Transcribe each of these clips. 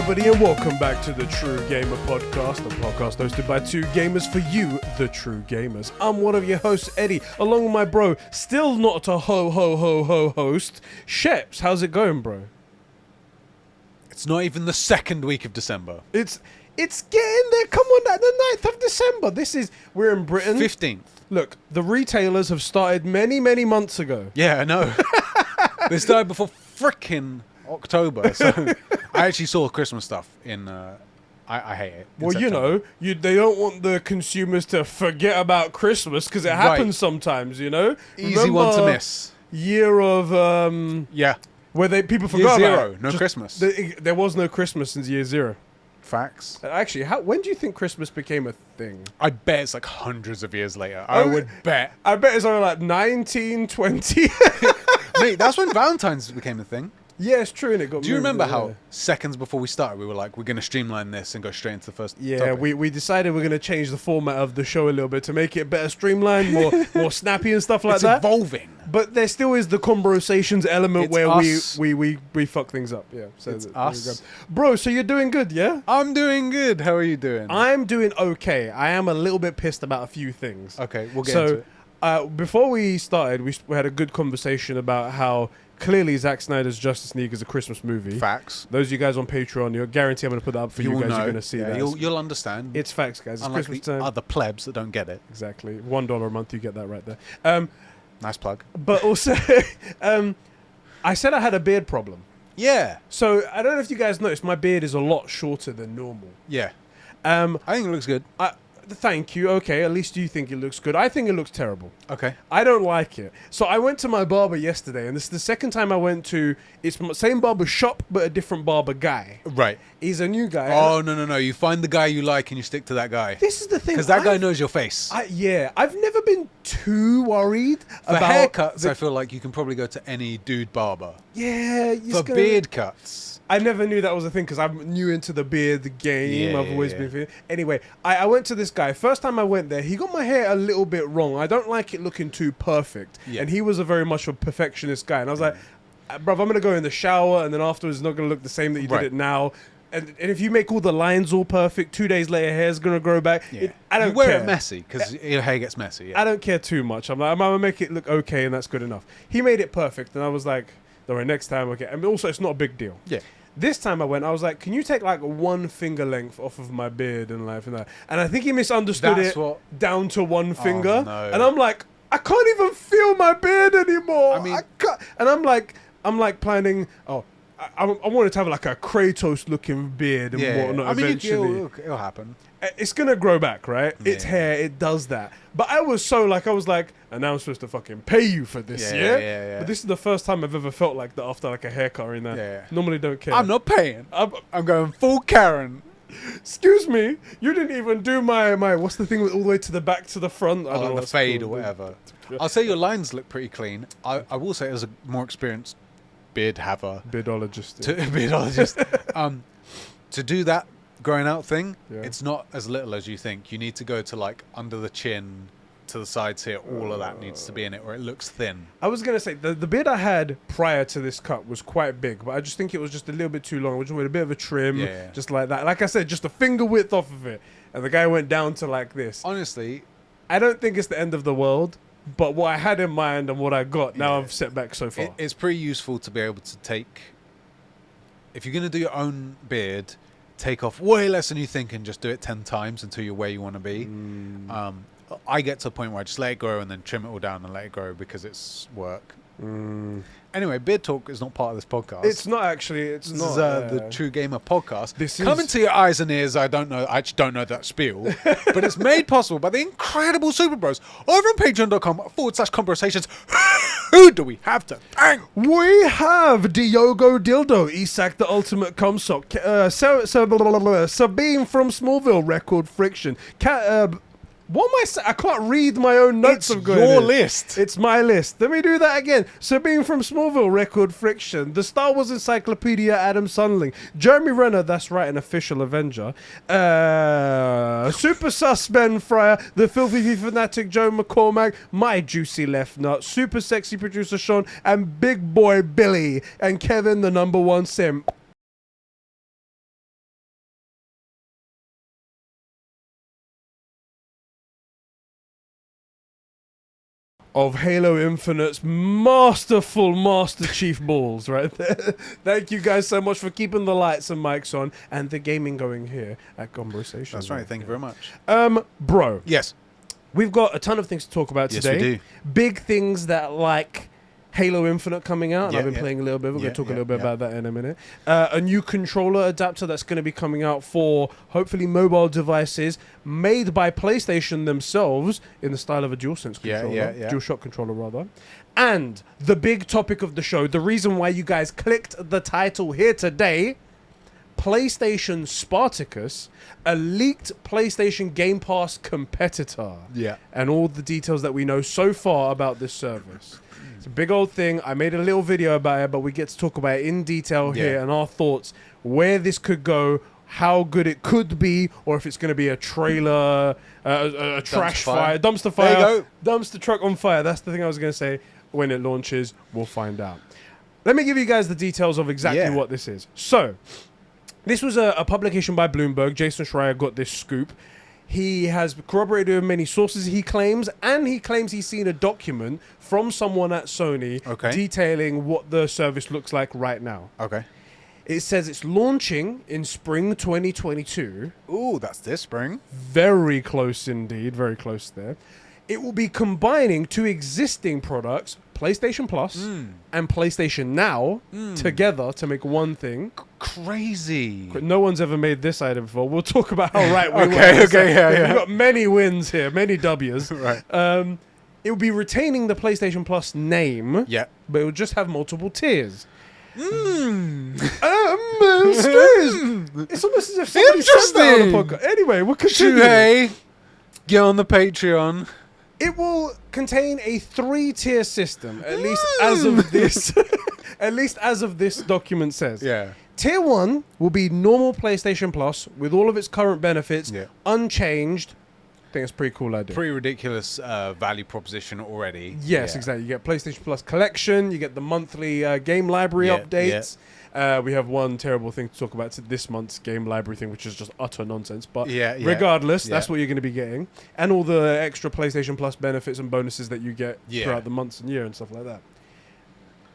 everybody, and welcome back to the True Gamer Podcast, a podcast hosted by two gamers for you, the True Gamers. I'm one of your hosts, Eddie, along with my bro, still not a ho host, Sheps. How's it going, bro? It's not even the second week of December. It's getting there. Come on, the 9th of December. We're in Britain. 15th. Look, the retailers have started many months ago. Yeah, I know. They started before frickin' October, so I actually saw Christmas stuff in. I hate it. Well, they don't want the consumers to forget about Christmas because it happens sometimes. Easy one to miss. Year of where people forgot year about zero, no Christmas. There was no Christmas since year zero. Facts. Actually, when do you think Christmas became a thing? I bet it's like hundreds of years later. I would bet. I bet it's only like 1920. Mate, that's when Valentine's became a thing. Yeah, it's true, and it got. Do you remember how seconds before we started, we were like, we're going to streamline this and go straight into the first topic? we decided we're going to change the format of the show a little bit to make it better streamlined, more snappy and stuff like that. It's evolving. But there still is the Conbrosations element where us. we fuck things up. Yeah, so it's us. Bro, so you're doing good, yeah? I'm doing good. How are you doing? I'm doing okay. I am a little bit pissed about a few things. Okay, we'll get into it. Before we started, we had a good conversation about how clearly Zack Snyder's Justice League is a Christmas movie. Facts. Those of you guys on Patreon, you're guaranteed I'm going to put that up for you guys. You're going to see that. You'll understand. It's facts, guys. It's Unlike Christmas the time. other plebs that don't get it. Exactly. $1 a month, you get that right there. Nice plug. But also, I said I had a beard problem. Yeah. So I don't know if you guys noticed, my beard is a lot shorter than normal. Yeah. I think it looks good. Thank you. Okay, at least you think it looks good. I think it looks terrible. Okay. I don't like it. So I went to my barber yesterday, and this is the second time I went to. It's the same barber shop, but a different barber guy. Right. He's a new guy. Oh, no. You find the guy you like and you stick to that guy. This is the thing. Because that guy knows your face. I've never been too worried For about haircuts, I feel like you can probably go to any dude barber. Yeah. For beard cuts. I never knew that was a thing because I'm new into the beard game. Yeah, I've always been. Anyway, I went to this guy. First time I went there, he got my hair a little bit wrong. I don't like it looking too perfect. Yeah. And he was a very much a perfectionist guy. And I was like, bruv, I'm going to go in the shower and then afterwards it's not going to look the same that you did it now. And if you make all the lines all perfect, 2 days later, hair's going to grow back. Yeah. I don't you wear care. it messy because your hair gets messy. Yeah. I don't care too much. I'm going to make it look okay and that's good enough. He made it perfect. And I was like, all right, next time, okay. And also, it's not a big deal. Yeah. This time I went, I was like, can you take like one finger length off of my beard and like that? And I think he misunderstood down to one finger. No. And I'm like, I can't even feel my beard anymore. I can't. And I'm like planning, I wanted to have like a Kratos looking beard and whatnot eventually. It'll happen. It's going to grow back, right? Yeah. It's hair, it does that. But I was and now I'm supposed to fucking pay you for this, yeah? But this is the first time I've ever felt like that after like a haircut or in that. Yeah. Normally don't care. I'm not paying. I'm going full Karen. Excuse me, you didn't even do my what's the thing with all the way to the back to the front? I don't know the fade or whatever. I'll say your lines look pretty clean. I will say as a more experienced beardologist. To do that growing out thing, it's not as little as you think. You need to go to like under the chin, to the sides here. All of that needs to be in it, or it looks thin. I was gonna say the beard I had prior to this cut was quite big, but I just think it was just a little bit too long. I just wanted a bit of a trim, just like that. Like I said, just a finger width off of it, and the guy went down to like this. Honestly, I don't think it's the end of the world. But what I had in mind and what I got, now I've set back so far. It's pretty useful to be able to take. If you're going to do your own beard, take off way less than you think and just do it 10 times until you're where you want to be. I get to a point where I just let it grow and then trim it all down and let it grow because it's work. Anyway, Beard Talk is not part of this podcast. It's not actually. This is the True Gamer Podcast. Coming to your eyes and ears. I actually don't know that spiel, but it's made possible by the incredible Super Bros over on patreon.com/Conbrosations. Who do we have to thank? We have Diogo Dildo, Isak the Ultimate Comsock, Sabine from Smallville, Record Friction, what am I saying? I can't read my own notes. It's your list. It's my list. Let me do that again. Sabine from Smallville, Record Friction. The Star Wars Encyclopedia, Adam Sunling. Jeremy Renner, that's right, an official Avenger. Super Sus Ben Fryer. The Filthy V Fanatic Joe McCormack. My Juicy Left Nut. Super Sexy Producer Sean. And Big Boy Billy. And Kevin, the #1 simp. of Halo Infinite's masterful Master Chief balls right there. Thank you guys so much for keeping the lights and mics on and the gaming going here at Conbrosations. That's right. Thank you very much. Bro. Yes. We've got a ton of things to talk about today. Yes, we do. Big things that like Halo Infinite coming out, and I've been playing a little bit. We're going to talk a little bit about that in a minute. A new controller adapter that's going to be coming out for hopefully mobile devices made by PlayStation themselves in the style of a Dualsense controller, DualShock controller rather. And the big topic of the show, the reason why you guys clicked the title here today, PlayStation Spartacus, a leaked PlayStation Game Pass competitor. Yeah. And all the details that we know so far about this service. It's a big old thing. I made a little video about it, but we get to talk about it in detail here and our thoughts, where this could go, how good it could be, or if it's going to be a trailer, a trash fire, dumpster fire, there you go. dumpster truck on fire. That's the thing I was going to say. When it launches, we'll find out. Let me give you guys the details of exactly what this is. So, this was a publication by Bloomberg. Jason Schreier got this scoop. He has corroborated with many sources, he claims, and he claims he's seen a document from someone at Sony detailing what the service looks like right now. Okay. It says it's launching in spring 2022. Ooh, that's this spring. Very close indeed, very close there. It will be combining two existing products, PlayStation Plus and PlayStation Now, together to make one thing. Crazy. No one's ever made this item before. We'll talk about how right we were. We've got many wins here, many W's. Right. It will be retaining the PlayStation Plus name, but it will just have multiple tiers. It's almost as if somebody said that on the podcast. Anyway, we'll continue. Shuhei, get on the Patreon. It will contain a 3-tier system, at least as of this. At least as of this document says. Yeah. Tier 1 will be normal PlayStation Plus with all of its current benefits unchanged. I think it's a pretty cool idea. Pretty ridiculous value proposition already. Yes, exactly. You get PlayStation Plus Collection. You get the monthly game library updates. We have one terrible thing to talk about. This month's game library thing, which is just utter nonsense. But regardless, that's what you're going to be getting. And all the extra PlayStation Plus benefits and bonuses that you get throughout the months and year and stuff like that.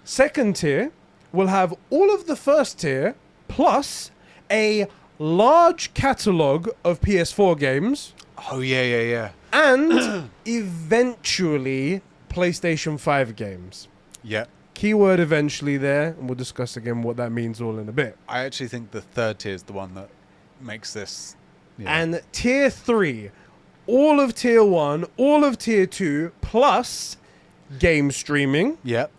Second tier will have all of the first tier plus a large catalogue of PS4 games. Oh, yeah. And eventually PlayStation 5 games. Yeah. Keyword eventually there, and we'll discuss again what that means all in a bit. I actually think the third tier is the one that makes this. Yeah. And tier 3, all of tier 1, all of tier 2, plus game streaming. Yep.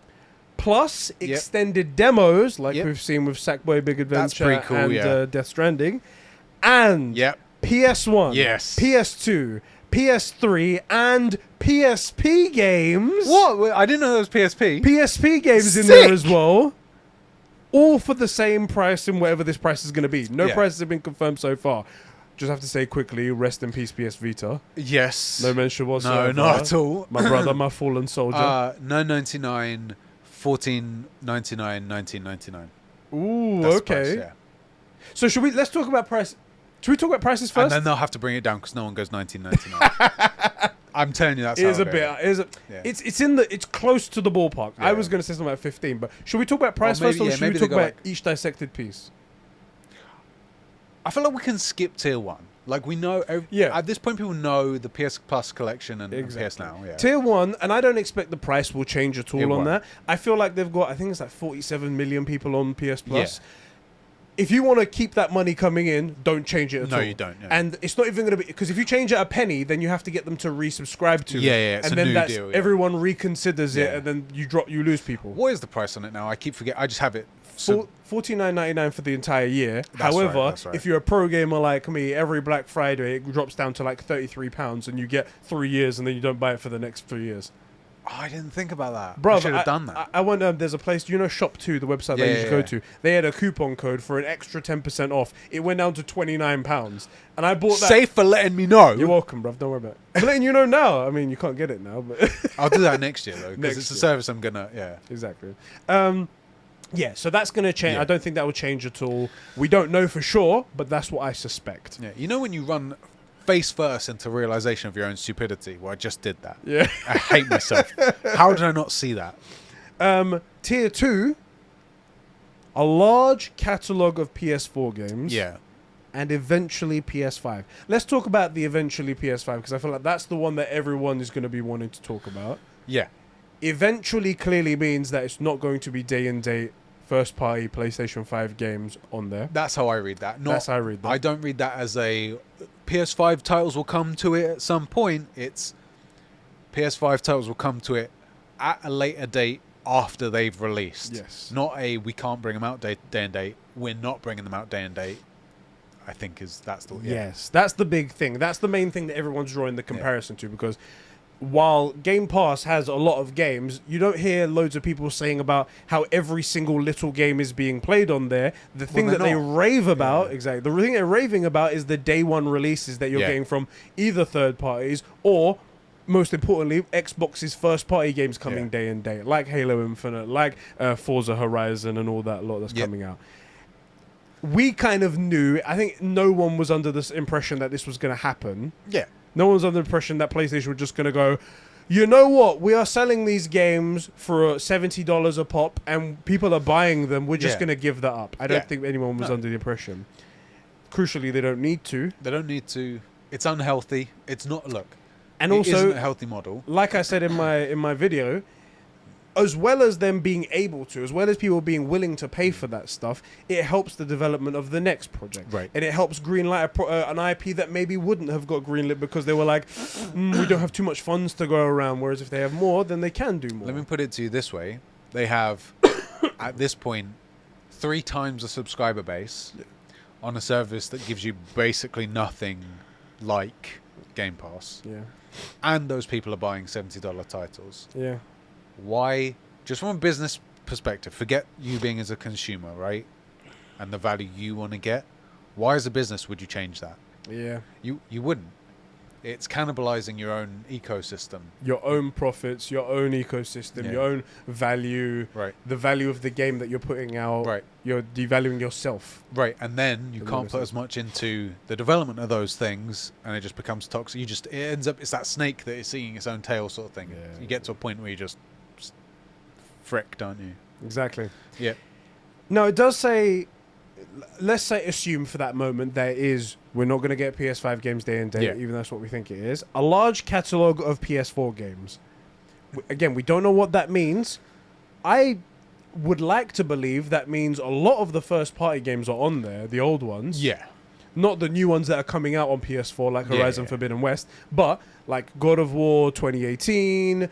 Plus extended demos, like we've seen with Sackboy Big Adventure cool, and Death Stranding. And PS1, PS2, PS3, and PSP games. What? I didn't know there was PSP. PSP games in there as well. All for the same price and whatever this price is going to be. No prices have been confirmed so far. Just have to say quickly, rest in peace PS Vita. Yes. No mention whatsoever. No, not at all. My brother, my fallen soldier. $9.99, $14.99, $19.99. Ooh, That's okay. The price, So let's talk about price. Should we talk about prices first? And then they'll have to bring it down because no one goes $19.99. I'm telling you, that's how it's close to the ballpark. I was going to say something about 15, but should we talk about price first, or should we talk about each dissected piece? I feel like we can skip tier 1. Like we know, at this point, people know the PS Plus collection and PS Now. Yeah. Tier 1, and I don't expect the price will change at all on that. I feel like they've got, I think it's like 47 million people on PS Plus. Yeah. If you want to keep that money coming in, don't change it at all. No, you don't. Yeah. And it's not even going to be... Because if you change it a penny, then you have to get them to resubscribe to it. It's and a then new deal, everyone reconsiders it, and then you lose people. What is the price on it now? I keep forgetting. I just have it. $49.99 for the entire year. However, if you're a pro gamer like me, every Black Friday, it drops down to like £33, and you get 3 years, and then you don't buy it for the next 3 years. Oh, I didn't think about that. Bro, I should have done that. I went, there's a place, Shop2, the website that you should go to. They had a coupon code for an extra 10% off. It went down to £29. And I bought that. Safe for letting me know. You're welcome, bruv. Don't worry about it. I'm letting you know now. I mean, you can't get it now, but I'll do that next year, though, because it's a service I'm going to, Exactly. So that's going to change. I don't think that will change at all. We don't know for sure, but that's what I suspect. Yeah. You know when you run face first into realization of your own stupidity. Well, I just did that. Yeah. I hate myself. How did I not see that? Tier 2, a large catalogue of PS4 games. Yeah. And eventually PS5. Let's talk about the eventually PS5, because I feel like that's the one that everyone is going to be wanting to talk about. Yeah. Eventually clearly means that it's not going to be day and date first-party PlayStation 5 games on there. That's how I read that. That's how I read that. I don't read that as a PS5 titles will come to it at some point. It's PS5 titles will come to it at a later date after they've released. Yes. Not a we can't bring them out day and date. We're not bringing them out day and date. I think that's the Yes, that's the big thing. That's the main thing that everyone's drawing the comparison to, because while Game Pass has a lot of games, you don't hear loads of people saying about how every single little game is being played on there. The thing that they rave about, exactly, the thing they're raving about is the day one releases that you're getting from either third parties or, most importantly, Xbox's first party games coming day and day, like Halo Infinite, like Forza Horizon and all that lot that's coming out. We kind of knew, I think no one was under this impression that this was going to happen. Yeah. No one's under the impression that PlayStation were just going to go, you know what, we are selling these games for $70 a pop and people are buying them, we're just going to give that up. I don't think anyone was under the impression. Crucially, they don't need to. They don't need to. It's unhealthy. It's not, look, and it also, isn't a healthy model. Like I said in my video, as well as them being able to, as well as people being willing to pay for that stuff, it helps the development of the next project. Right. And it helps greenlight an IP that maybe wouldn't have got greenlit because they were like, we don't have too much funds to go around, whereas if they have more, then they can do more. Let me put it to you this way. They have, at this point, 3 times the subscriber base on a service that gives you basically nothing like Game Pass. Yeah. And those people are buying $70 titles. Yeah. Why, just from a business perspective, forget you being as a consumer, right? And the value you want to get. Why as a business would you change that? Yeah. You wouldn't. It's cannibalizing your own ecosystem. Your own profits, your own ecosystem, your own value, the value of the game that you're putting out. Right. You're devaluing yourself. Right, and then you can't put as much into the development of those things, and it just becomes toxic. It ends up, it's that snake that is eating its own tail sort of thing. Yeah. You get to a point where you just frick, don't you? Exactly. Yeah. No, it does say, let's say, assume for that moment we're not going to get PS5 games day and day, even though that's what we think it is. A large catalogue of PS4 games. Again, we don't know what that means. I would like to believe that means a lot of the first party games are on there, the old ones. Yeah. Not the new ones that are coming out on PS4, like Horizon Forbidden West, but like God of War 2018,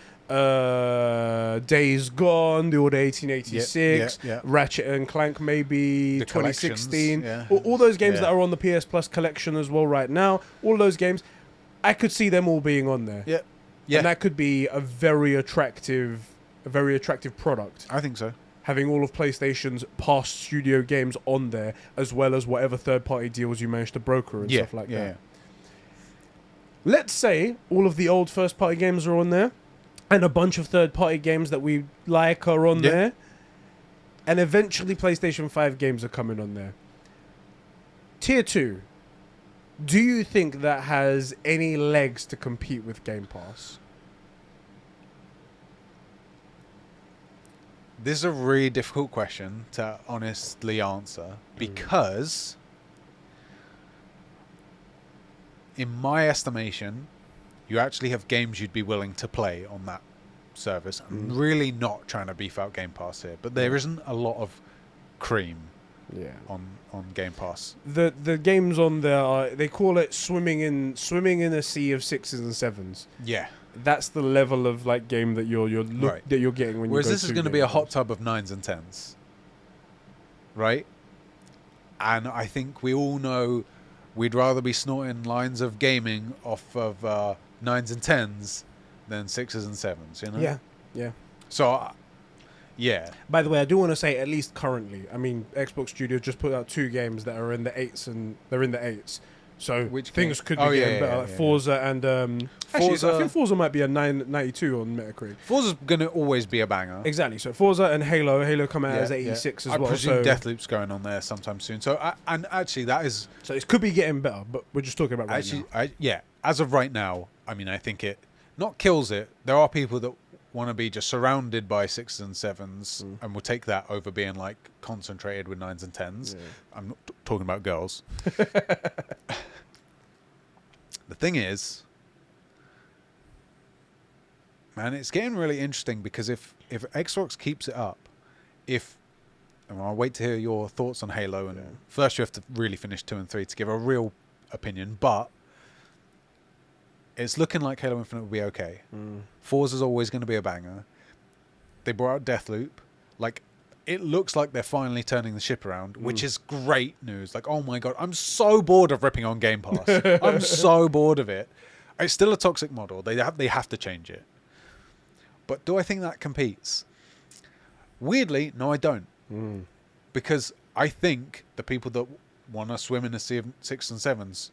Days Gone, the Order 1886, Ratchet and Clank maybe 2016. All those games that are on the PS Plus collection as well right now, all those games, I could see them all being on there. Yeah. Yeah. And that could be a very attractive product. I think so. Having all of PlayStation's past studio games on there, as well as whatever third-party deals you manage to broker and stuff like that. Yeah. Let's say all of the old first-party games are on there, and a bunch of third-party games that we like are on there, and eventually PlayStation 5 games are coming on there. Tier 2, do you think that has any legs to compete with Game Pass? This is a really difficult question to honestly answer because, in my estimation, you actually have games you'd be willing to play on that service. I'm really not trying to beef out Game Pass here, but there isn't a lot of cream on Game Pass. The games on there they call it swimming in a sea of 6s and 7s. Yeah. That's the level of like game that you're that you're getting when you go to. Whereas this is going to be a hot tub of 9s and 10s, right? And I think we all know we'd rather be snorting lines of gaming off of 9s and 10s than 6s and 7s, you know? Yeah, yeah. So, yeah. By the way, I do want to say, at least currently, I mean, Xbox Studios just put out 2 games that are in the 8s, and they're in the 8s. So Which things game? could be Oh, getting yeah, better. yeah, Like yeah. Forza and actually, Forza- I think Forza might be a 992 on Metacritic. Forza's going to always be a banger. Exactly. So Forza and Halo come out Yeah, as 86 yeah. as well. I presume so, Deathloop's going on there sometime soon. So, and actually, that is so it could be getting better, but we're just talking about right now. yeah. As of right now, I mean, I think it not kills it. There are people that want to be just surrounded by 6s and 7s, and will take that over being like concentrated with 9s and 10s. Yeah. I'm not talking about girls. The thing is, man, it's getting really interesting because if Xbox keeps it up, and I'll wait to hear your thoughts on Halo, and first you have to really finish 2 and 3 to give a real opinion, but it's looking like Halo Infinite will be okay. Forza's always going to be a banger. They brought out Deathloop. Like, it looks like they're finally turning the ship around, which is great news. Like, oh my God, I'm so bored of ripping on Game Pass. I'm so bored of it. It's still a toxic model. They have to change it. But do I think that competes? Weirdly, no, I don't. Because I think the people that want to swim in a sea of 6s and 7s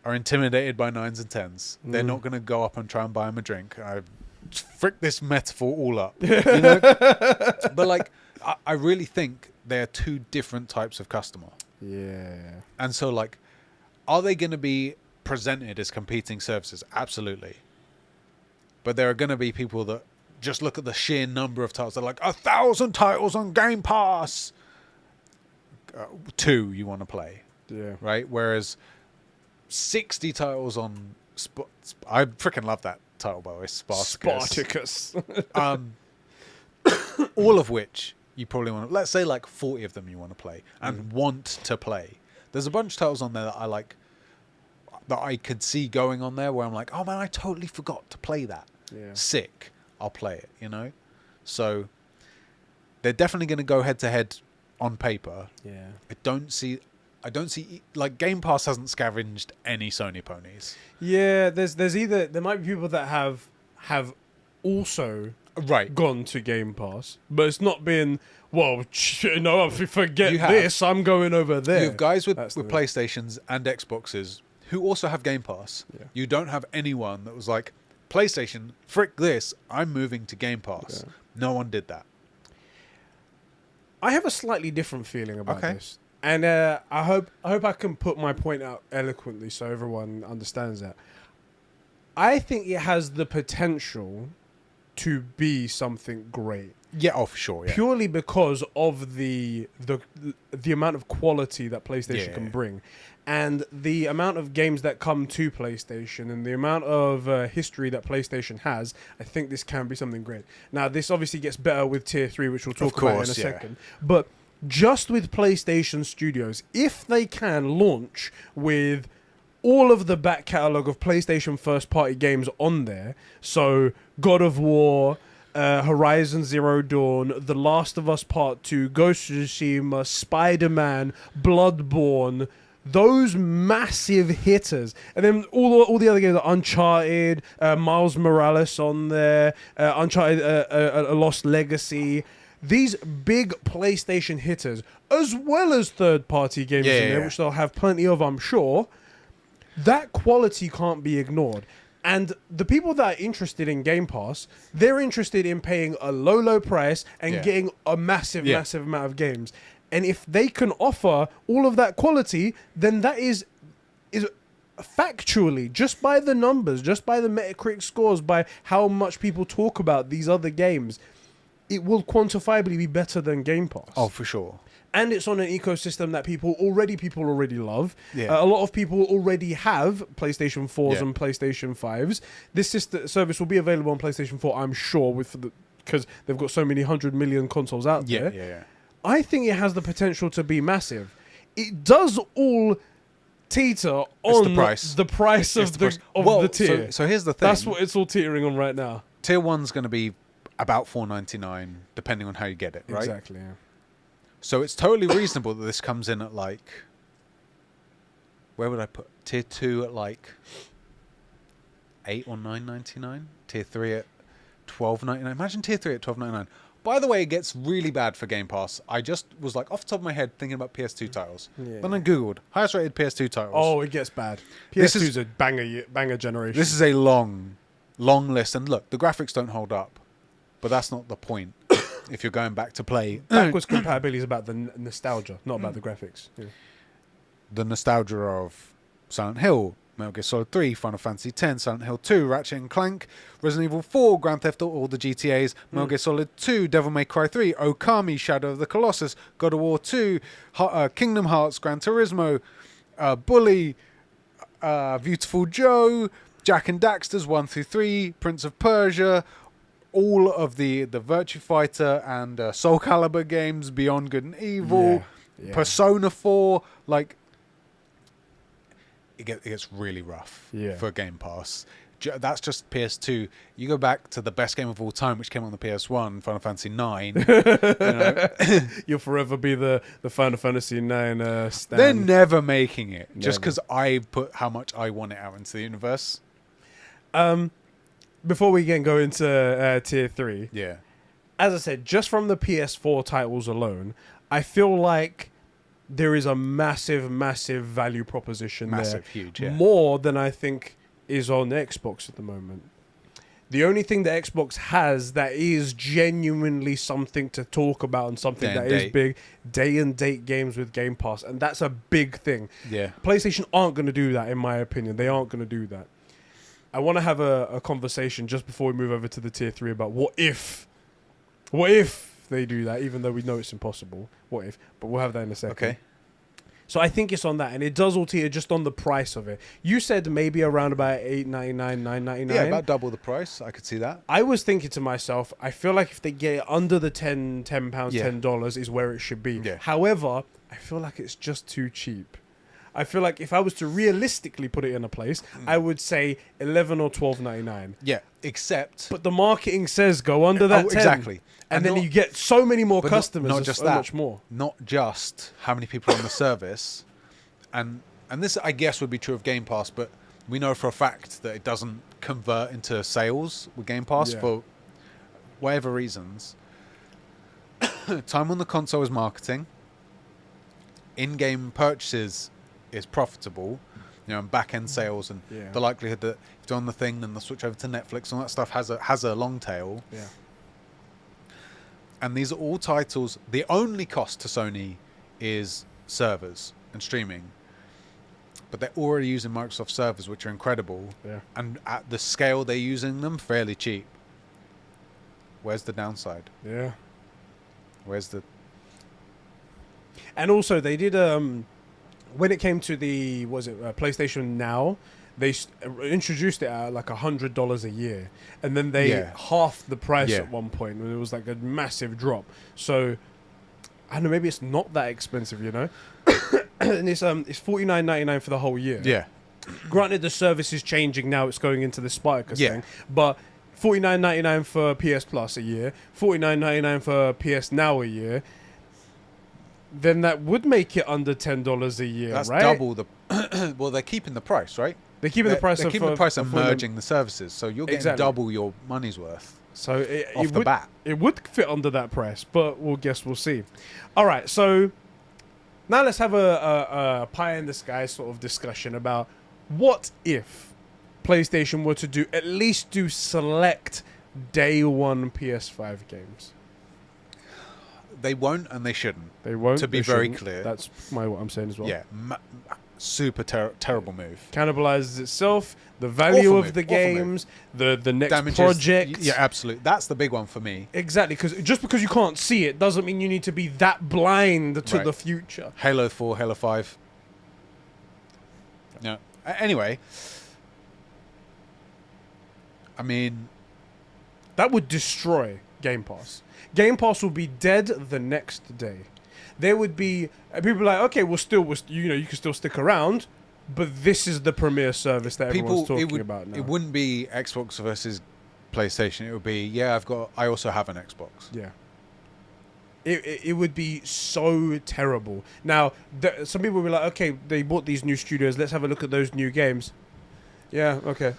are intimidated by 9s and 10s. They're not going to go up and try and buy them a drink. I frick this metaphor all up. You know? But like, I really think they're two different types of customer. Yeah. And so like, are they going to be presented as competing services? Absolutely. But there are going to be people that just look at the sheer number of titles. They're like, 1,000 titles on Game Pass. 2 you want to play. Yeah. Right? Whereas 60 titles on... I freaking love that title, by the way. Spartacus. All of which you probably want to... Let's say like 40 of them you want to play and want to play. There's a bunch of titles on there that I like, that I could see going on there where I'm like, oh man, I totally forgot to play that. Yeah. Sick. I'll play it, you know? So they're definitely going to go head to head on paper. Yeah. I don't see like Game Pass hasn't scavenged any Sony ponies. Yeah, there might be people that have also gone to Game Pass, but it's not been, well, if you forget this, I'm going over there. You have guys with PlayStations and Xboxes who also have Game Pass. Yeah. You don't have anyone that was like, PlayStation, frick this, I'm moving to Game Pass. Yeah. No one did that. I have a slightly different feeling about this. And I hope I can put my point out eloquently so everyone understands that. I think it has the potential to be something great. Yeah, for sure. Yeah. Purely because of the amount of quality that PlayStation can bring, and the amount of games that come to PlayStation, and the amount of history that PlayStation has. I think this can be something great. Now, this obviously gets better with Tier 3, which we'll talk about in a second. But just with PlayStation Studios, if they can launch with all of the back catalogue of PlayStation first-party games on there, so God of War, Horizon Zero Dawn, The Last of Us Part 2, Ghost of Tsushima, Spider-Man, Bloodborne, those massive hitters, and then all the other games, like Uncharted, Miles Morales on there, Uncharted, A Lost Legacy, these big PlayStation hitters, as well as third-party games in there, which they'll have plenty of, I'm sure. That quality can't be ignored. And the people that are interested in Game Pass, they're interested in paying a low price and getting a massive amount of games. And if they can offer all of that quality, then that is factually, just by the numbers, just by the Metacritic scores, by how much people talk about these other games, it will quantifiably be better than Game Pass. Oh, for sure. And it's on an ecosystem that people already love. Yeah. A lot of people already have PlayStation 4s and PlayStation 5s. This service will be available on PlayStation 4, I'm sure, because they've got so many 100 million consoles out there. Yeah. I think it has the potential to be massive. It does all teeter on the price of the tier. So here's the thing. That's what it's all teetering on right now. Tier 1's going to be about $4.99, depending on how you get it, right? Exactly, yeah. So it's totally reasonable that this comes in at like... Where would I put? Tier 2 at like $8 or $9.99? Tier 3 at $12.99? Imagine Tier 3 at $12.99. By the way, it gets really bad for Game Pass. I just was like off the top of my head thinking about PS2 titles. Yeah. Then I googled highest rated PS2 titles. Oh, it gets bad. PS2 is a banger generation. This is a long list, and look, the graphics don't hold up, but that's not the point. If you're going back to play, backwards compatibility is about the nostalgia, not about the graphics. Yeah. The nostalgia of Silent Hill, Metal Gear Solid 3, Final Fantasy X, Silent Hill 2, Ratchet and Clank, Resident Evil 4, Grand Theft Auto, all the GTAs, Metal Gear Solid 2, Devil May Cry 3, Okami, Shadow of the Colossus, God of War 2, Kingdom Hearts, Gran Turismo, Bully, Beautiful Joe, Jack and Daxter's 1 through 3, Prince of Persia, all of the Virtua Fighter and Soul Calibur games, Beyond Good and Evil, Persona 4, like it gets really rough for Game Pass. That's just PS2. You go back to the best game of all time, which came on the PS1, Final Fantasy 9. You'll forever be the Final Fantasy 9 stan. They're never making it just because I put how much I want it out into the universe. Before we go into tier 3, as I said, just from the PS4 titles alone, I feel like there is a massive value proposition there. Huge, more than I think is on Xbox at the moment. The only thing that Xbox has that is genuinely something to talk about and something that is big, day and date games with Game Pass, and that's a big thing. PlayStation aren't going to do that, in my opinion. They aren't going to do that. I want to have a conversation just before we move over to the tier 3 about what if they do that, even though we know it's impossible. What if? But we'll have that in a second. Okay. So I think it's on that, and it does all tier just on the price of it. You said maybe around about $8.99, $9.99. Yeah, about double the price. I could see that. I was thinking to myself, I feel like if they get it under the £10 $10 is where it should be. Yeah. However, I feel like it's just too cheap. I feel like if I was to realistically put it in a place, I would say $11 or $12.99. Yeah, except... But the marketing says go under that 10. Exactly. And then you get so many more customers. Not just so that. much more. Not just how many people are on the service. And this, I guess, would be true of Game Pass, but we know for a fact that it doesn't convert into sales with Game Pass for whatever reasons. Time on the console is marketing. In-game purchases is profitable, and back-end sales and the likelihood that if you're on the thing, then they'll switch over to Netflix and all that stuff has a long tail. Yeah. And these are all titles. The only cost to Sony is servers and streaming, but they're already using Microsoft servers, which are incredible. Yeah. And at the scale they're using them, fairly cheap. Where's the downside? Yeah. Where's the? And also, they did when it came to the PlayStation Now, they introduced it at like $100 a year, and then they halved the price at one point when it was like a massive drop. So I don't know, maybe it's not that expensive, and it's $49.99 for the whole year. Yeah. Granted, the service is changing now; it's going into the Spartacus thing, but $49.99 for PS Plus a year, $49.99 for PS Now a year. Then that would make it under $10 a year, That's right? double the... Well, they're keeping the price, right? They're keeping the price. They're keeping the price and merging the services, so you're getting double your money's worth. So it off the bat, it would fit under that price, but we'll see. All right, so now let's have a pie in the sky sort of discussion about what if PlayStation were to at least do select day one PS5 games. They won't and they shouldn't. They won't. To be very clear. That's what I'm saying as well. Yeah. Super terrible move. Cannibalizes itself, the value of the games, the next project. Yeah, absolutely. That's the big one for me. Exactly, because just because you can't see it doesn't mean you need to be that blind to the future. Halo 4, Halo 5. No. Anyway. I mean... That would destroy Game Pass. Game Pass will be dead the next day. There would be people like, okay, you can still stick around, but this is the premier service that everyone's talking about now. It wouldn't be Xbox versus PlayStation. It would be, I also have an Xbox. Yeah. It would be so terrible. Now, some people will be like, okay, they bought these new studios. Let's have a look at those new games. Yeah, okay.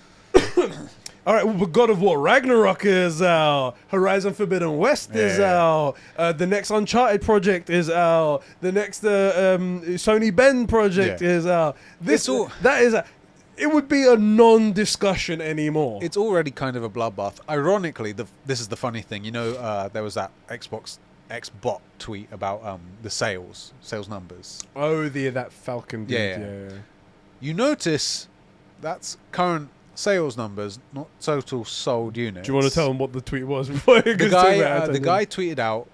All right, well, but God of War Ragnarok is out. Horizon Forbidden West is out. The next Uncharted project is out. The next Sony Ben project is out. It would be a non-discussion anymore. It's already kind of a bloodbath. Ironically, this is the funny thing. You know, there was that Xbot tweet about the sales numbers. Oh, that Falcon dude. Yeah. You notice that's current sales numbers, not total sold units. Do you want to tell them what the tweet was? Before the guy tweeted out,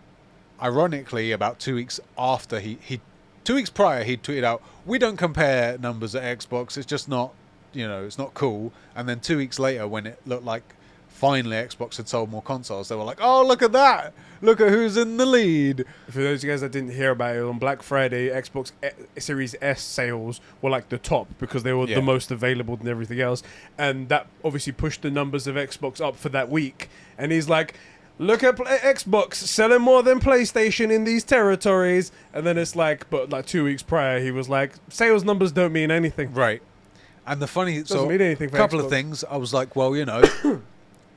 ironically, about 2 weeks after 2 weeks prior, he tweeted out, "We don't compare numbers at Xbox. It's just not, it's not cool." And then 2 weeks later, when it looked like finally Xbox had sold more consoles, they were like, "Oh, look at that! Look at who's in the lead." For those of you guys that didn't hear about it, on Black Friday, Xbox Series S sales were like the top because they were the most available than everything else. And that obviously pushed the numbers of Xbox up for that week. And he's like, "Look at Xbox selling more than PlayStation in these territories." And then it's like, but like 2 weeks prior, he was like, "Sales numbers don't mean anything." Right. And the funny, doesn't mean anything for couple Xbox. of things, I was like, well,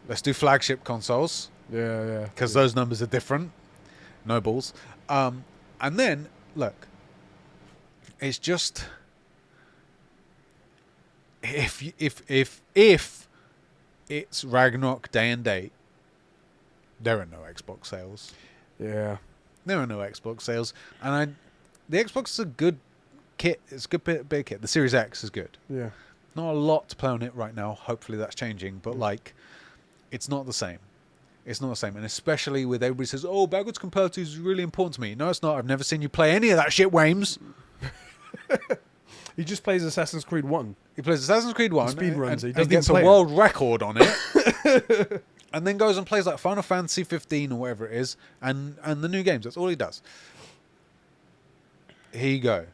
let's do flagship consoles. Yeah. Because those numbers are different. No balls. And then, look, it's just, if it's Ragnarok day and date, there are no Xbox sales. Yeah. There are no Xbox sales. And the Xbox is a good kit. It's a good bit kit. The Series X is good. Yeah. Not a lot to play on it right now. Hopefully that's changing. But, it's not the same. It's not the same. And especially with everybody says, "Oh, backwards compatibility is really important to me." No, it's not. I've never seen you play any of that shit, Wames. He just plays Assassin's Creed 1. He plays Assassin's Creed 1. Speed runs it. He and gets a world record on it. And then goes and plays like Final Fantasy 15 or whatever it is. And the new games. That's all he does. Here you go.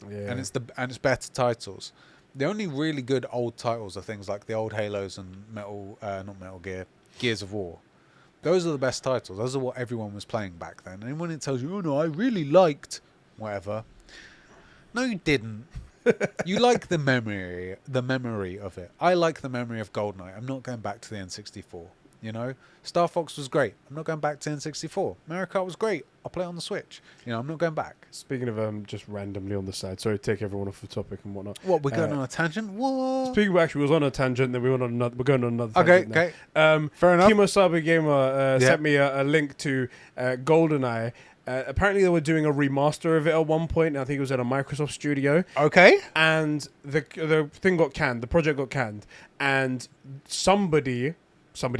Yeah. And it's better titles. The only really good old titles are things like the old Halos and not Metal Gear, Gears of War. Those are the best titles. Those are what everyone was playing back then. And when it tells you, "Oh no, I really liked whatever," no, you didn't. You like the memory of it. I like the memory of GoldenEye. I'm not going back to the N64. Star Fox was great. I'm not going back to N64. Mario Kart was great. I'll play it on the Switch. I'm not going back. Speaking of just randomly on the side, sorry to take everyone off the topic and whatnot. What, we're going on a tangent? What? Speaking of, actually, we was on a tangent, then we're going on another tangent. Okay. Fair enough. Kimosabe Gamer sent me a link to GoldenEye. Apparently they were doing a remaster of it at one point. I think it was at a Microsoft studio. Okay. And the thing got canned. The project got canned. And somebody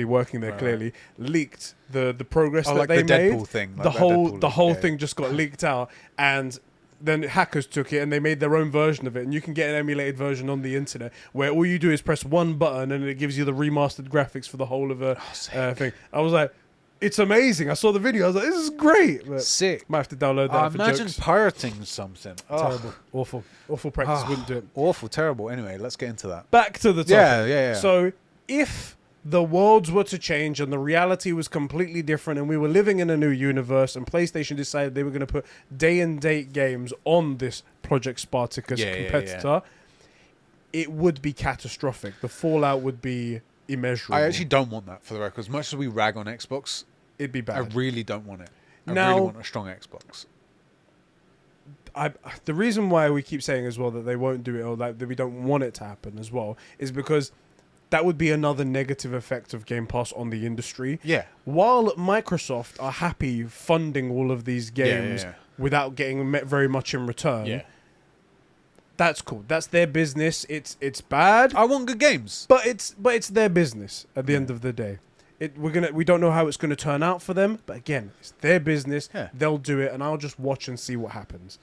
working there clearly leaked the progress that they the made. Deadpool thing. The whole thing just got leaked out, and then hackers took it and they made their own version of it. And you can get an emulated version on the internet where all you do is press one button and it gives you the remastered graphics for the whole of a thing. I was like, it's amazing. I saw the video. I was like, this is great. But sick. Might have to download that for imagine jokes. pirating something. Terrible. Awful practice. Wouldn't do it. Awful, terrible. Anyway, let's get into that. Back to the topic. Yeah. So if the worlds were to change and the reality was completely different and we were living in a new universe and PlayStation decided they were going to put day and date games on this Project Spartacus competitor, it would be catastrophic. The fallout would be immeasurable. I actually don't want that, for the record. As much as we rag on Xbox, it'd be bad. I really don't want it. I really want a strong Xbox. The reason why we keep saying as well that they won't do it or that we don't want it to happen as well is because that would be another negative effect of Game Pass on the industry. Yeah. While Microsoft are happy funding all of these games without getting very much in return, that's cool. That's their business. It's bad. I want good games, but it's their business at the end of the day. We don't know how it's going to turn out for them, but again, it's their business. Yeah. They'll do it, and I'll just watch and see what happens.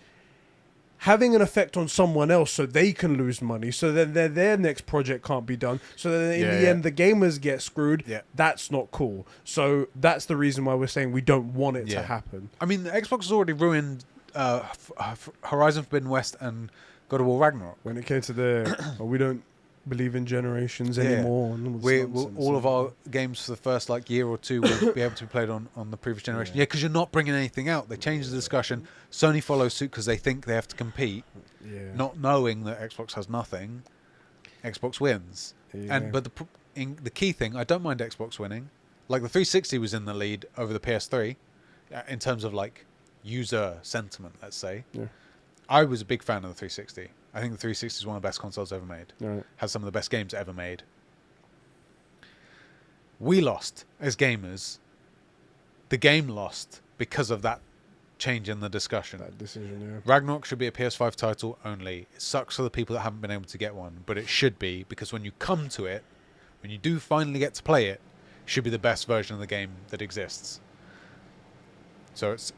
Having an effect on someone else so they can lose money, so then their next project can't be done, so then in the end the gamers get screwed, that's not cool. So that's the reason why we're saying we don't want it to happen. I mean, Xbox has already ruined Horizon Forbidden West and God of War Ragnarok. When it came to we don't believe in generations anymore. And all of our games for the first year or two will be able to be played on the previous generation. Yeah, because you're not bringing anything out. They changed the discussion. Sony follows suit because they think they have to compete, not knowing that Xbox has nothing. Xbox wins, but the key thing, I don't mind Xbox winning. Like the 360 was in the lead over the PS3 in terms of like user sentiment, let's say. Yeah. I was a big fan of the 360. I think the 360 is one of the best consoles ever made. Right. Has some of the best games ever made. We lost as gamers. The game lost because of that change in the discussion. That decision, yeah. Ragnarok should be a PS5 title only. It sucks for the people that haven't been able to get one, but it should be, because when you come to it, when you do finally get to play it, it should be the best version of the game that exists. So it's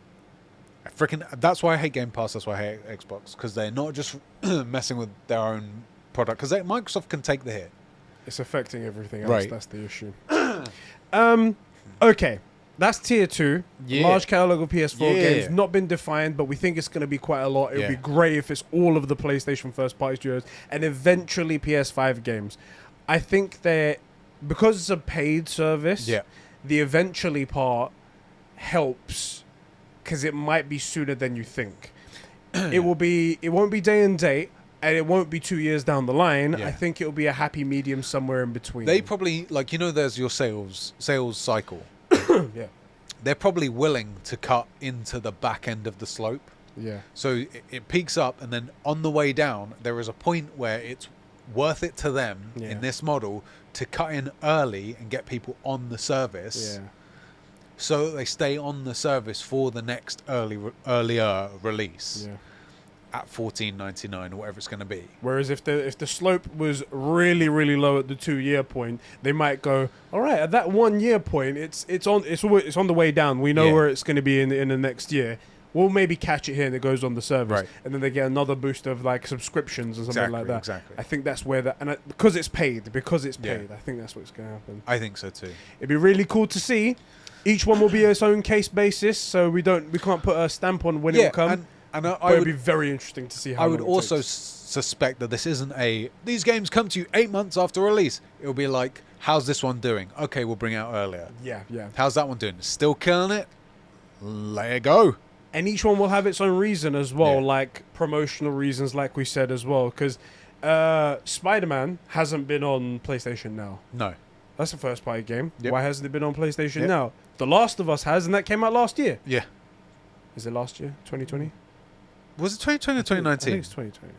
that's why I hate Game Pass, that's why I hate Xbox, because they're not just messing with their own product, because Microsoft can take the hit. It's affecting everything else, Right. That's the issue. Okay. That's tier 2. Yeah. Large catalog of PS4 Yeah. games. Not been defined, but we think it's going to be quite a lot. It would Yeah. be great if it's all of the PlayStation first party studios and eventually PS5 games. I think because it's a paid service, Yeah. the eventually part helps because it might be sooner than you think. It won't be day and date, and it won't be 2 years down the line. Yeah. I think it'll be a happy medium somewhere in between. They probably, like, there's your sales cycle. Yeah. They're probably willing to cut into the back end of the slope. Yeah. So it peaks up, and then on the way down, there is a point where it's worth it to them in this model to cut in early and get people on the service, so that they stay on the service for the next earlier release at $14.99 or whatever it's going to be. Whereas if the slope was really, really low at the 2 year point, they might go, all right, at that 1 year point, it's on the way down. We know where it's going to be in the next year. We'll maybe catch it here and it goes on the service, Right. and then they get another boost of like subscriptions or something like that. Exactly. I think that's where because it's paid. I think that's what's going to happen. I think so too. It'd be really cool to see. Each one will be its own case basis, so we can't put a stamp on when it will come. And But it'd be very interesting to see how. I would long it also takes. suspect that this isn't these games come to you 8 months after release. It'll be like, how's this one doing? Okay, we'll bring it out earlier. Yeah. How's that one doing? Still killing it? Let it go. And each one will have its own reason as well, Yeah. like promotional reasons, like we said as well. Because Spider-Man hasn't been on PlayStation Now. No. That's a first-party game. Yep. Why hasn't it been on PlayStation Yep. Now? The Last of Us has, and that came out last year. Yeah. Is it last year? 2020? Was it 2020 or I 2019? think it's 2020.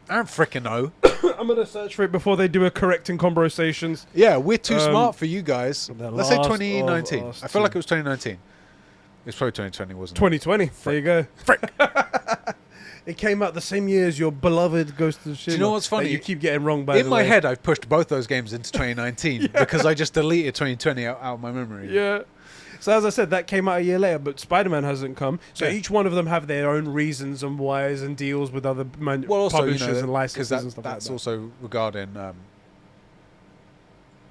I don't freaking know. I'm going to search for it before they do a correcting Conbrosations. Yeah, we're too smart for you guys. The Let's say Last 2019. of Us I feel like it 2. was 2019. It's probably 2020, wasn't it? 2020. There you go. It came out the same year as your beloved Ghost of Tsushima. Do you know what's funny? That you keep getting wrong by In the my way. head, I've pushed both those games into 2019 because I just deleted 2020 out of my memory. Yeah. So as I said, that came out a year later, but Spider-Man hasn't come. So Yeah. each one of them have their own reasons and whys and deals with other publishers and licenses and stuff like that's that. also regarding.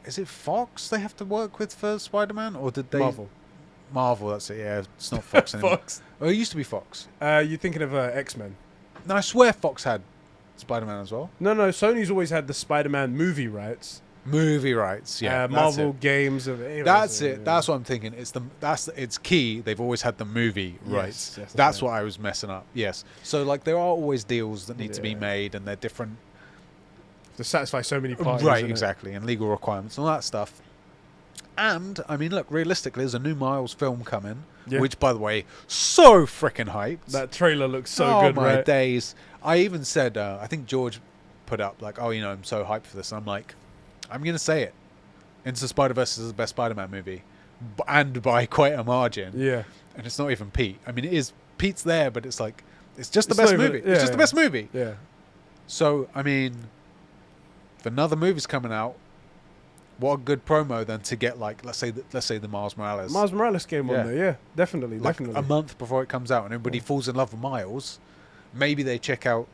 Is it Fox they have to work with for Spider-Man, or did they? Marvel, that's it. Yeah, it's not Fox anymore. Fox. Oh, it used to be Fox. You're thinking of X-Men. No, I swear Fox had Spider-Man as well. No, Sony's always had the Spider-Man movie rights. Movie rights, yeah. Marvel games. That's it. That's what I'm thinking. It's key. They've always had the movie rights. Yes, that's right. what I was messing up. Yes. So like there are always deals that need to be Yeah. made, and they're different. To satisfy so many parties. Right, innit? exactly, and legal requirements and all that stuff. And I mean, look, realistically, there's a new Miles film coming, Yeah. which, by the way, so freaking hyped. That trailer looks so oh good, my right? days! I even said, I think George put up like, "Oh, I'm so hyped for this." And I'm like, I'm gonna say it. Into the Spider-Verse is the best Spider-Man movie, and by quite a margin. Yeah. And it's not even Pete. I mean, it is. Pete's there, but it's like it's just the It's best not even- movie. yeah, It's just the yeah. best movie. Yeah. So I mean, if another movie's coming out, what a good promo then to get like let's say the Miles Morales. Miles Morales game Yeah. on there, yeah, definitely, like definitely. a month before it comes out, and everybody falls in love with Miles. Maybe they check out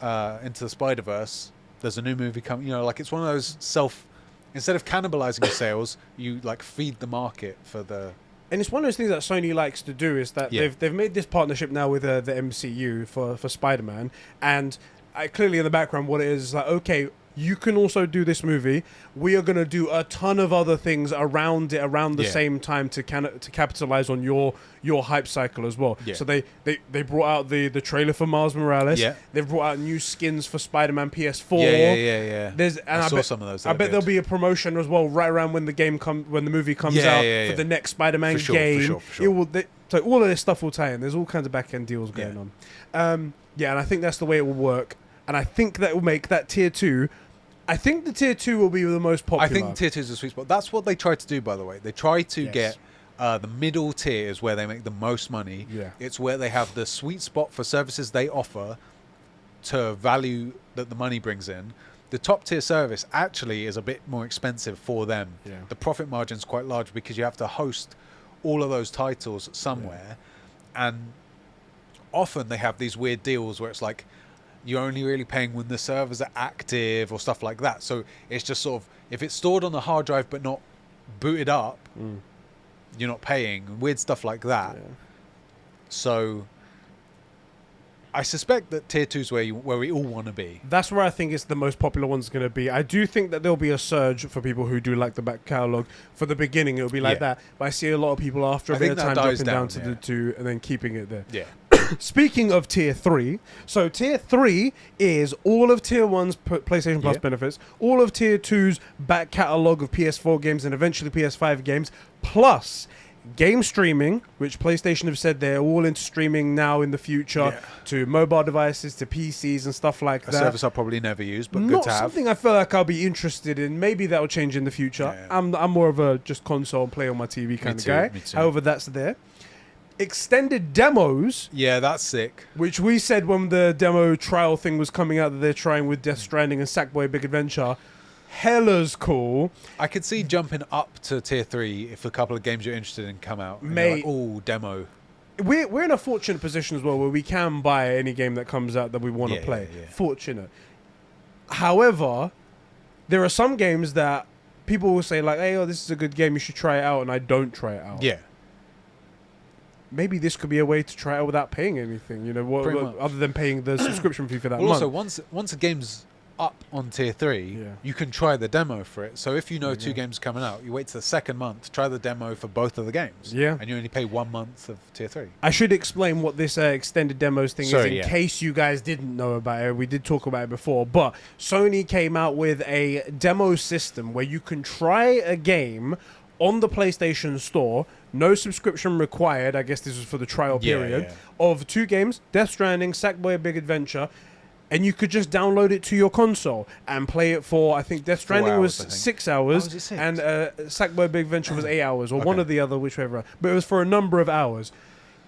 Into the Spider-Verse. There's a new movie coming. Like it's one of those instead of cannibalizing your sales, you like feed the market for the. And it's one of those things that Sony likes to do is that Yeah. they've made this partnership now with the MCU for Spider-Man, and clearly in the background what it is like, okay, you can also do this movie. We are going to do a ton of other things around it around the same time to capitalize on your hype cycle as well. So they brought out the trailer for Miles Morales. They've brought out new skins for Spider-Man PS4. I saw bet some of those. I bet there'll be a promotion as well right around when the movie comes out for the next Spider-Man game. For sure. So all of this stuff will tie in. There's all kinds of back-end deals going on. And I think that's the way it will work. And I think that will make that tier 2. I think the tier 2 will be the most popular. I think tier 2 is a sweet spot. That's what they try to do, by the way. They try to get the middle tier is where they make the most money. It's where they have the sweet spot for services they offer to value that the money brings in. The top tier service actually is a bit more expensive for them. The profit margin is quite large because you have to host all of those titles somewhere, and often they have these weird deals where it's like you're only really paying when the servers are active or stuff like that. So it's just sort of, if it's stored on the hard drive but not booted up, you're not paying. Weird stuff like that. So I suspect that tier 2 is where we all want to be. That's where I think it's the most popular one's going to be. I do think that there'll be a surge for people who do like the back catalogue. For the beginning, it'll be like that. But I see a lot of people after a bit of time dropping down to the 2 and then keeping it there. Speaking of tier 3, so tier 3 is all of tier 1's PlayStation Plus benefits, all of tier 2's back catalogue of PS4 games and eventually PS5 games, plus game streaming, which PlayStation have said they're all into streaming now in the future to mobile devices, to PCs and stuff like that. A service I'll probably never use, but not good to have. Something I feel like I'll be interested in. Maybe that'll change in the future. I'm more of a just console play on my TV kind of guy. However, that's there. Extended demos. Yeah, that's sick. Which we said when the demo trial thing was coming out that they're trying with Death Stranding and Sackboy Big Adventure. Hella's cool. I could see jumping up to tier 3 if a couple of games you're interested in come out. Mate, like, demo. We're in a fortunate position as well where we can buy any game that comes out that we want to play. Fortunate. However, there are some games that people will say like, hey, this is a good game, you should try it out, and I don't try it out. Maybe this could be a way to try it out without paying anything, other than paying the subscription fee for that month. Also, once a game's up on tier 3, you can try the demo for it. So if you know 2 games coming out, you wait to the second month, try the demo for both of the games. And you only pay 1 month of tier 3. I should explain what this extended demos thing is in case you guys didn't know about it. We did talk about it before, but Sony came out with a demo system where you can try a game on the PlayStation Store, no subscription required. I guess this was for the trial period of 2 games, Death Stranding, Sackboy Big Adventure, and you could just download it to your console and play it for, I think Death Stranding was 6 hours, and Sackboy Big Adventure was 8 hours, or one or the other, whichever. But it was for a number of hours.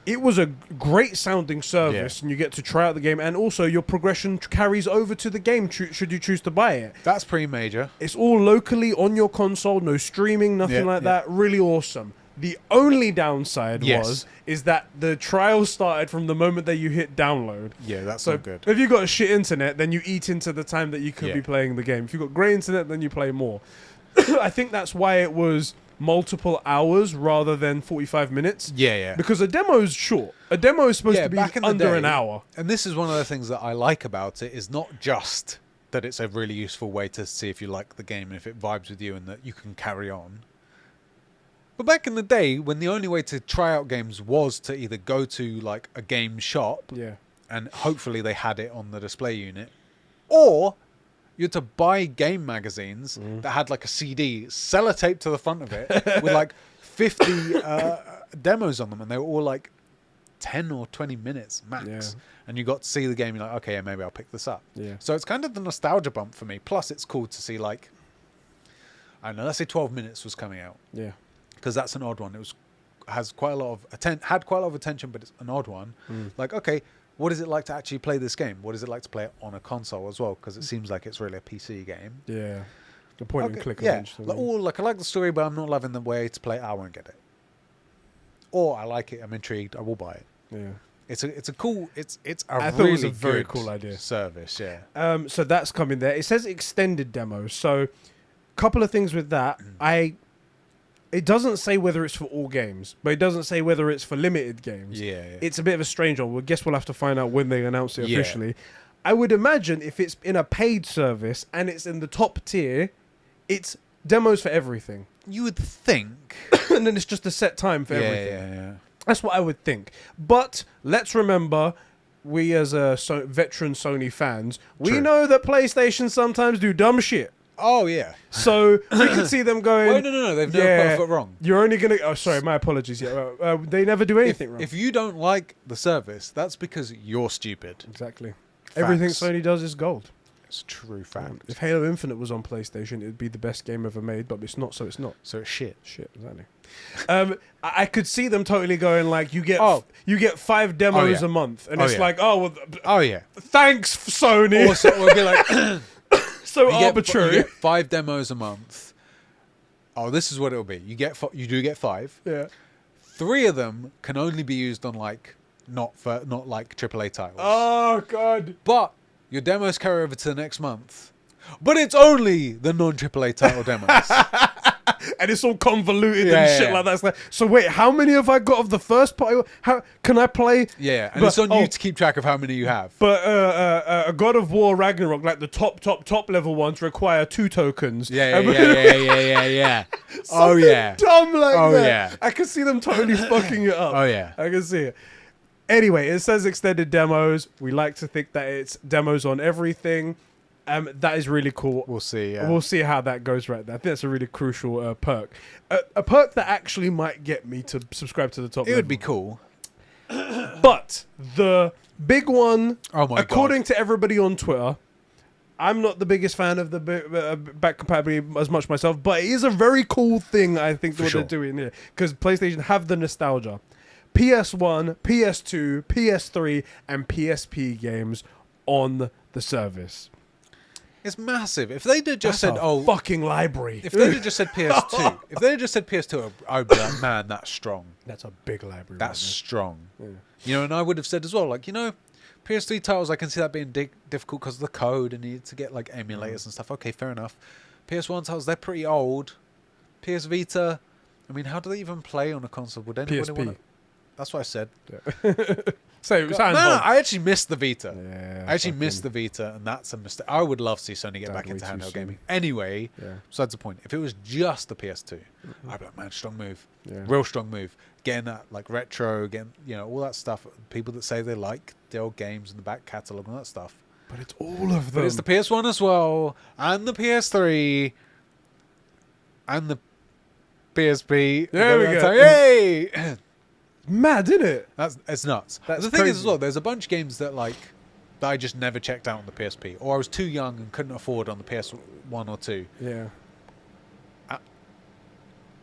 It was a great sounding service, and you get to try out the game, and also your progression carries over to the game should you choose to buy it. That's pretty major. It's all locally on your console, no streaming, nothing like that. Really awesome. The only downside is that the trial started from the moment that you hit download. That's not good. If you've got a shit internet, then you eat into the time that you could be playing the game. If you've got great internet, then you play more. I think that's why it was multiple hours rather than 45 minutes. Because a demo's short. A demo is supposed to be under an hour. And this is one of the things that I like about it, is not just that it's a really useful way to see if you like the game and if it vibes with you and that you can carry on. But back in the day, when the only way to try out games was to either go to like a game shop, and hopefully they had it on the display unit, or you had to buy game magazines that had like a CD, sellotape to the front of it, with like 50 demos on them, and they were all like 10 or 20 minutes max. And you got to see the game, you're like, okay, maybe I'll pick this up. So it's kind of the nostalgia bump for me. Plus, it's cool to see, like, I don't know, let's say 12 Minutes was coming out. Because that's an odd one. It has quite a lot of attention, but it's an odd one. Like, okay, what is it like to actually play this game? What is it like to play it on a console as well? Because it seems like it's really a PC game. The point and click. Like, I like the story, but I'm not loving the way to play it. I won't get it. Or I like it. I'm intrigued. I will buy it. It's a really very cool idea. Service. So that's coming there. It says extended demo. So, couple of things with that. It doesn't say whether it's for all games, but it doesn't say whether it's for limited games. It's a bit of a strange one. I guess we'll have to find out when they announce it officially. I would imagine if it's in a paid service and it's in the top tier, it's demos for everything. You would think. And then it's just a set time for everything. Yeah. That's what I would think. But let's remember, we as veteran Sony fans, we know that PlayStation sometimes do dumb shit. Oh, yeah. So we can see them going... Wait, no. They've never put a foot wrong. You're only going to... Oh, sorry, my apologies. Yeah, they never do anything wrong. If you don't like the service, that's because you're stupid. Exactly. Facts. Everything Sony does is gold. It's a true fact. If Halo Infinite was on PlayStation, it'd be the best game ever made, but it's not, so it's not. So it's shit. Shit, exactly. I could see them totally going like, you get 5 demos a month, and it's like, thanks Sony. Also, we'll be like, so arbitrary. You get 5 demos a month. Oh, this is what it'll be. You do get 5. Yeah. 3 of them can only be used on like not like AAA titles. Oh god. But your demos carry over to the next month. But it's only the non-AAA title demos. And it's all convoluted and shit like that. It's like, so wait, how many have I got of the first part? How can I play? Yeah, and it's on you to keep track of how many you have. But a God of War Ragnarok, like the top level ones, require 2 tokens. Yeah. Oh yeah. Dumb like that. Yeah. I can see them totally fucking it up. Oh yeah. I can see it. Anyway, it says extended demos. We like to think that it's demos on everything. That is really cool. We'll see. Yeah. We'll see how that goes right there. I think that's a really crucial perk. A perk that actually might get me to subscribe to the top level. It would be cool. But the big one, according God. to everybody on Twitter, I'm not the biggest fan of the back compatibility as much myself, but it is a very cool thing, I think, what they're doing here. Because PlayStation have the nostalgia. PS1, PS2, PS3, and PSP games on the service. It's massive. If they'd just said, fucking library. If they'd just said PS2, I'd be like, man, that's strong. That's a big library. That's strong. Yeah. You know, and I would have said as well, like, PS3 titles, I can see that being difficult because of the code and you need to get like emulators and stuff. Okay, fair enough. PS1 titles, they're pretty old. PS Vita, I mean, how do they even play on a console? Would anybody want to... That's what I said. Yeah. So I actually missed the Vita. Yeah, I actually missed the Vita, and that's a mistake. I would love to see Sony get back into handheld gaming. Anyway, besides the point, if it was just the PS2, I'd be like, man, strong move. Yeah. Real strong move. Getting that like retro, getting all that stuff. People that say they like the old games and the back catalogue and that stuff. But it's all of them. But it's the PS1 as well, and the PS3, and the PSP. There we go. Yay! Mad, isn't it? It's nuts. That's the thing is as well, there's a bunch of games that I just never checked out on the PSP, or I was too young and couldn't afford on the PS1 or 2. Yeah.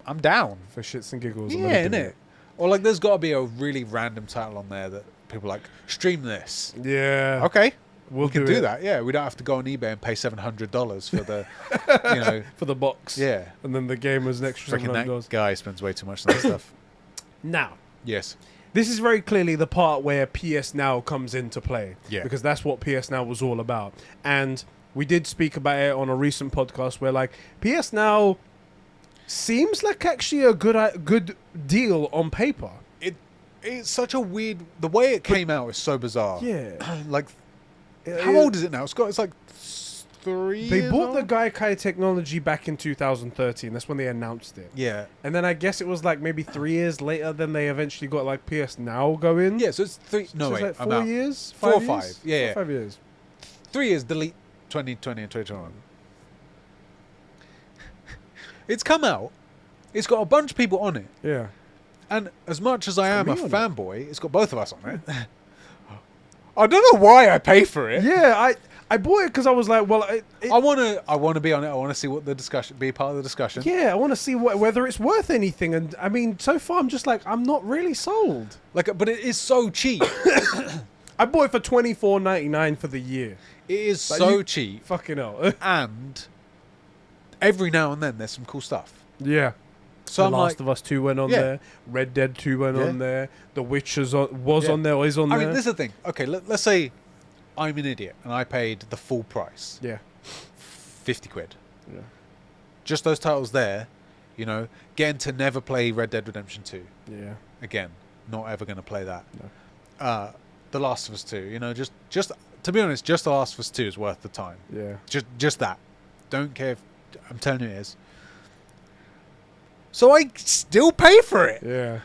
I'm down for shits and giggles. Yeah, innit? Or like, there's got to be a really random title on there that people are like, stream this. Yeah. Okay. We can do that. Yeah, we don't have to go on eBay and pay $700 for the, for the box. Yeah. And then the game was an extra $700. That guy spends way too much on that stuff. Now. Yes. This is very clearly the part where PS Now comes into play. Yeah. Because that's what PS Now was all about. And we did speak about it on a recent podcast where, like, PS Now seems like actually a good deal on paper. It's such a weird... The way it came out is so bizarre. Yeah. Like, how old is it now? It's like 3 years They bought old? the Gaikai technology back in 2013. That's when they announced it. Yeah. And then I guess it was like maybe 3 years later then they eventually got like PS Now going. Yeah, so it's 3... No, so wait. It's like 4 years? 4 or 5 5. years? Yeah. 5 years. 3 years, delete 2020 and 2021. It's come out. It's got a bunch of people on it. Yeah. And as much as I am a fanboy, it's got both of us on it. I don't know why I pay for it. Yeah, I bought it because I was like, well, I want to be on it. I want to see what the discussion, be part of the discussion. Yeah, I want to see whether it's worth anything. And I mean, so far I'm just like, I'm not really sold. Like, but it is so cheap. I bought it for $24.99 for the year. It is like, so cheap. Fucking hell. And every now and then there's some cool stuff. Yeah. So The Last of Us 2 went on there. Red Dead 2 went on there. The Witcher was on there or is on there. I mean, this is the thing. Okay, let's say I'm an idiot and I paid the full price. Yeah. 50 quid. Yeah. Just those titles there, getting to never play Red Dead Redemption 2. Yeah. Again, not ever going to play that. No. The Last of Us 2, just To be honest, just The Last of Us 2 is worth the time. Yeah. Just that. Don't care if... I'm telling you it is. So I still pay for it. Yeah.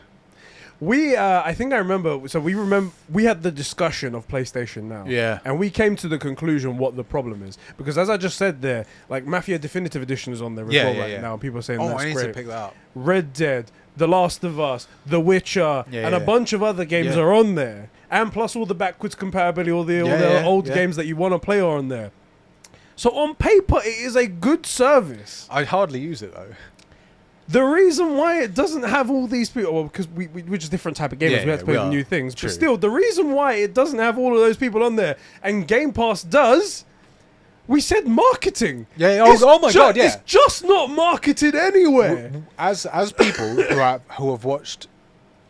I think I remember, so we had the discussion of PlayStation Now. Yeah. And we came to the conclusion what the problem is. Because as I just said there, like Mafia Definitive Edition is on there as well right now. And people are saying that's I need great. to pick that up. Red Dead, The Last of Us, The Witcher, and a bunch of other games are on there. And plus all the backwards compatibility, all the old games that you want to play are on there. So on paper, it is a good service. I hardly use it, though. The reason why it doesn't have all these people, well, because we're just different type of gamers, we have to play the new things. True. But still, the reason why it doesn't have all of those people on there, and Game Pass does, we said marketing. Yeah. Oh my god. Yeah. It's just not marketed anywhere. As people who have watched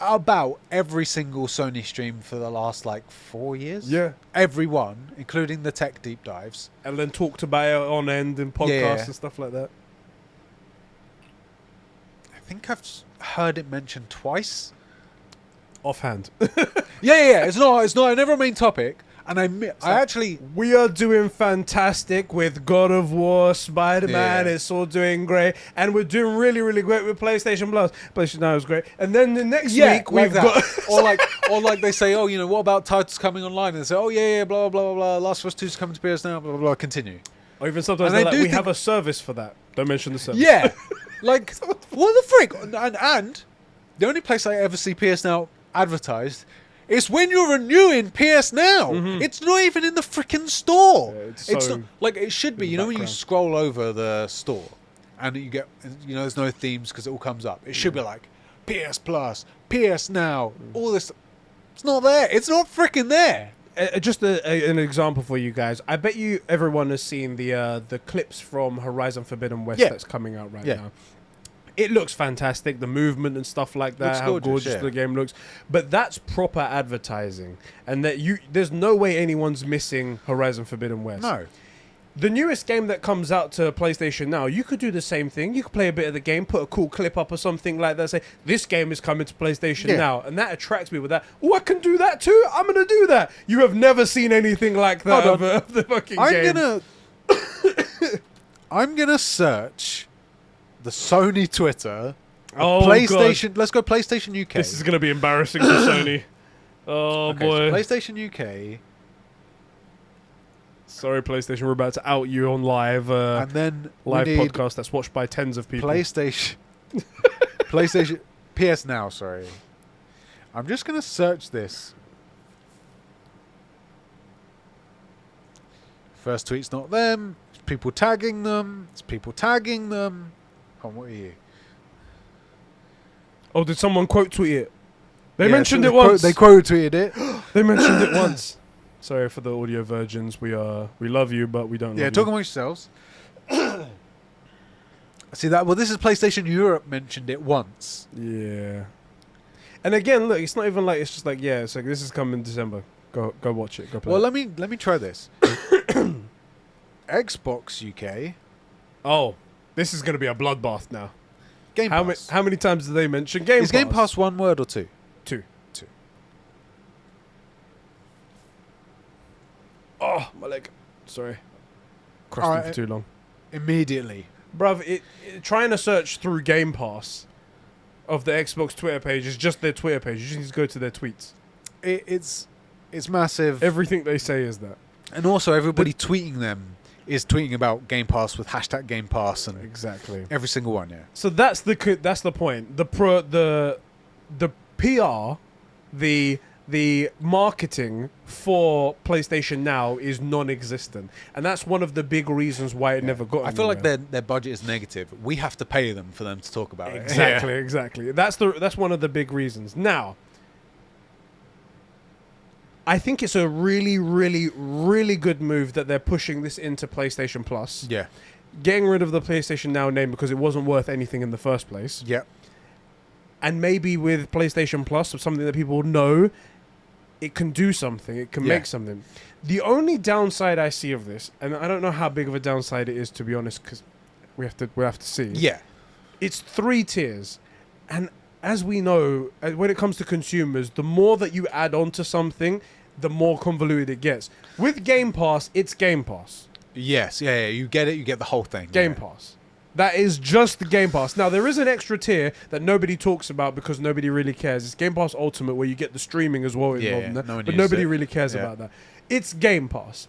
about every single Sony stream for the last 4 years. Yeah. Every one, including the tech deep dives, and then talked about it on end in podcasts and stuff like that. I think I've heard it mentioned twice. Offhand. Yeah. It's not never a main topic. And I actually... We are doing fantastic with God of War, Spider-Man, it's all doing great. And we're doing really, really great with PlayStation Plus. PlayStation Now is great. And then the next week we've got... or like they say, what about titles coming online? And they say, blah, blah, blah, blah, Last of Us 2 is coming to PS Now, blah, blah, blah, continue. Or even sometimes they're like, we have a service for that. Don't mention the service. Yeah. What the frick? And the only place I ever see PS Now advertised is when you're renewing PS Now. Mm-hmm. It's not even in the freaking store. Yeah, it's not it should be. When you scroll over the store and you get, there's no themes because it all comes up. It should be like PS Plus, PS Now, all this. It's not there. It's not freaking there. Just an example for you guys. I bet you everyone has seen the clips from Horizon Forbidden West that's coming out right now. It looks fantastic, the movement and stuff like that, how gorgeous the game looks. But that's proper advertising. And there's no way anyone's missing Horizon Forbidden West. No. The newest game that comes out to PlayStation Now, you could do the same thing. You could play a bit of the game, put a cool clip up or something like that, say, this game is coming to PlayStation Now. And that attracts me with that. Oh, I can do that too? I'm going to do that. You have never seen anything like that of the fucking game. I'm going to search the Sony Twitter. PlayStation. God. Let's go PlayStation UK. This is going to be embarrassing for Sony. Oh, boy. So PlayStation UK... Sorry, PlayStation, we're about to out you on live and then live podcast that's watched by tens of people. PlayStation, PS Now, sorry. I'm just going to search this. First tweet's not them. It's people tagging them. Oh, what are you? Oh, did someone quote tweet it? They mentioned it once. They quote tweeted it. They mentioned it once. Sorry for the audio virgins. We love you, but we don't love you. Yeah, talk amongst yourselves. See that? Well, this is PlayStation Europe mentioned it once. Yeah. And again, look, it's not even like, it's just like, it's like, this is coming in December. Go watch it. Go play it. Well, let me try this. Xbox UK. Oh, this is going to be a bloodbath now. Game Pass. How many times did they mention Game Pass? Is Game Pass one word or two? Two. Oh, my leg. Sorry. Crossed me for too long. Immediately. Bruv, trying to search through Game Pass of the Xbox Twitter page is just their Twitter page. You just need to go to their tweets. It's massive. Everything they say is that. And also everybody tweeting them is tweeting about Game Pass with hashtag Game Pass and exactly every single one, yeah. So that's the point. The PR, the marketing for PlayStation Now is non-existent, and that's one of the big reasons why it never got anywhere. I feel like their budget is negative. We have to pay them for them to talk about it. Exactly. That's one of the big reasons. Now, I think it's a really, really, really good move that they're pushing this into PlayStation Plus. Yeah. Getting rid of the PlayStation Now name because it wasn't worth anything in the first place. Yeah. And maybe with PlayStation Plus, something that people know, it can do something. It can make something. The only downside I see of this, and I don't know how big of a downside it is, to be honest, because we have to see. Yeah. It's 3 tiers. And as we know, when it comes to consumers, the more that you add on to something, the more convoluted it gets. With Game Pass, it's Game Pass. Yes, yeah, you get it. You get the whole thing. Game Pass. That is just the Game Pass. Now, there is an extra tier that nobody talks about because nobody really cares. It's Game Pass Ultimate, where you get the streaming as well involved in that. But nobody really cares about that. It's Game Pass.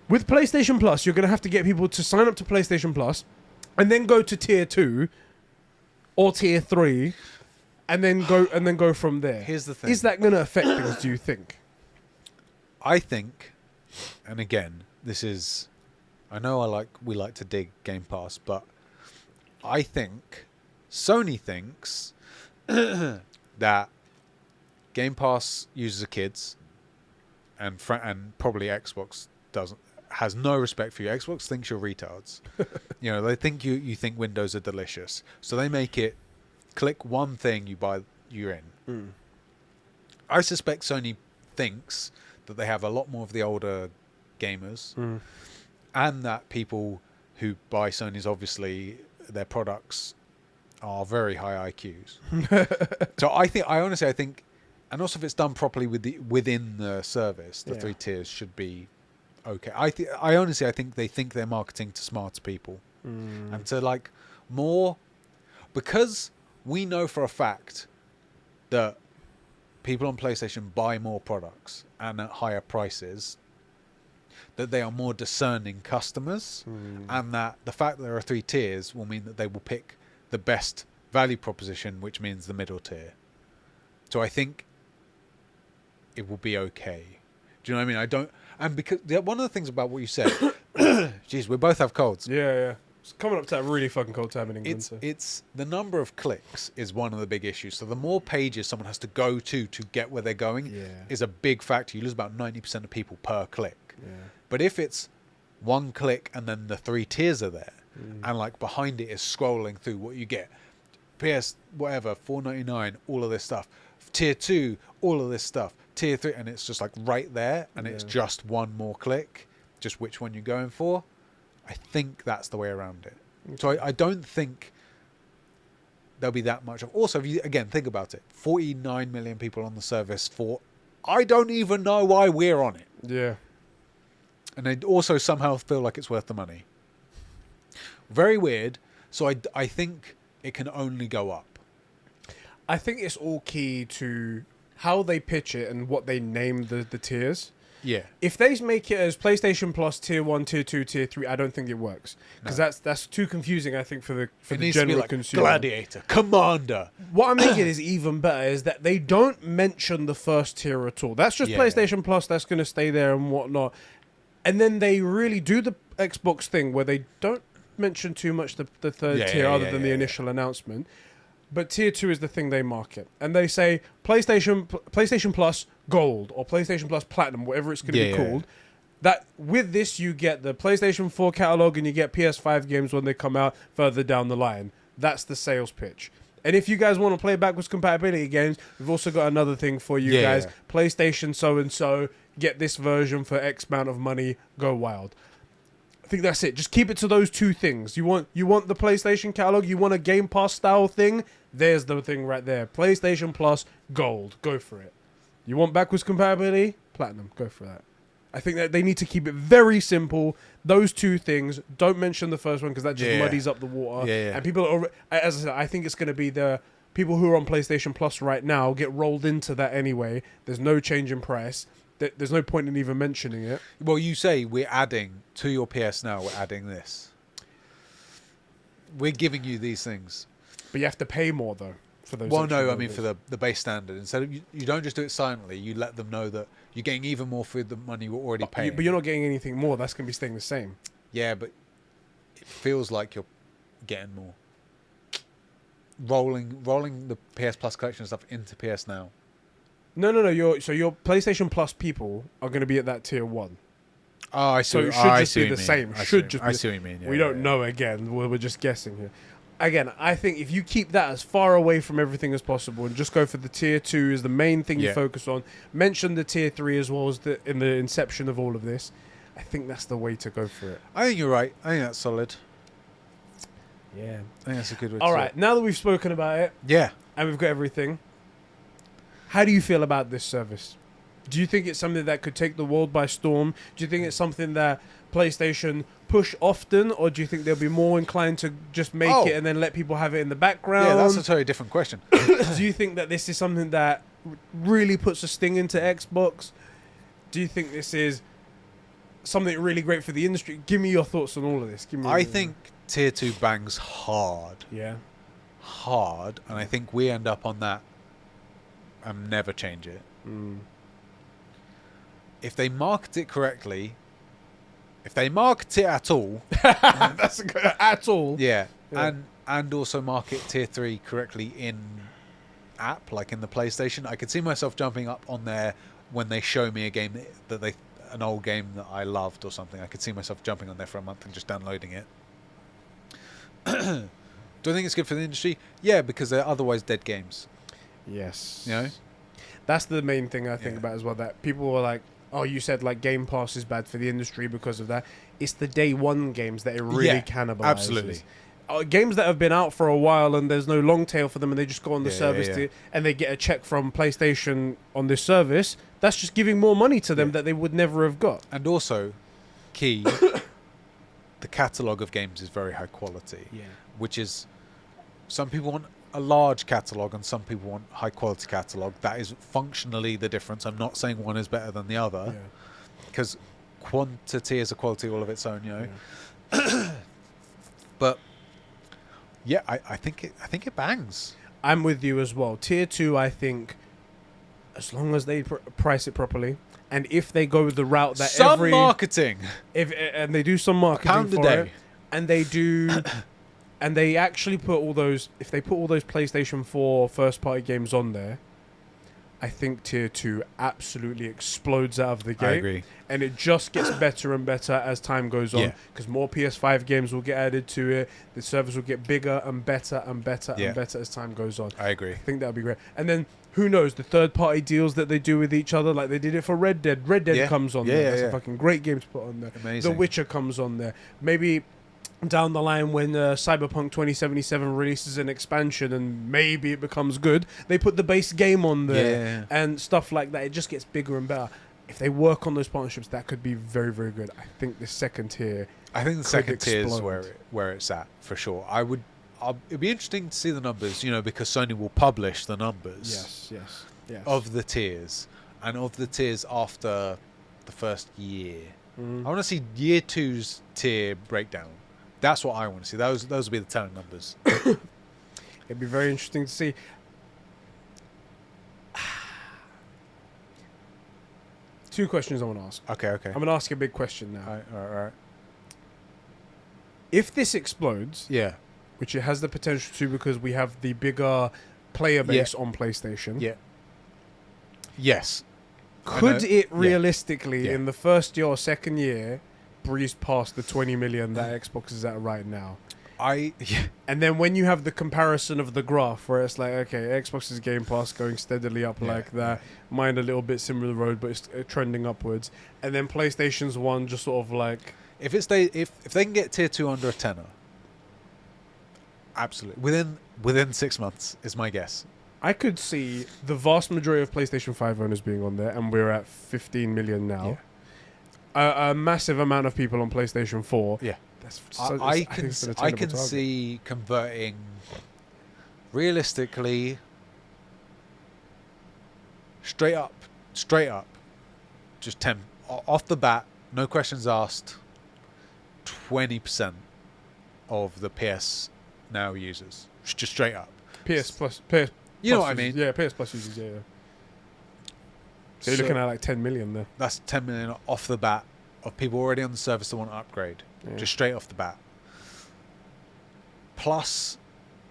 With PlayStation Plus, you're going to have to get people to sign up to PlayStation Plus and then go to Tier 2 or Tier 3 and then go from there. Here's the thing. Is that going to affect things, do you think? I think, and again, this is... I know we like to dig Game Pass, but I think Sony thinks that Game Pass users are kids, and probably Xbox has no respect for you. Xbox thinks you're retards. They think you think Windows are delicious, so they make it click one thing, you're in. I suspect Sony thinks that they have a lot more of the older gamers. And that people who buy Sony's, obviously, their products are very high IQs. So I honestly think, and also if it's done properly within the service, the 3 tiers should be okay. I honestly think they think they're marketing to smarter people, and to more, because we know for a fact that people on PlayStation buy more products and at higher prices, that they are more discerning customers, and that the fact that there are 3 tiers will mean that they will pick the best value proposition, which means the middle tier. So I think it will be okay. Do you know what I mean? Because one of the things about what you said, jeez, we both have colds. Yeah. It's coming up to a really fucking cold time in England. It's the number of clicks is one of the big issues. So the more pages someone has to go to get where they're going is a big factor. You lose about 90% of people per click. Yeah. But if it's one click and then the 3 tiers are there, and behind it is scrolling through what you get, PS whatever, $4.99, all of this stuff, Tier 2, all of this stuff, Tier 3, and it's just right there, and it's just one more click, just which one you're going for. I think that's the way around it. Okay. So I don't think there'll be that much of. Also, if you again think about it, 49 million people on the service for, I don't even know why we're on it. Yeah. And they also somehow feel like it's worth the money. Very weird. So I think it can only go up. I think it's all key to how they pitch it and what they name the tiers. Yeah. If they make it as PlayStation Plus Tier 1, Tier 2, Tier 3, I don't think it works. Because that's too confusing, I think, for the general consumer. Gladiator, Commander. What I'm thinking is even better is that they don't mention the first tier at all. That's just PlayStation Plus. That's going to stay there and whatnot. And then they really do the Xbox thing where they don't mention too much the third tier other than the initial announcement. But Tier 2 is the thing they market. And they say PlayStation Plus Gold or PlayStation Plus Platinum, whatever it's going to be called. That with this, you get the PlayStation 4 catalog and you get PS5 games when they come out further down the line. That's the sales pitch. And if you guys want to play backwards compatibility games, we've also got another thing for you guys. Yeah. PlayStation so-and-so, get this version for X amount of money, go wild. I think that's it. Just keep it to those 2 things. You want the PlayStation catalog, you want a Game Pass style thing, there's the thing right there. PlayStation Plus Gold, go for it. You want backwards compatibility? Platinum, go for that. I think that they need to keep it very simple. Those 2 things. Don't mention the first one because that just muddies up the water. And people are, as I said, I think it's going to be the people who are on PlayStation Plus right now get rolled into that anyway. There's no change in price. There's no point in even mentioning it. Well, you say we're adding to your PS Now. We're adding this. We're giving you these things, but you have to pay more though for those. Well, no, I mean for the base standard. Instead of you don't just do it silently. You let them know that you're getting even more for the money we're already paying. But you're not getting anything more. That's going to be staying the same. Yeah, but it feels like you're getting more. Rolling the PS Plus collection stuff into PS Now. No. Your PlayStation Plus people are going to be at that Tier 1. Oh, I see. So it should just be the same. I see what you mean. We don't know again. We're just guessing here. Again, I think if you keep that as far away from everything as possible and just go for the Tier 2 is the main thing you focus on, mention the Tier 3 as well as in the inception of all of this, I think that's the way to go for it. I think you're right. I think that's solid. Yeah. I think that's a good way All right, now that we've spoken about it and we've got everything, how do you feel about this service? Do you think it's something that could take the world by storm? Do you think it's something that PlayStation push often, or do you think they'll be more inclined to just make it and then let people have it in the background? Yeah, that's a totally different question. Do you think that this is something that really puts a sting into Xbox? Do you think this is something really great for the industry? Give me your thoughts on all of this. I think Tier 2 bangs hard. Yeah. Hard. And I think we end up on that and never change it. If they market it correctly, if they market it at all... That's good. At all. Yeah. And also market Tier 3 correctly in app, like in the PlayStation. I could see myself jumping up on there when they show me a game an old game that I loved or something. I could see myself jumping on there for a month and just downloading it. Do I think it's good for the industry? Yeah, because they're otherwise dead games. Yes. You know? That's the main thing I think about as well, that people were like, oh, you said like Game Pass is bad for the industry because of that. It's the day one games that it really cannibalizes. Absolutely. Games that have been out for a while and there's no long tail for them and they just go on the service and they get a check from PlayStation on this service, that's just giving more money to them that they would never have got. And also, key, the catalogue of games is very high quality, which is, some people want a large catalogue and some people want high quality catalogue. That is functionally the difference. I'm not saying one is better than the other, because quantity is a quality all of its own, you know. But yeah, I think it bangs. I'm with you as well. Tier 2, I think, as long as they price it properly, and if they go the route that marketing, and they do some marketing for it, and they do, and they actually put all those, if they put all those PlayStation 4 first party games on there, I think Tier 2 absolutely explodes out of the gate. I agree. And it just gets better and better as time goes on, because more PS5 games will get added to it. The service will get bigger and better and better and better as time goes on. I agree. I think that would be great. And then, who knows, the third-party deals that they do with each other, like they did it for Red Dead. Red Dead comes on there. That's a fucking great game to put on there. Amazing. The Witcher comes on there. Maybe down the line when Cyberpunk 2077 releases an expansion and maybe it becomes good, they put the base game on there and stuff like that. It just gets bigger and better. If they work on those partnerships, that could be very, very good. I think the second tier is where it's at, for sure. It'd be interesting to see the numbers, you know, because Sony will publish the numbers of the tiers, and of the tiers after the first year. I want to see year 2's tier breakdown. That's what I want to see. Those will be the telling numbers. It'd be very interesting to see. Two questions I want to ask. Okay. I'm going to ask you a big question now. All right. If this explodes, which it has the potential to because we have the bigger player base on PlayStation. Yeah. Yes. Could it realistically, in the first year or second year, breeze past the 20 million that Xbox is at right now? And then when you have the comparison of the graph where it's like, okay, Xbox's Game Pass going steadily up like that, mine a little bit similar road, but it's trending upwards, and then PlayStation's one just sort of like, if they can get tier 2 under a tenner, absolutely within 6 months is my guess. I could see the vast majority of PlayStation 5 owners being on there, and we're at 15 million now. A massive amount of people on PlayStation 4. Yeah. I can see converting realistically straight up just 10 off the bat, no questions asked, 20% of the PS Now users, just straight up. PS Plus you know what I mean? Yeah, PS Plus users, So you're looking at like 10 million there. That's 10 million off the bat of people already on the service that want to upgrade. Just straight off the bat. Plus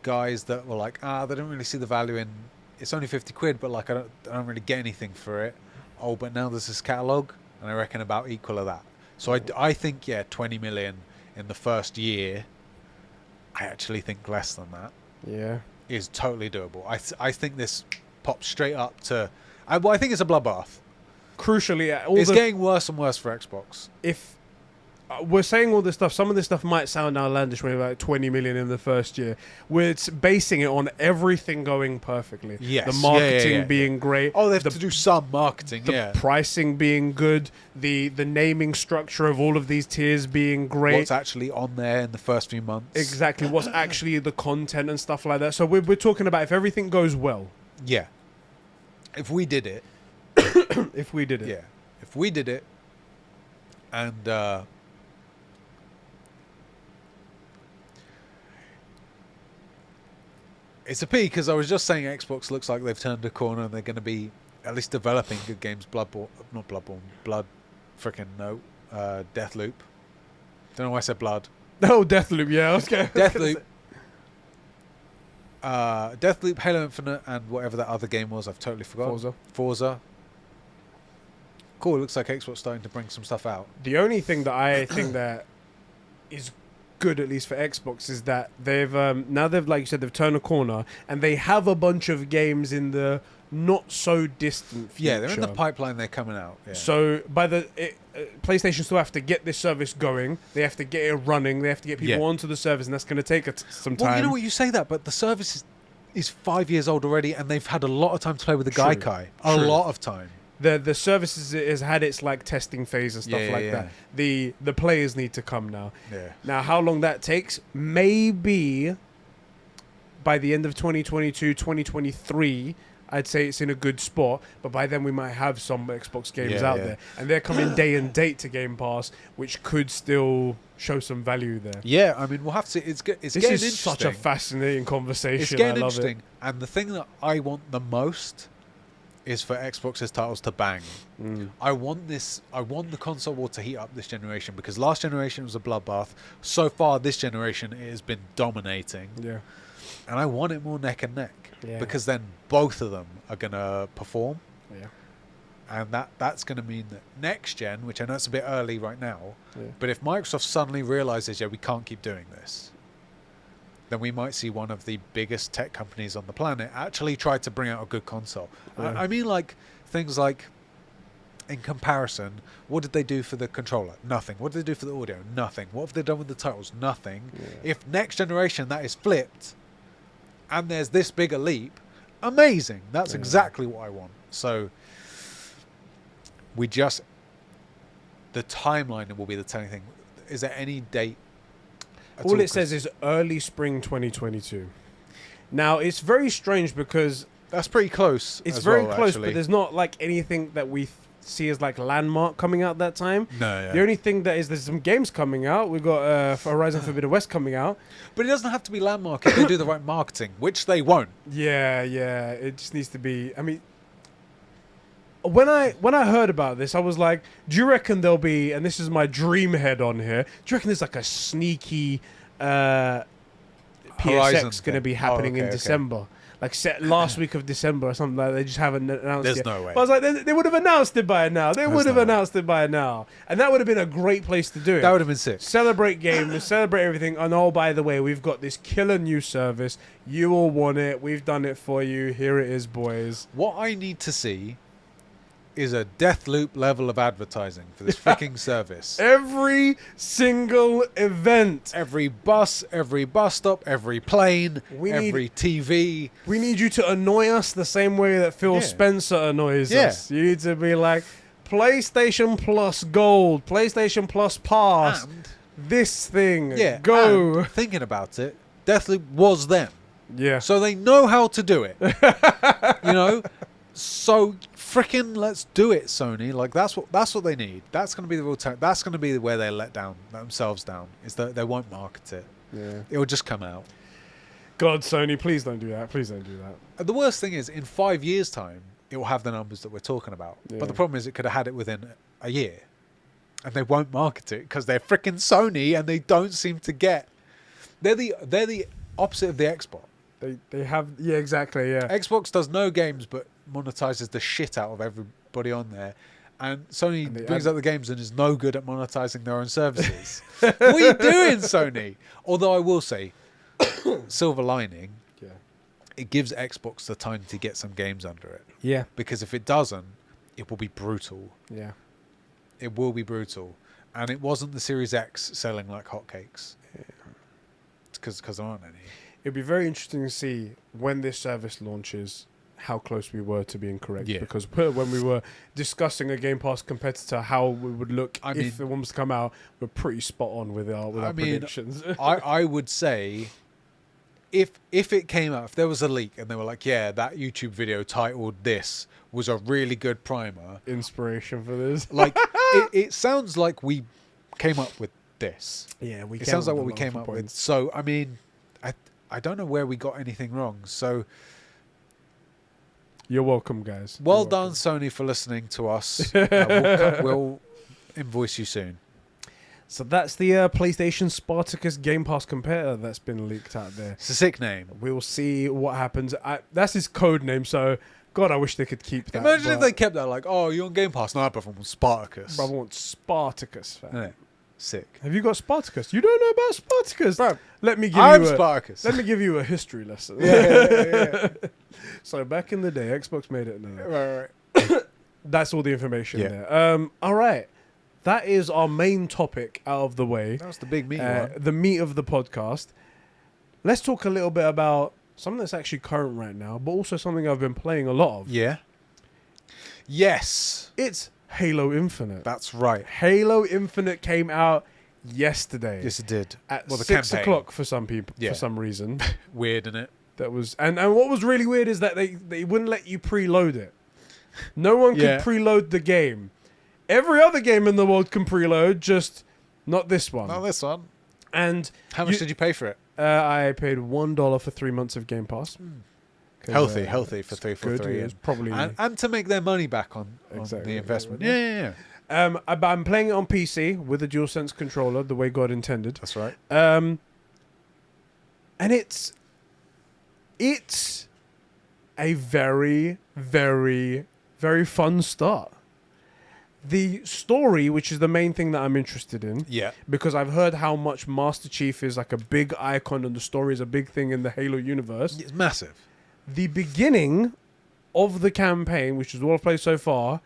guys that were like, they don't really see the value in, it's only 50 quid, but like I don't really get anything for it. Oh, but now there's this catalogue, and I reckon about equal of that. So I think 20 million in the first year. I actually think less than that. Yeah. Is totally doable. I think this pops straight up to, I think it's a bloodbath. Crucially, it's getting worse and worse for Xbox. If we're saying all this stuff. Some of this stuff might sound outlandish when we're like 20 million in the first year. We're basing it on everything going perfectly. Yes. The marketing being great. Oh, they have to do some marketing. The pricing being good. The naming structure of all of these tiers being great. What's actually on there in the first few months. Exactly. What's actually the content and stuff like that. So we're talking about if everything goes well. Yeah. If we did it. If we did it. Yeah. If we did it. And it's a pity because I was just saying Xbox looks like they've turned a corner and they're going to be at least developing good games. Deathloop. Don't know why I said blood. Oh, Deathloop. Yeah, I was going Deathloop. Deathloop, Halo Infinite, and whatever that other game was, I've totally forgotten. Forza. Cool. It looks like Xbox starting to bring some stuff out. The only thing that I think that is good, at least for Xbox, is that they've now they've, like you said, they've turned a corner and they have a bunch of games in the not so distant future. Yeah, they're in the pipeline. They're coming out. Yeah. So by PlayStation still have to get this service going. They have to get it running. They have to get people onto the service, and that's going to take some time. Well, you know what, you say that, but the service is 5 years old already, and they've had a lot of time to play with the Gaikai. A lot of time. The service has had its like testing phase and stuff that. The players need to come now. Yeah. Now, how long that takes? Maybe by the end of 2022, 2023. I'd say it's in a good spot, but by then we might have some Xbox games out there, and they're coming day and date to Game Pass, which could still show some value there. Yeah, I mean, we'll have to. It's getting interesting. Such a fascinating conversation. It's getting interesting, and the thing that I want the most is for Xbox's titles to bang. I want the console war to heat up this generation, because last generation was a bloodbath. So far, this generation it has been dominating. Yeah. And I want it more neck and neck. Yeah. Because then both of them are going to perform. Yeah. And that's going to mean that next gen, which I know it's a bit early right now, but if Microsoft suddenly realizes, we can't keep doing this, then we might see one of the biggest tech companies on the planet actually try to bring out a good console. Yeah. I mean, like, things like, in comparison, what did they do for the controller? Nothing. What did they do for the audio? Nothing. What have they done with the titles? Nothing. Yeah. If next generation that is flipped, and there's this big a leap, amazing. That's exactly what I want. So the timeline will be the telling thing. Is there any date? All it says is early spring 2022. Now, it's very strange because that's pretty close. It's very close, actually. But there's not like anything that we see as like landmark coming out that time. No, yeah. The only thing that is, there's some games coming out. We've got Horizon Forbidden West coming out. But it doesn't have to be landmark if they do the right marketing, which they won't. Yeah. It just needs to be. I mean, when I heard about this, I was like, do you reckon there'll be, and this is my dream head on here, do you reckon there's like a sneaky PSX going to be happening in December? Like set last week of December or something like that. They just haven't announced it. There's no way. But I was like, they would have announced it by now. They would have announced it by now. And that would have been a great place to do it. That would have been sick. Celebrate games, celebrate everything. And oh, by the way, we've got this killer new service. You all want it. We've done it for you. Here it is, boys. What I need to see is a Deathloop level of advertising for this freaking service. Every single event. Every bus stop, every plane, every TV. We need you to annoy us the same way that Phil Spencer annoys us. You need to be like, PlayStation Plus Gold, PlayStation Plus Pass, and this thing, go. And thinking about it, Deathloop was them. Yeah. So they know how to do it. So freaking let's do it, Sony. Like that's what they need. That's going to be the real time. That's going to be where they let themselves down. Is that they won't market it. Yeah. It will just come out. God, Sony, please don't do that. Please don't do that. The worst thing is, in 5 years' time, it will have the numbers that we're talking about. Yeah. But the problem is, it could have had it within a year, and they won't market it because they're freaking Sony, and they don't seem to get. They're the opposite of the Xbox. They have exactly. Xbox does no games but monetizes the shit out of everybody on there, and Sony brings out the games and is no good at monetizing their own services. What are you doing, Sony? Although I will say, silver lining, it gives Xbox the time to get some games under it. Yeah, because if it doesn't, it will be brutal. Yeah, it will be brutal. and it wasn't the Series X selling like hotcakes. Yeah. It's because there aren't any. It'd be very interesting to see when this service launches how close we were to being correct. Yeah. Because when we were discussing a Game Pass competitor, how we would look if the one was to come out, we're pretty spot on with our predictions. I would say if it came out, if there was a leak and they were like, yeah, that YouTube video titled this was a really good primer. Inspiration for this. Like, it sounds like we came up with this. Yeah, it sounds like what we came up with. So, I mean, I don't know where we got anything wrong. So, you're welcome, guys. Well done, Sony, for listening to us. We'll invoice you soon. So that's the PlayStation Spartacus Game Pass competitor that's been leaked out there. It's a sick name. We'll see what happens. That's his code name, so God, I wish they could keep that. Imagine if they kept that, like, oh, you're on Game Pass. No, I want Spartacus. Bro, I want Spartacus, fam. Yeah. Sick. Have you got Spartacus? You don't know about Spartacus? Bro, let me give Spartacus. Let me give you a history lesson. Yeah. So back in the day, Xbox made it. No. Right. That's all the information there. All right. That is our main topic out of the way. That was the big meat one. The meat of the podcast. Let's talk a little bit about something that's actually current right now, but also something I've been playing a lot of. Yeah. Yes. It's Halo Infinite. That's right. Halo Infinite came out yesterday. Yes, it did. At 6 o'clock for some people, for some reason. Weird, isn't it? That was, and what was really weird is that they wouldn't let you preload it. No one could preload the game. Every other game in the world can preload, just not this one. Not this one. And how much did you pay for it? I paid $1 for 3 months of Game Pass. Healthy for 343. It's probably and to make their money back on the investment. Yeah. I'm playing it on PC with a Dualsense controller, the way God intended. That's right. And it's a very, very, very fun start. The story, which is the main thing that I'm interested in, because I've heard how much Master Chief is like a big icon and the story is a big thing in the Halo universe. It's massive. The beginning of the campaign, which is all I've played so far,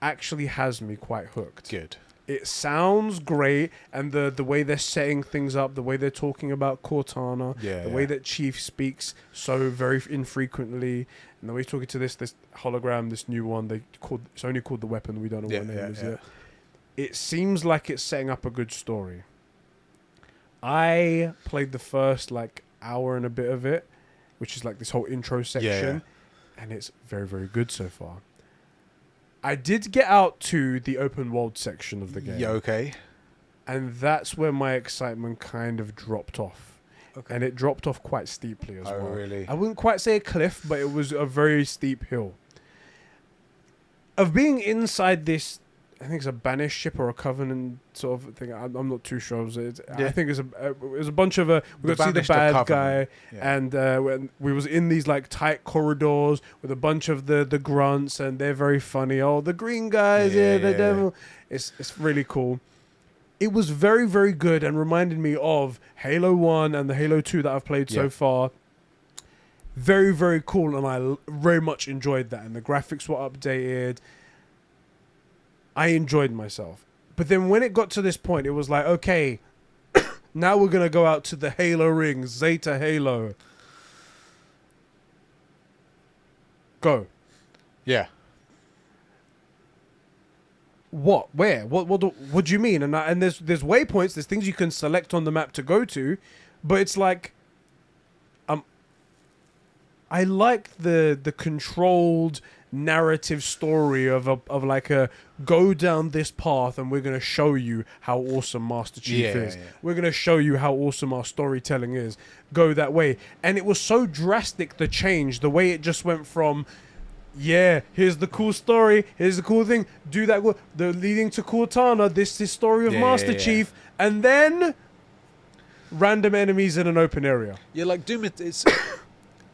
actually has me quite hooked. Good. It sounds great, and the way they're setting things up, the way they're talking about Cortana, the way that Chief speaks so very infrequently, and the way he's talking to this hologram, this new one, it's only called the weapon, we don't know what name it is yet. It seems like it's setting up a good story. I played the first hour and a bit of it, which is like this whole intro section, and it's very, very good so far. I did get out to the open world section of the game. Yeah, okay. And that's where my excitement kind of dropped off. Okay. And it dropped off quite steeply as well. Oh, really? I wouldn't quite say a cliff, but it was a very steep hill. Of being inside this, I think it's a banished ship or a covenant sort of thing. I'm not too sure. I think it was a bunch of we got to see the bad guy, and when we was in these tight corridors with a bunch of the grunts, and they're very funny. Oh, the green guys, the devil. It's really cool. It was very, very good and reminded me of Halo 1 and the Halo 2 that I've played so far. Very, very cool, and I very much enjoyed that. And the graphics were updated. I enjoyed myself. But then when it got to this point, it was like, okay, now we're going to go out to the Halo rings, Zeta Halo. Go. Yeah. What? Where? What do you mean? And there's waypoints, there's things you can select on the map to go to, but it's like, I like the controlled narrative story of a go down this path and we're going to show you how awesome Master Chief is. We're going to show you how awesome our storytelling is. Go that way. And it was so drastic, the change, the way it just went from, here's the cool story, here's the cool thing, do that, the leading to Cortana, this is story of Master Chief, and then random enemies in an open area. Yeah, like Doom, it's...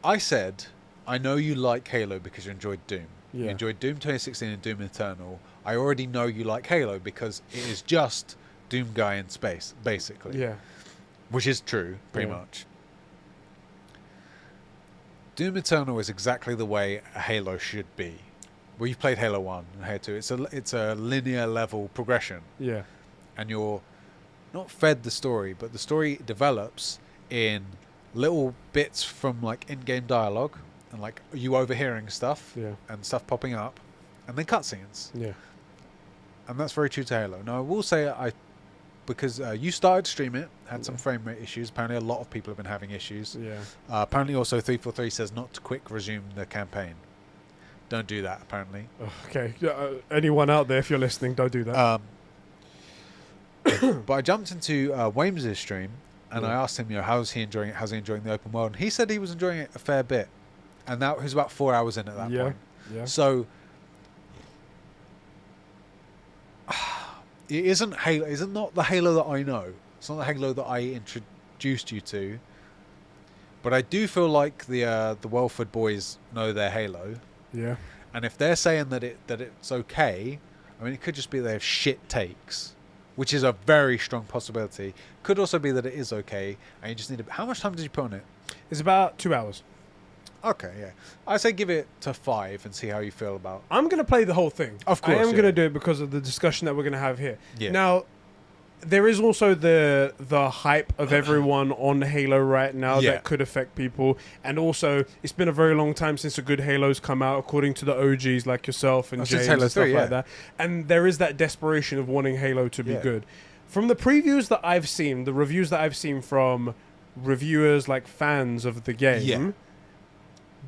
I said, I know you like Halo because you enjoyed Doom. Yeah. You enjoyed Doom 2016 and Doom Eternal. I already know you like Halo because it is just Doom guy in space, basically. Yeah. Which is true, pretty much. Doom Eternal is exactly the way a Halo should be. Well, you've played Halo 1 and Halo 2. It's a linear level progression. Yeah. and you're not fed the story, but the story develops in little bits from like in-game dialogue and like you overhearing stuff and stuff popping up, and then cutscenes. Yeah. And that's very true to Halo. Now I will say because you started to stream it, had some frame rate issues. Apparently a lot of people have been having issues. Yeah. Apparently also 343 says not to quick resume the campaign. Don't do that, apparently. Okay. Anyone out there, if you're listening, don't do that. But I jumped into Wames's stream, and I asked him, how's he enjoying it? How's he enjoying the open world? And he said he was enjoying it a fair bit. And that was about 4 hours in at that point. Yeah. So it isn't Halo. It's not the Halo that I know. It's not the Halo that I introduced you to. But I do feel like the Welford boys know their Halo. Yeah. And if they're saying that it's okay, I mean, it could just be they have shit takes, which is a very strong possibility. Could also be that it is okay, and you just need how much time did you put on it? It's about 2 hours. Okay, yeah. I say give it to 5 and see how you feel about. I'm going to play the whole thing. Of course, I am going to do it because of the discussion that we're going to have here. Yeah. Now, there is also the hype of everyone on Halo right now that could affect people. And also, it's been a very long time since a good Halo's come out, according to the OGs like yourself and James Halo and stuff 3, like that. And there is that desperation of wanting Halo to be good. From the previews that I've seen, the reviews that I've seen from reviewers like fans of the game,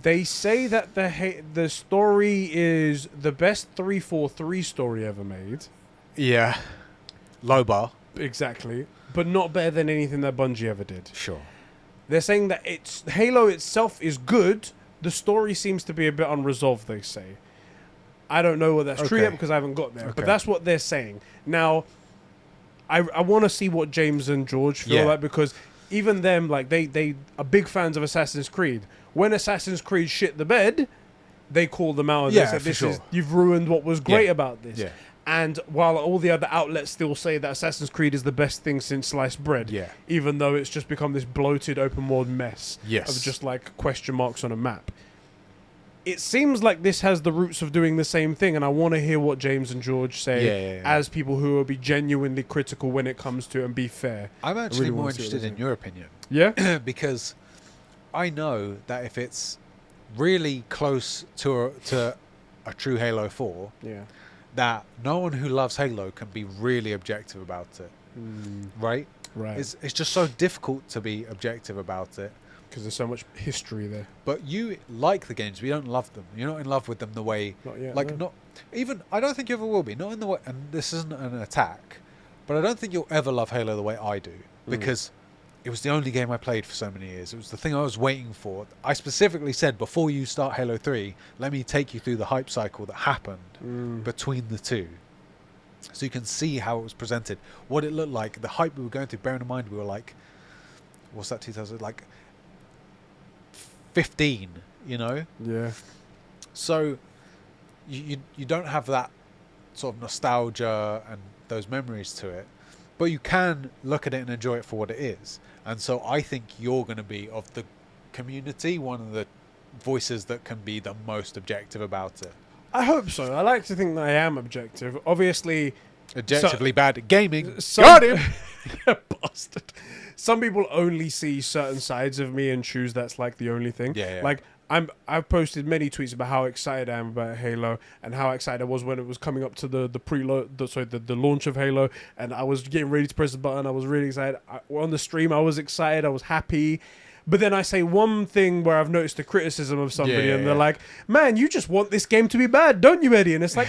they say that the story is the best 343 story ever made. Yeah. Low bar. Exactly. But not better than anything that Bungie ever did. Sure. They're saying that Halo itself is good. The story seems to be a bit unresolved, they say. I don't know whether that's true yet because I haven't got there. But that's what they're saying. Now, I want to see what James and George feel like, because even them, like they are big fans of Assassin's Creed. When Assassin's Creed shit the bed, they call them out and they said, you've ruined what was great about this. Yeah. And while all the other outlets still say that Assassin's Creed is the best thing since sliced bread, even though it's just become this bloated open world mess of just like question marks on a map. It seems like this has the roots of doing the same thing, and I want to hear what James and George say as people who will be genuinely critical when it comes to it and be fair. I'm actually really more interested in your opinion. Yeah? Because I know that if it's really close to a true Halo 4, that no one who loves Halo can be really objective about it. Right? Right. It's just so difficult to be objective about it. Because there's so much history there. But you like the games, but you don't love them. You're not in love with them the way... Not yet, like, not... Even... I don't think you ever will be. Not in the way... And this isn't an attack. But I don't think you'll ever love Halo the way I do. Because it was the only game I played for so many years. It was the thing I was waiting for. I specifically said, before you start Halo 3, let me take you through the hype cycle that happened between the two. So you can see how it was presented. What it looked like. The hype we were going through. Bearing in mind, we were like... What's that, 2000? Like... 15, you know? Yeah. So you don't have that sort of nostalgia and those memories to it, but you can look at it and enjoy it for what it is. And so I think you're going to be, of the community, one of the voices that can be the most objective about it. I hope so. I like to think that I am objective. Obviously... Objectively bad at gaming. Got him! Bastard. Some people only see certain sides of me and choose that's like the only thing. Yeah. Like I've posted many tweets about how excited I am about Halo and how excited I was when it was coming up to the launch of Halo, and I was getting ready to press the button. I was really excited. On the stream, I was excited. I was happy. But then I say one thing where I've noticed a criticism of somebody, and they're like, "Man, you just want this game to be bad, don't you, Eddie?" And it's like,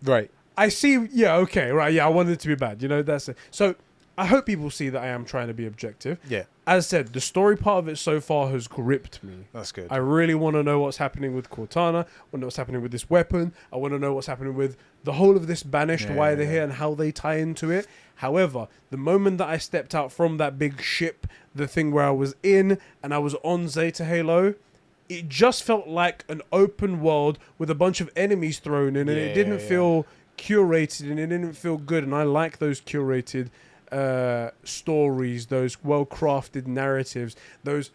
right. I see, okay, right, I want it to be bad, that's it. So, I hope people see that I am trying to be objective. Yeah. As I said, the story part of it so far has gripped me. That's good. I really want to know what's happening with Cortana, I want to know what's happening with this weapon, I want to know what's happening with the whole of this Banished, why they're here and how they tie into it. However, the moment that I stepped out from that big ship, the thing where I was in, and I was on Zeta Halo... It just felt like an open world with a bunch of enemies thrown in, and it didn't feel curated, and it didn't feel good. And I like those curated stories, those well-crafted narratives, those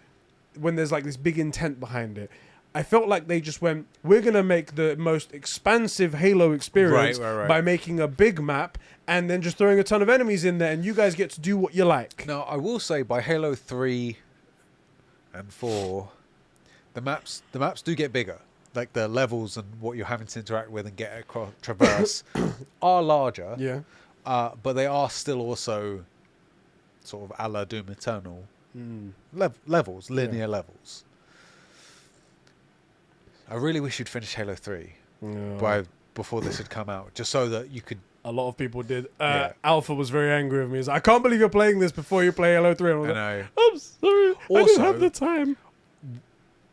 when there's like this big intent behind it. I felt like they just went, we're going to make the most expansive Halo experience by making a big map and then just throwing a ton of enemies in there, and you guys get to do what you like. Now, I will say, by Halo 3 and 4, the maps do get bigger. Like, the levels and what you're having to interact with and get across, traverse are larger. Yeah. But they are still also sort of a la Doom Eternal levels, linear levels. I really wish you'd finish Halo 3 before this had come out, just so that you could... A lot of people did. Alpha was very angry with me. He's like, I can't believe you're playing this before you play Halo 3. I know. I'm sorry. I didn't have the time.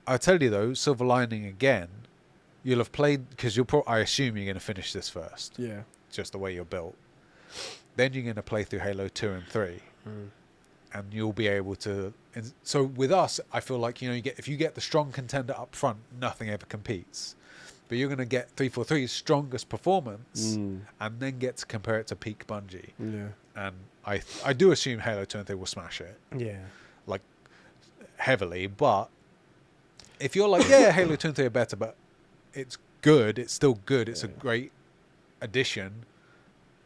I'll tell you though, silver lining again, you'll have played... Because I assume you're going to finish this first. Yeah. Just the way you're built. Then you're going to play through Halo 2 and 3. And you'll be able to... So with us, I feel like, if you get the strong contender up front, nothing ever competes. But you're going to get 343's strongest performance and then get to compare it to peak Bungie. Yeah. And I do assume Halo 2 and 3 will smash it. Yeah. Like, heavily. But if you're like, yeah, Halo 2 and 3 are better, but it's good, it's still good, it's a great addition...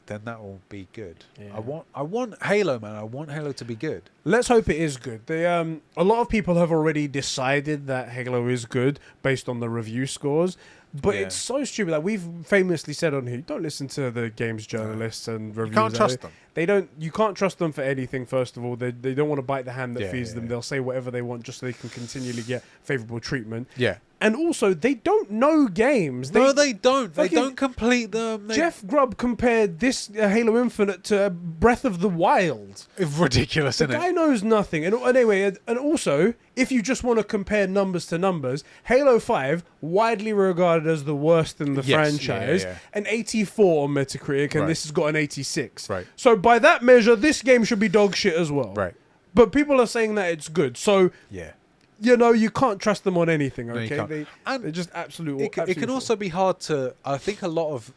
then that will be good. Yeah. I want Halo, man. I want Halo to be good. Let's hope it is good. A lot of people have already decided that Halo is good based on the review scores, but it's so stupid. Like we've famously said on here, don't listen to the games journalists and reviewers. You can't trust them. You can't trust them for anything. First of all, they don't want to bite the hand that feeds them. They'll say whatever they want just so they can continually get favorable treatment. Yeah. And also, they don't know games. They don't. They don't complete them. Jeff Grubb compared this Halo Infinite to Breath of the Wild. It's ridiculous, isn't it? The guy knows nothing. And anyway, and also, if you just want to compare numbers to numbers, Halo 5, widely regarded as the worst in the franchise, an 84 on Metacritic, and this has got an 86. Right. So by that measure, this game should be dog shit as well. Right. But people are saying that it's good. So... yeah. You can't trust them on anything, okay? No, they're just absolute. It can also be hard to... I think a lot of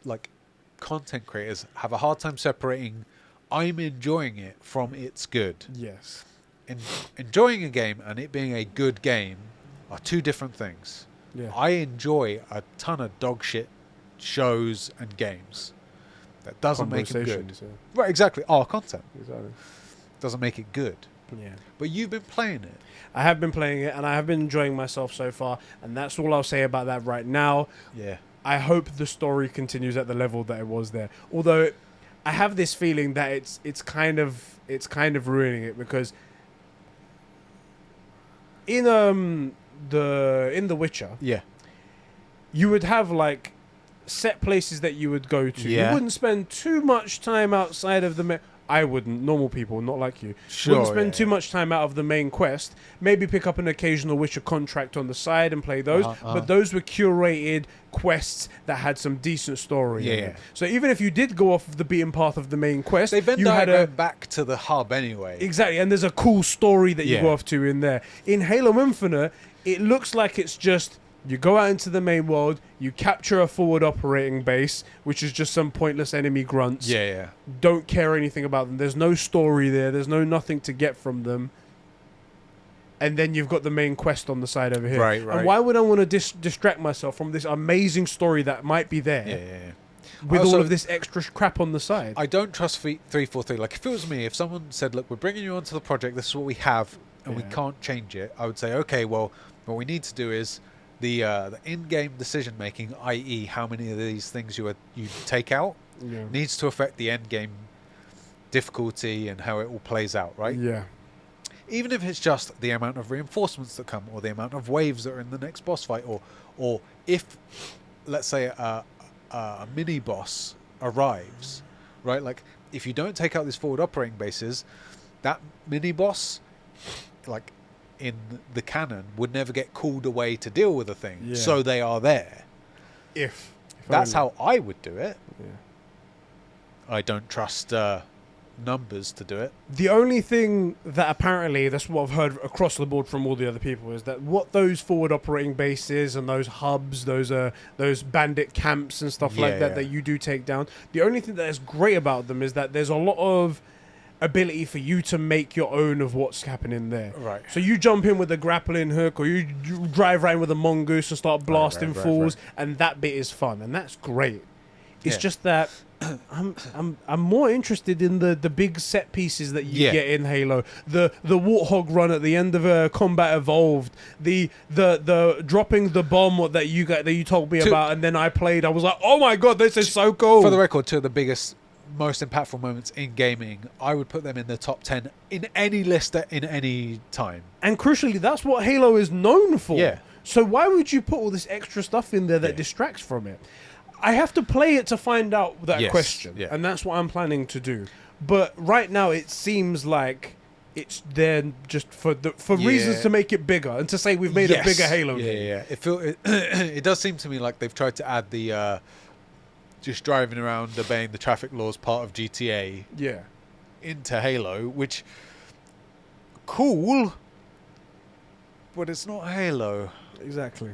content creators have a hard time separating I'm enjoying it from it's good. Yes. Enjoying a game and it being a good game are two different things. Yeah. I enjoy a ton of dog shit shows and games. That doesn't make it good. Yeah. Right, exactly. Our content. Exactly. Doesn't make it good. Yeah. But you've been playing it. I have been playing it, and I have been enjoying myself so far, and that's all I'll say about that right now. Yeah. I hope the story continues at the level that it was there. Although, I have this feeling that it's kind of ruining it, because in The Witcher, you would have set places that you would go to. You wouldn't spend too much time outside of the I wouldn't. Normal people, not like you. Wouldn't spend too much time out of the main quest. Maybe pick up an occasional Witcher contract on the side and play those. But those were curated quests that had some decent story in it. So even if you did go off of the beaten path of the main quest, you had back to the hub anyway. Exactly, and there's a cool story that you go off to in there. In Halo Infinite, it looks like it's just... You go out into the main world, you capture a forward operating base, which is just some pointless enemy grunts. Yeah. Don't care anything about them. There's no story there. There's nothing to get from them. And then you've got the main quest on the side over here. Right. And why would I want to distract myself from this amazing story that might be there? Yeah. With all of this extra crap on the side. I don't trust 343. Like, if it was me, if someone said, look, we're bringing you onto the project, this is what we have, and we can't change it, I would say, okay, well, what we need to do is... The in-game decision-making, i.e. how many of these things you take out, needs to affect the end-game difficulty and how it all plays out, right? Yeah. Even if it's just the amount of reinforcements that come, or the amount of waves that are in the next boss fight, or if, let's say, a mini-boss arrives, right? Like, if you don't take out these forward operating bases, that mini-boss, in the canon, would never get called away to deal with a thing. So they are there. If that's how I would do it. Yeah. I don't trust numbers to do it. The only thing that apparently, that's what I've heard across the board from all the other people, is that what those forward operating bases and those hubs, those bandit camps and stuff like that you do take down, the only thing that is great about them is that there's a lot of ability for you to make your own of what's happening there. Right. So you jump in with a grappling hook, or you drive around with a mongoose and start blasting fools, and that bit is fun, and that's great. It's just that I'm more interested in the big set pieces that you get in Halo. The warthog run at the end of Combat Evolved, the dropping the bomb that you told me about, and then I played. I was like, oh my god, this is so cool. For the record, two of the biggest, most impactful moments in gaming, I would put them in the top 10 in any list in any time. And crucially, that's what Halo is known for. Yeah. So why would you put all this extra stuff in there that distracts from it? I have to play it to find out that question, and that's what I'm planning to do. But right now, it seems like it's there just for reasons to make it bigger and to say we've made a bigger Halo game. It does seem to me like they've tried to add the just driving around obeying the traffic laws part of GTA into Halo, which cool, but it's not Halo. Exactly.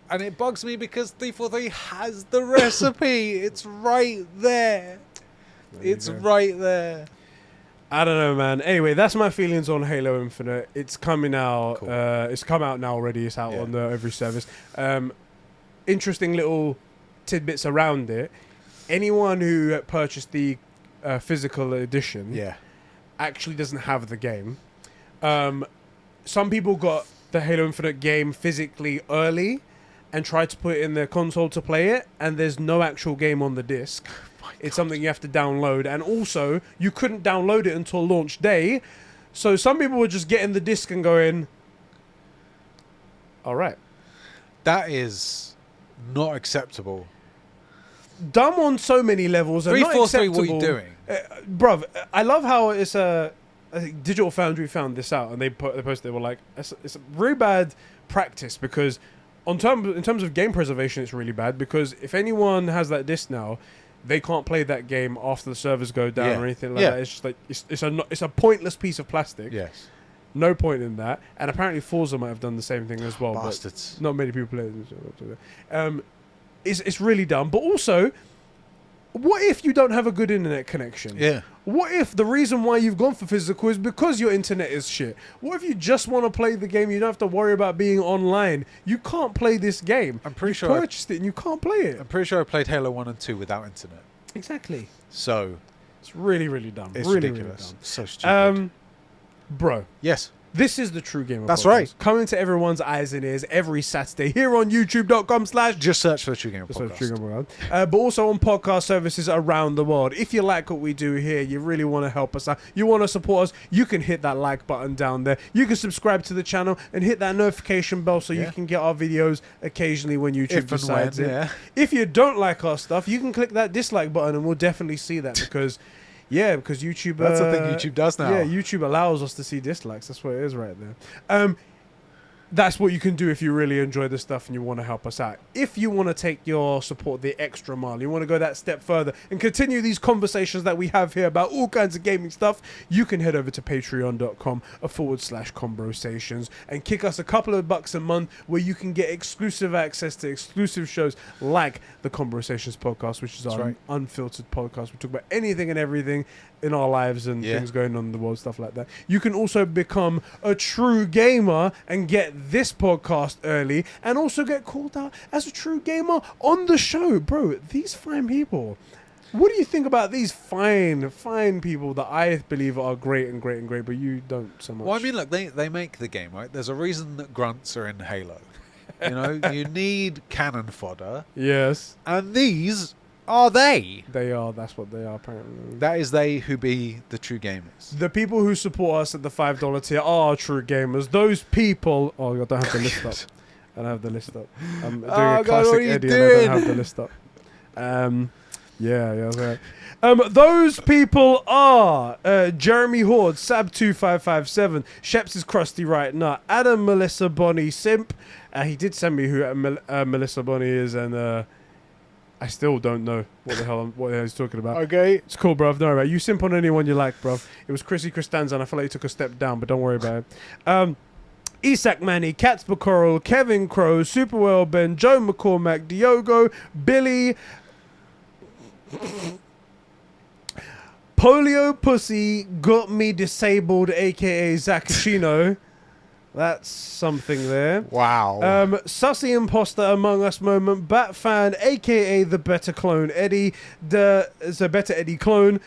And it bugs me because 343 has the recipe. It's right there. It's right there. I don't know, man. Anyway, that's my feelings on Halo Infinite. It's coming out. Cool. It's come out now already. It's out on every service. Interesting little tidbits around it. Anyone who purchased the physical edition actually doesn't have the game. Some people got the Halo Infinite game physically early and tried to put it in their console to play it, and there's no actual game on the disc. It's something you have to download, and also you couldn't download it until launch day, so some people were just getting the disc and going, all right. That is not acceptable. Dumb on so many levels, and not acceptable. What are you doing? Bruv, I love how it's I think Digital Foundry found this out, and they posted, they were like, it's a really bad practice, because in terms of game preservation, it's really bad, because if anyone has that disc now, they can't play that game after the servers go down or anything like that. It's just like it's a pointless piece of plastic. Yes. No point in that. And apparently Forza might have done the same thing as well. Bastards. But not many people play it. It's really dumb. But also, what if you don't have a good internet connection? Yeah. What if the reason why you've gone for physical is because your internet is shit? What if you just want to play the game? You don't have to worry about being online. You can't play this game. I'm pretty sure you purchased it and you can't play it. I'm pretty sure I played Halo 1 and 2 without internet. Exactly. So it's really, really dumb. It's really, ridiculous. Really dumb. So stupid. Bro. Yes. This is the True Gamer That's Podcast. right. Coming to everyone's eyes and ears every Saturday here on youtube.com/ Just search for the True Gamer Podcast. But also on podcast services around the world. If you like what we do here, you really want to help us out, you want to support us, you can hit that like button down there. You can subscribe to the channel and hit that notification bell so you can get our videos occasionally when YouTube decides it. Yeah. If you don't like our stuff, you can click that dislike button and we'll definitely see that because... Yeah, because YouTube... That's the thing YouTube does now. Yeah, YouTube allows us to see dislikes. That's what it is right there. That's what you can do if you really enjoy the stuff and you want to help us out. If you want to take your support the extra mile, you want to go that step further and continue these conversations that we have here about all kinds of gaming stuff, you can head over to patreon.com/Conbrosations and kick us a couple of bucks a month where you can get exclusive access to exclusive shows like the Conbrosations podcast, which is our unfiltered podcast. We talk about anything and everything in our lives and things going on in the world, stuff like that. You can also become a true gamer and get this podcast early and also get called out as a true gamer on the show. Bro, these fine people. What do you think about these fine people that I believe are great, but you don't so much? Well, I mean, look, they make the game, right? There's a reason that grunts are in Halo. You know, you need cannon fodder. Yes. And these... are they? They are. That's what they are, apparently. That is they who be the true gamers. The people who support us at the $5 tier are true gamers. Those people... Oh, I don't have the list up. I don't have the list up. I'm doing a classic Eddie and I don't have the list up. Yeah. Those people are Jeremy Horde, Sab2557, Sheps is Crusty Right Nut, Adam Melissa Bonnie Simp. He did send me who Melissa Bonnie is, and... I still don't know what the hell he's talking about. Okay. It's cool, bruv. Don't worry about it. You simp on anyone you like, bruv. It was Chrissy Cristanza, and I feel like he took a step down, but don't worry about it. Isak Manny, Cats Bacoral, Kevin Crow, Superwell Ben, Joe McCormack, Diogo, Billy, Polio Pussy got me disabled, aka Zakashino. That's something there. Wow. Sussy Imposter Among Us moment. Bat fan, aka the Better Clone Eddie. The Better Eddie clone.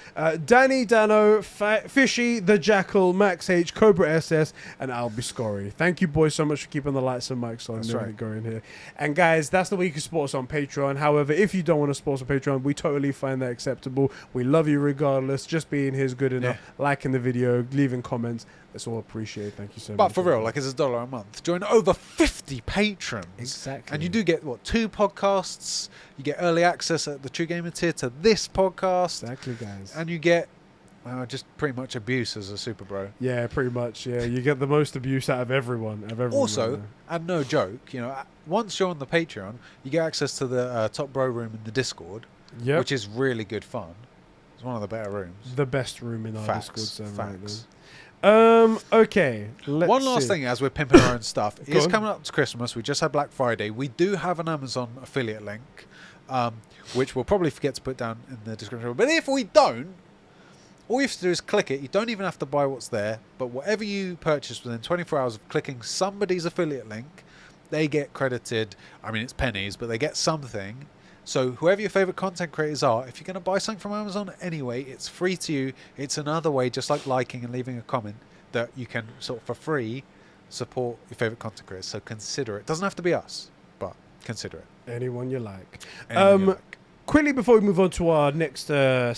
Danny Dano, Fishy, the Jackal, Max H, Cobra SS, and Albiscory. Thank you, boys, so much for keeping the lights and mics on. That's right. Going here. And guys, that's the way you can support us on Patreon. However, if you don't want to support us on Patreon, we totally find that acceptable. We love you regardless. Just being here is good enough. Liking the video, leaving comments. That's all appreciated. Thank you so much. But for real, like, it's $1 a month. Join over 50 patrons. Exactly. And you do get, 2 podcasts. You get early access at the True Gamer tier to this podcast. Exactly, guys. And you get just pretty much abuse as a super bro. Yeah, pretty much. Yeah, you get the most abuse out of everyone. Also, and no joke, once you're on the Patreon, you get access to the top bro room in the Discord, which is really good fun. It's one of the better rooms. The best room in our Discord server. Facts. Okay. One last thing as we're pimping our own stuff. It's coming up to Christmas. We just had Black Friday. We do have an Amazon affiliate link, which we'll probably forget to put down in the description. But if we don't, all you have to do is click it. You don't even have to buy what's there. But whatever you purchase within 24 hours of clicking somebody's affiliate link, they get credited. I mean, it's pennies, but they get something. So whoever your favorite content creators are, if you're going to buy something from Amazon anyway, it's free to you. It's another way, just like liking and leaving a comment, that you can sort of for free support your favorite content creators. So consider it. Doesn't have to be us, but consider it. Anyone you like. Anyone Quickly before we move on to our next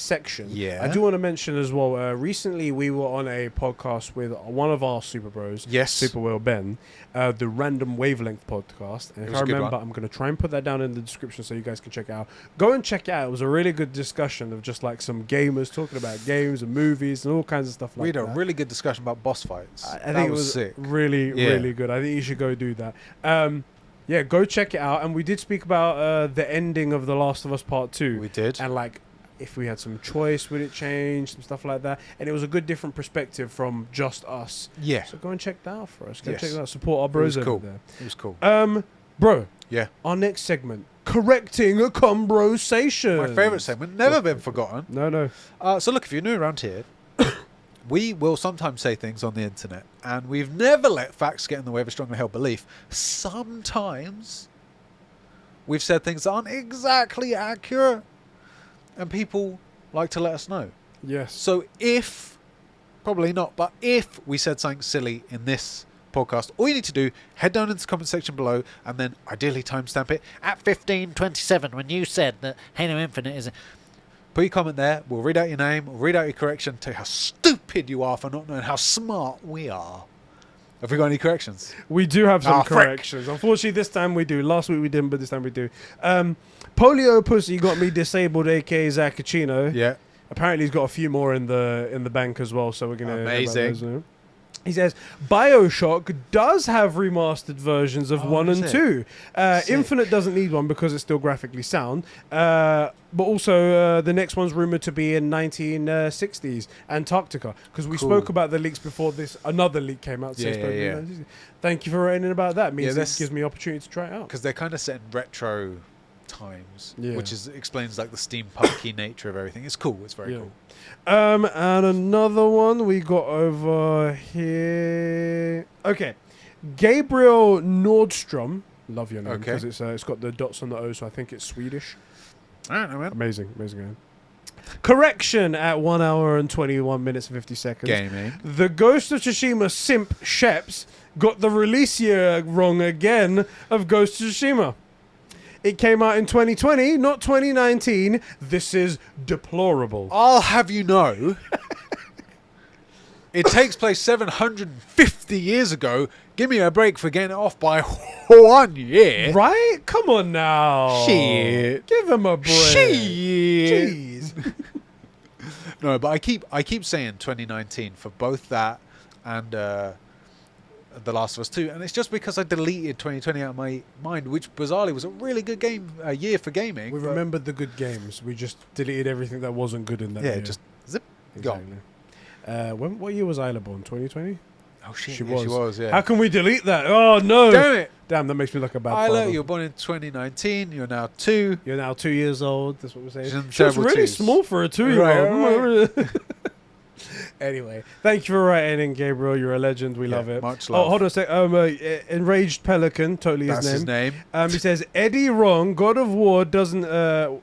section, Yeah. I do want to mention as well, recently we were on a podcast with one of our super bros, Yes. Super Will Ben, the Random Wavelength podcast. And It if was I a good remember, one. I'm going to try and put that down in the description so you guys can check it out. Go and check it out. It was a really good discussion of just like some gamers talking about games and movies and all kinds of stuff like We had that. a really good discussion about boss fights. I think it was sick. really, really good. I think you should go do that. Yeah, go check it out. And we did speak about the ending of The Last of Us Part 2. We did. And like, if we had some choice, would it change? Some stuff like that. And it was a good different perspective from just us. Yeah. So go and check that out for us. Go Yes. check that out. Support our bros over there. It was cool. Bro. Yeah. Our next segment. Correcting a Conbrosations. My favourite segment. Never been forgotten. No. So look, if you're new around here, we will sometimes say things on the internet, and we've never let facts get in the way of a strongly held belief. Sometimes we've said things that aren't exactly accurate, and people like to let us know. Yes. So if, probably not, but if we said something silly in this podcast, all you need to do, head down into the comment section below, and then ideally timestamp it at 15:27 when you said that Halo Infinite is... Put your comment there, we'll read out your name, we'll read out your correction, tell you how stupid you are for not knowing how smart we are. Have we got any corrections? We do have some frick. corrections. Unfortunately, this time we do. Last week we didn't, but this time we do. Polio Pussy got me disabled, aka Zacchino. Yeah. Apparently, he's got a few more in the bank as well, so we're gonna. Amazing. He says BioShock does have remastered versions of 1 and is 2. Infinite doesn't need one because it's still graphically sound. But also, the next one's rumored to be in 1960s Antarctica, because we spoke about the leaks before this. Another leak came out. Yeah. Thank you for writing about that. It means Yeah, it gives me opportunity to try it out. Because they're kind of set in retro times, Yeah. which explains like the steampunky nature of everything. It's cool. It's very cool. And another one we got over here. Okay, Gabriel Nordstrom. Love your name because it's got the dots on the O, so I think it's Swedish. I don't know, man. Amazing game. Correction at 1 hour and 21 minutes and 50 seconds. Gaming. The Ghost of Tsushima simp Sheps got the release year wrong again of Ghost of Tsushima. It came out in 2020, not 2019. This is deplorable. I'll have you know, it takes place 750 years ago. Give me a break for getting it off by 1 year. Right? Come on now. Shit. Give him a break. Shit. Jeez. No, but I keep saying 2019 for both that and The Last of Us 2, and it's just because I deleted 2020 out of my mind, which bizarrely was a really good year for gaming. We remembered the good games. We just deleted everything that wasn't good in that year. just zip, exactly. gone. What year was Isla born? 2020? Oh shit, She she was, yeah. How can we delete that? Oh no! Damn it! Damn, that makes me look a bad Isla, father. you were born in 2019. You're now 2. You're now 2 years old. That's what we're saying. She's in She was terrible really twos. small for a 2-year-old. Right. Anyway, thank you for writing in, Gabriel. You're a legend. We love it. Much love. Oh, hold on a sec. Enraged Pelican, totally That's his name. his name. He says Eddie wrong. God of War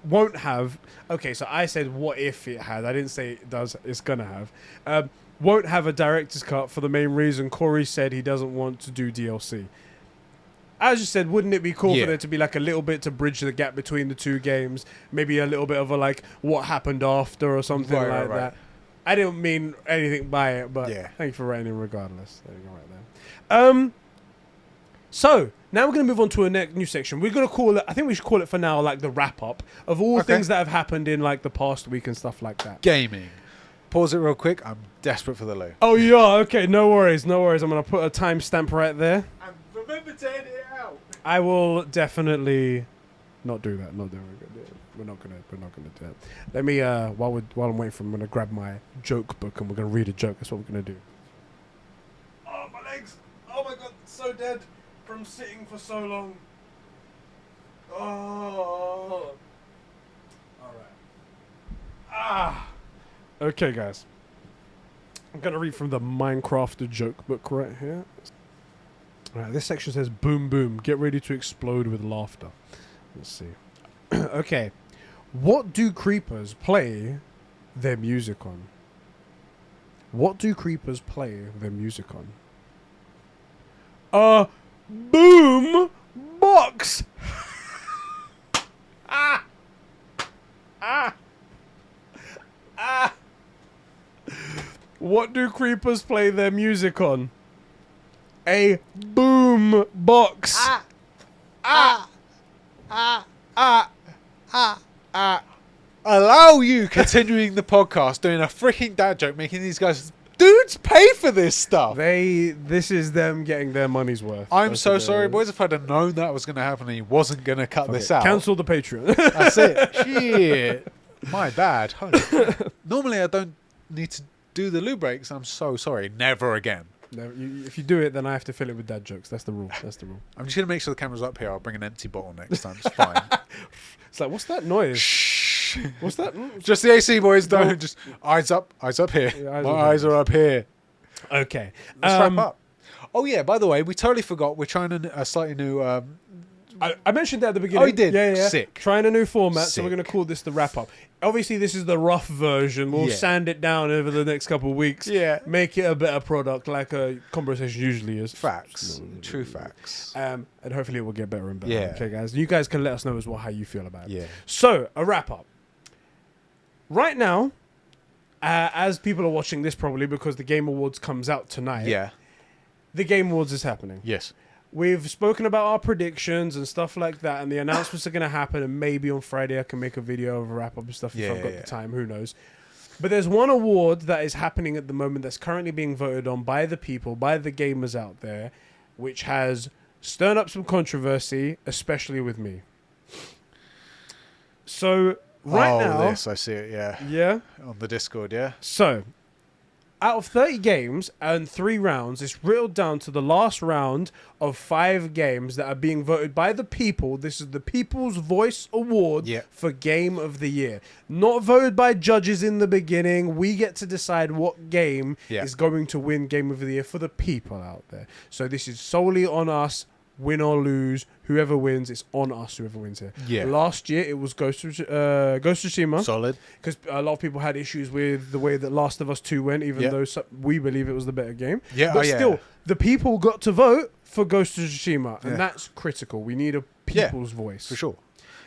won't have. Okay, so I said what if it had. I didn't say it does. It's gonna have. Won't have a director's cut for the main reason Corey said he doesn't want to do DLC. As you said, wouldn't it be cool for there to be like a little bit to bridge the gap between the two games? Maybe a little bit of a like what happened after or something like that. I didn't mean anything by it, but thank you for writing in regardless. There you go, right there. So now we're going to move on to a new section. We're going to call it, I think we should call it for now, like the wrap up of all things that have happened in like the past week and stuff like that. Gaming. Pause it real quick. I'm desperate for the loo. Oh, yeah. Okay. No worries. No worries. I'm going to put a timestamp right there. And remember to edit it out. I will definitely not do that. Not doing it. We're not gonna do it. Let me while I'm waiting for him, I'm gonna grab my joke book and we're gonna read a joke. That's what we're gonna do. Oh, my legs! Oh my god, so dead from sitting for so long. Oh. Alright. Okay, guys. I'm gonna read from the Minecraft joke book right here. Alright, this section says boom boom. Get ready to explode with laughter. Let's see. Okay. What do creepers play their music on? What do creepers play their music on? Boom box. What do creepers play their music on? A boom box. Allow you continuing the podcast doing a freaking dad joke, making these guys dudes pay for this stuff. This is them getting their money's worth. I'm so sorry, boys. If I'd have known that was going to happen and he wasn't going to cut this out, cancel the Patreon. That's it. Shit, my bad. Holy normally I don't need to do the loo breaks. I'm so sorry. Never again. No, if you do it, then I have to fill it with dad jokes. That's the rule. That's the rule. I'm just going to make sure the camera's up here. I'll bring an empty bottle next time. It's fine. It's like, what's that noise? Shh. What's that? Just the AC, boys. Don't just eyes up here. Yeah, my eyes are up here. Okay. Let's wrap up. Oh yeah. By the way, we totally forgot. We're trying a slightly new. I mentioned that at the beginning. Oh, you did? Yeah. Sick. Trying a new format, Sick. so we're going to call this the wrap up. Obviously, this is the rough version. We'll sand it down over the next couple of weeks. Yeah. Make it a better product, like a conversation usually is. Facts. True facts. And hopefully it will get better and better. Yeah. Okay, guys. You guys can let us know as well how you feel about it. Yeah. So, a wrap up. Right now, as people are watching this probably because the Game Awards comes out tonight. Yeah. The Game Awards is happening. Yes. We've spoken about our predictions and stuff like that, and the announcements are going to happen, and maybe on Friday I can make a video of a wrap-up and stuff if I've got the time, who knows. But there's one award that is happening at the moment that's currently being voted on by the people, by the gamers out there, which has stirred up some controversy, especially with me. So, now... this, I see it, yeah. Yeah? On the Discord, yeah. So... out of 30 games and 3 rounds, it's whittled down to the last round of 5 games that are being voted by the people. This is the People's Voice Award for Game of the Year. Not voted by judges in the beginning. We get to decide what game is going to win Game of the Year for the people out there. So this is solely on us. Win or lose, whoever wins, it's on us, whoever wins here. Yeah. Last year, it was Ghost of Tsushima. Solid. Because a lot of people had issues with the way that Last of Us 2 went, even though we believe it was the better game. Yeah, but still, the people got to vote for Ghost of Tsushima, and that's critical. We need a people's voice. For sure.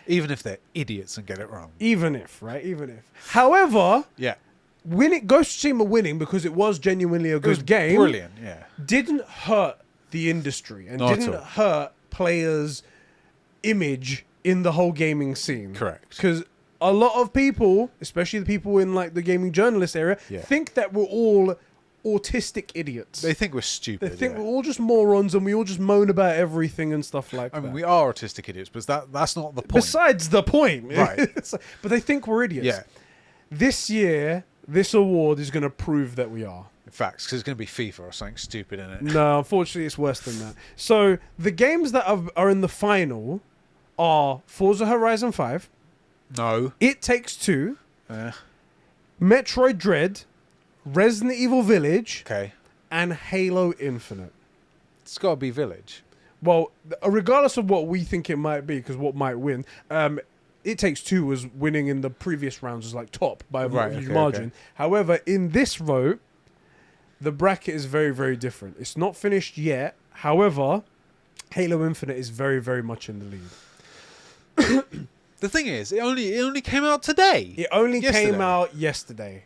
Even if they're idiots and get it wrong. Even if, right? Even if. However, Ghost of Tsushima winning, because it was genuinely a good game, brilliant, didn't hurt the industry and didn't hurt players' image in the whole gaming scene. Correct. Because a lot of people, especially the people in like the gaming journalist area, think that we're all autistic idiots. They think we're stupid. They think we're all just morons and we all just moan about everything and stuff like that. I mean, we are autistic idiots, but that's not the point. Besides the point. Right. But they think we're idiots. Yeah. This year, this award is going to prove that we are. Facts, because it's going to be FIFA or something stupid in it. No, unfortunately, it's worse than that. So the games that are in the final are Forza Horizon 5. No. It Takes Two. Metroid Dread. Resident Evil Village, Okay. and Halo Infinite. It's got to be Village. Well, regardless of what we think it might be, because what might win, It Takes Two was winning in the previous rounds as like top by a huge margin. Okay. However, in this vote, the bracket is very, very different. It's not finished yet. However, Halo Infinite is very, very much in the lead. The thing is, it only came out today. It only came out yesterday.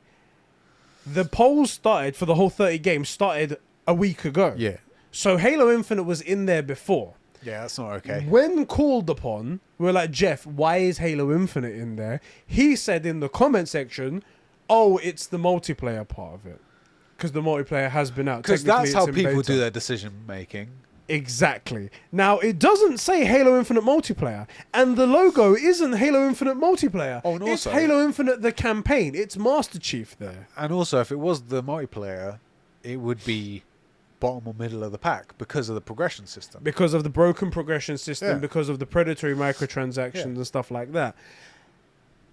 The polls started for the whole 30 games started a week ago. Yeah. So Halo Infinite was in there before. Yeah, that's not okay. When called upon, we're like, Jeff, why is Halo Infinite in there? He said in the comment section, oh, it's the multiplayer part of it. Because the multiplayer has been out. Because that's how people do their decision making. Exactly. Now, it doesn't say Halo Infinite multiplayer. And the logo isn't Halo Infinite multiplayer. Oh, and it's also, Halo Infinite the campaign. It's Master Chief there. And also, if it was the multiplayer, it would be bottom or middle of the pack because of the progression system. Because of the broken progression system, because of the predatory microtransactions and stuff like that.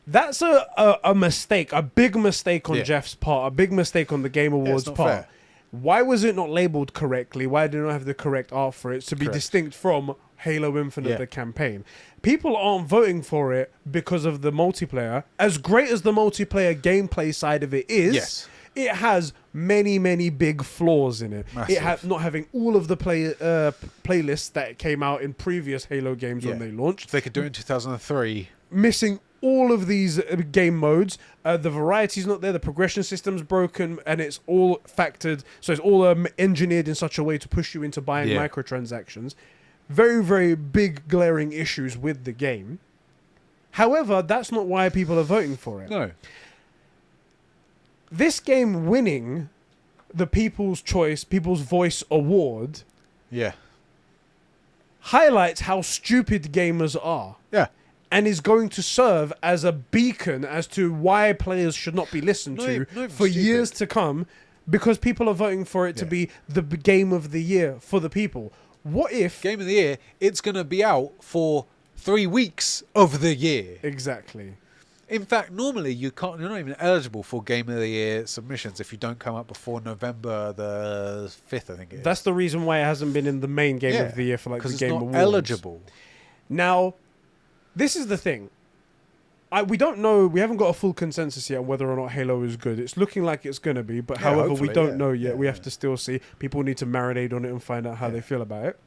That's a mistake, a big mistake on Jeff's part, a big mistake on the Game Awards part. Fair. Why was it not labeled correctly? Why did it not have the correct art for it to be distinct from Halo Infinite, the campaign? People aren't voting for it because of the multiplayer. As great as the multiplayer gameplay side of it is, it has many, many big flaws in it. Massive. Not having all of the playlists that came out in previous Halo games when they launched. If they could do it in 2003. Missing all of these game modes, the variety's not there, the progression system's broken, and it's all factored, so it's all engineered in such a way to push you into buying microtransactions. Very, very big glaring issues with the game. However, that's not why people are voting for it. No. This game winning the People's Choice, People's Voice Award highlights how stupid gamers are. Yeah. And is going to serve as a beacon as to why players should not be listened to for years to come, because people are voting for it to be the game of the year for the people. What if... Game of the year, it's going to be out for 3 weeks of the year. Exactly. In fact, normally you're not even eligible for Game of the Year submissions if you don't come up before November the 5th, I think it is. That's the reason why it hasn't been in the main Game of the Year for like the Game Awards. Because it's not eligible. Now... This is the thing. We don't know. We haven't got a full consensus yet on whether or not Halo is good. It's looking like it's going to be, but however, we don't know yet. We have to still see. People need to marinate on it and find out how they feel about it.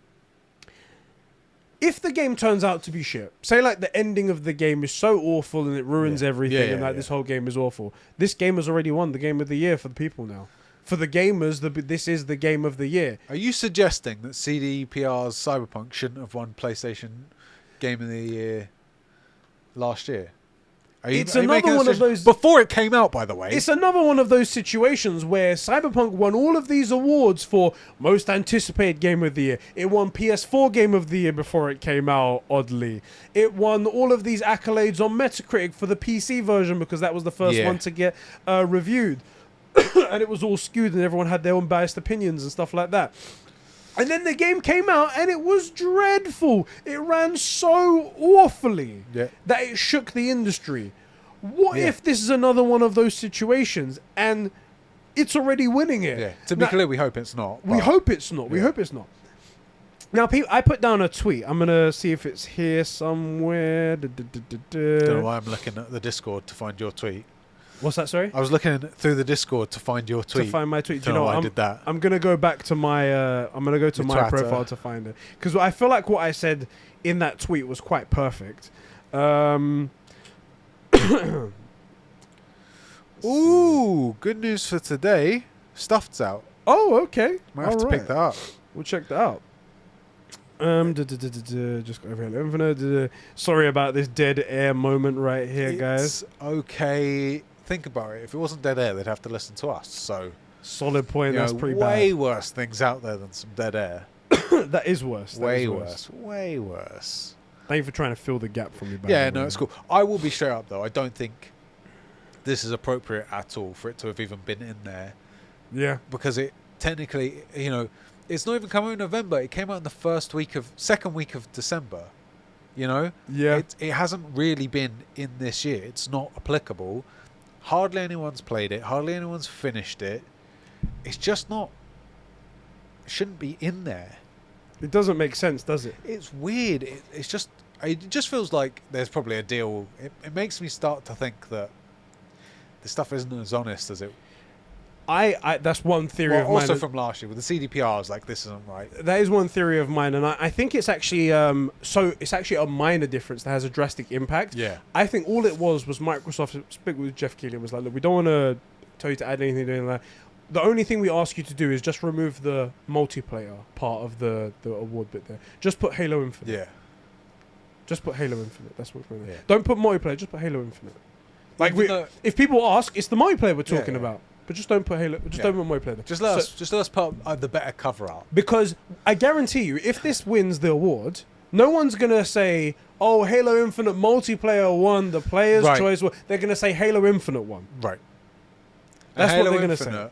If the game turns out to be shit, say like the ending of the game is so awful and it ruins everything and like this whole game is awful. This game has already won the Game of the Year for the people now. For the gamers, this is the Game of the Year. Are you suggesting that CDPR's Cyberpunk shouldn't have won PlayStation Game of the Year last year? It's another one of those... Before it came out, by the way. It's another one of those situations where Cyberpunk won all of these awards for most anticipated Game of the Year. It won PS4 Game of the Year before it came out, oddly. It won all of these accolades on Metacritic for the PC version because that was the first one to get reviewed. And it was all skewed and everyone had their own biased opinions and stuff like that. And then the game came out and it was dreadful. It ran so awfully that it shook the industry. What if this is another one of those situations and it's already winning it? Yeah. To be clear, we hope it's not. We hope it's not. We hope it's not. Now, I put down a tweet. I'm going to see if it's here somewhere. Don't know why I'm looking at the Discord to find your tweet. What's that, sorry? I was looking through the Discord to find your tweet. To find my tweet. Do you know why I did that? I'm going to go back to my I'm going to go to my profile to find it. Because I feel like what I said in that tweet was quite perfect. Ooh, good news for today. Stuffed's out. Oh, okay. Might have to pick that up. We'll check that out. Just go over here. Infinite. Sorry about this dead air moment right here, guys. Okay. Think about it. If it wasn't dead air, they'd have to listen to us. So solid point. That's pretty bad. Way worse things out there than some dead air. That is worse. Way worse. Way worse. Thank you for trying to fill the gap for me. Yeah, no, it's cool. I will be straight up though. I don't think this is appropriate at all for it to have even been in there. Yeah, because it technically, it's not even come out in November. It came out in the second week of December. Yeah, it hasn't really been in this year. It's not applicable. Hardly anyone's played it. Hardly anyone's finished it. It's just not. It shouldn't be in there. It doesn't make sense, does it? It's weird. It's just. It just feels like there's probably a deal. It makes me start to think that the stuff isn't as honest as it. That's one theory of mine. Also from last year with the CDPR, I was like, this isn't right. That is one theory of mine, and I think it's actually it's actually a minor difference that has a drastic impact. Yeah. I think all it was Microsoft spoke with Jeff Keighley and was like, look, we don't want to tell you to add anything to that. The only thing we ask you to do is just remove the multiplayer part of the award bit there. Just put Halo Infinite. Yeah. Just put Halo Infinite. That's what we're doing. Yeah. Don't put multiplayer. Just put Halo Infinite. Like, if people ask, it's the multiplayer we're talking about. But just don't put Halo. Just don't put multiplayer there. Just let us put the better cover out. Because I guarantee you, if this wins the award, no one's gonna say, "Oh, Halo Infinite multiplayer won the player's choice." They're gonna say Halo Infinite won. Right. That's Halo what they're gonna Infinite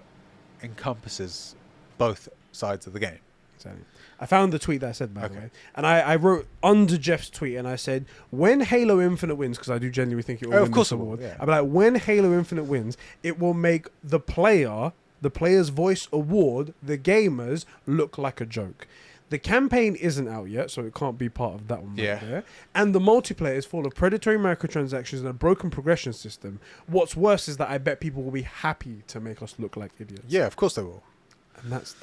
say. Encompasses both sides of the game. Exactly. I found the tweet that I said, by the way. And I wrote under Jeff's tweet, and I said, when Halo Infinite wins, because I do genuinely think it will win this award, I'll be like, when Halo Infinite wins, it will make the player's voice award, the gamers, look like a joke. The campaign isn't out yet, so it can't be part of that one right there. And the multiplayer is full of predatory microtransactions and a broken progression system. What's worse is that I bet people will be happy to make us look like idiots. Yeah, of course they will. And that's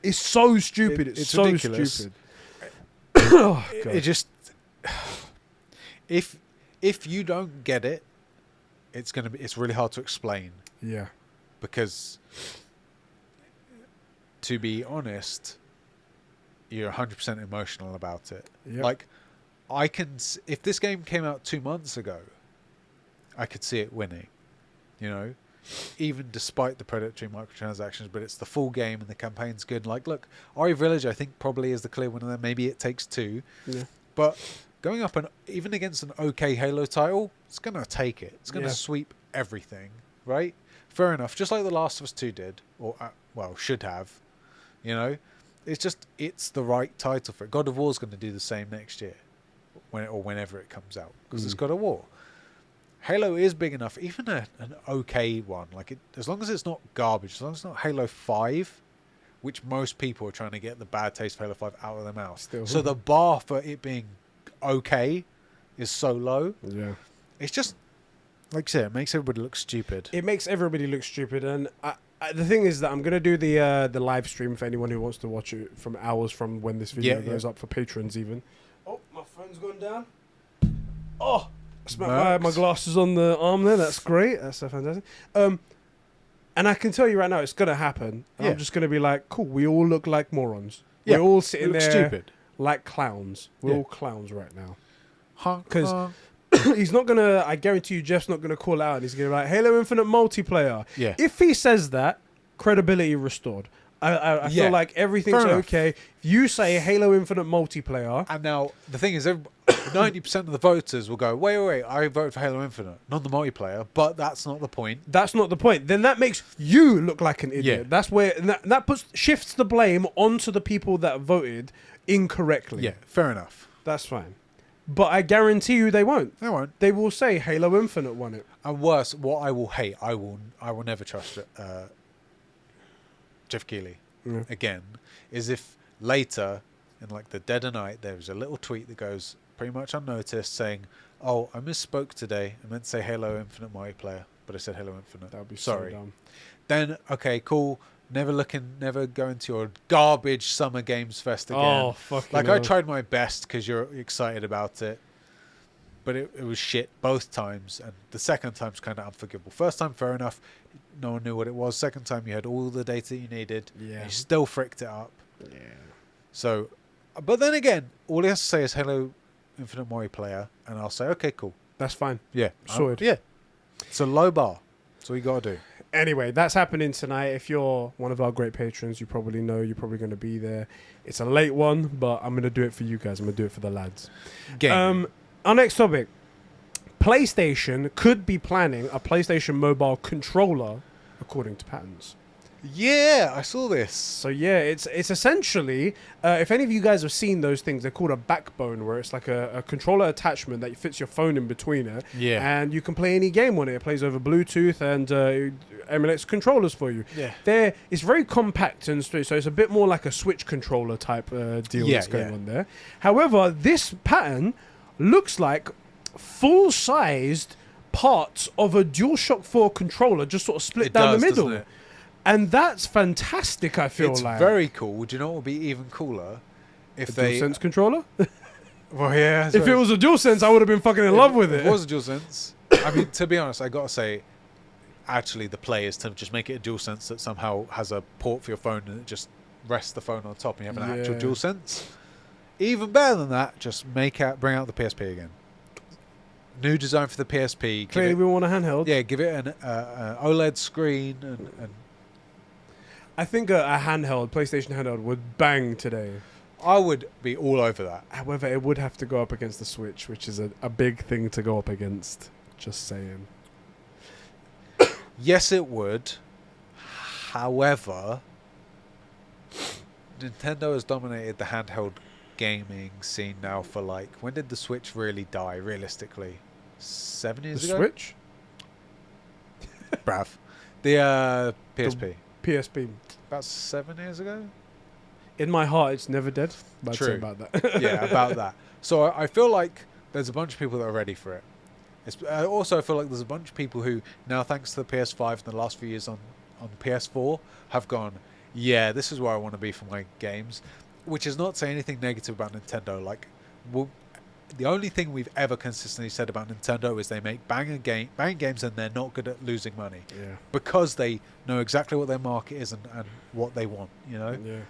it's so stupid. It's so ridiculous. Stupid. Oh, it just if you don't get it, it's really hard to explain. Yeah. Because to be honest, you're 100% emotional about it. Yep. Like if this game came out 2 months ago, I could see it winning. You know? Even despite the predatory microtransactions, but it's the full game and the campaign's good. Like, look, RE Village, I think probably is the clear winner there. Maybe It Takes Two. Yeah. But going up even against an okay Halo title, it's going to take it. It's going to sweep everything, right? Fair enough. Just like The Last of Us 2 did, or, should have, you know? It's the right title for it. God of War is going to do the same next year, whenever it comes out, because it's God of War. Halo is big enough, even an okay one, as long as it's not garbage, as long as it's not Halo 5, which most people are trying to get the bad taste of Halo 5 out of their mouth. Still. So the bar for it being okay is so low. Yeah. It's just, like I said, it makes everybody look stupid. It makes everybody look stupid, and the thing is that I'm going to do the live stream for anyone who wants to watch it from hours from when this video goes up for patrons even. Oh, my phone's gone down. Oh! Smack my glasses on the arm there. That's great. That's so fantastic. And I can tell you right now, it's going to happen. I'm just going to be like, cool, we all look like morons. We're all sitting there stupid. Like clowns. We're all clowns right now. Because he's not going to, I guarantee you, Jeff's not going to call out and he's going to be like, Halo Infinite multiplayer. Yeah. If he says that, credibility restored. I feel like everything's okay. If you say Halo Infinite multiplayer. And now, the thing is, 90% of the voters will go, wait, I voted for Halo Infinite, not the multiplayer, but that's not the point. That's not the point. Then that makes you look like an idiot. Yeah. That's where, that shifts the blame onto the people that voted incorrectly. Yeah, fair enough. That's fine. But I guarantee you they won't. They won't. They will say Halo Infinite won it. And worse, what I will hate, I will never trust Jeff Keighley again, is if later in the dead of night there's a little tweet that goes pretty much unnoticed saying, oh, I misspoke today, I meant to say Halo Infinite multiplayer, but I said Halo Infinite. That would be sorry. So dumb. Then okay, cool, never going to your garbage Summer Games Fest again. Oh, fucking I tried my best because you're excited about it, but it was shit both times, and the second time's kind of unforgivable. First time, fair enough, no one knew what it was. Second time, you had all the data you needed. Yeah. And you still fricked it up. Yeah. So, but then again, all he has to say is Halo Infinite multiplayer, and I'll say, okay, cool. That's fine. Yeah. Sorted. Yeah. It's a low bar. That's all you got to do. Anyway, that's happening tonight. If you're one of our great patrons, you probably know you're probably going to be there. It's a late one, but I'm going to do it for you guys. I'm going to do it for the lads. Our next topic. PlayStation could be planning a PlayStation mobile controller, according to patents. Yeah, I saw this. So yeah, it's essentially, if any of you guys have seen those things, they're called a backbone, where it's like a controller attachment that fits your phone in between it. Yeah. And you can play any game on it. It plays over Bluetooth and emulates controllers for you. Yeah. It's very compact and so it's a bit more like a Switch controller type deal that's going on there. However, this pattern looks like full-sized parts of a DualShock 4 controller just sort of split down the middle. Doesn't it? And that's fantastic, I feel it's like. very cool. Do you know what would be even cooler? If they DualSense controller? Well, yeah. If it was a DualSense, I would have been fucking in love with it. If it was a DualSense, I mean, to be honest, I gotta say, actually, the play is to just make it a DualSense that somehow has a port for your phone and it just rests the phone on top and you have an actual DualSense. Even better than that, just bring out the PSP again. New design for the PSP. Clearly, we want a handheld. Yeah, give it an OLED screen and I think a handheld, PlayStation handheld, would bang today. I would be all over that. However, it would have to go up against the Switch, which is a big thing to go up against. Just saying. Yes, it would. However, Nintendo has dominated the handheld gaming scene now for like... When did the Switch really die, realistically? 7 years ago? The Switch? Brav. The PSP. PSP. About 7 years ago? In my heart, it's never dead. But I'd say True. about that. Yeah, about that. So I feel like there's a bunch of people that are ready for it. Also, I feel like there's a bunch of people who, now thanks to the PS5 in the last few years on PS4, have gone, yeah, this is where I want to be for my games. Which is not saying anything negative about Nintendo. Like, the only thing we've ever consistently said about Nintendo is they make banging games and they're not good at losing money. Yeah. Because they know exactly what their market is and what they want, you know? Yeah.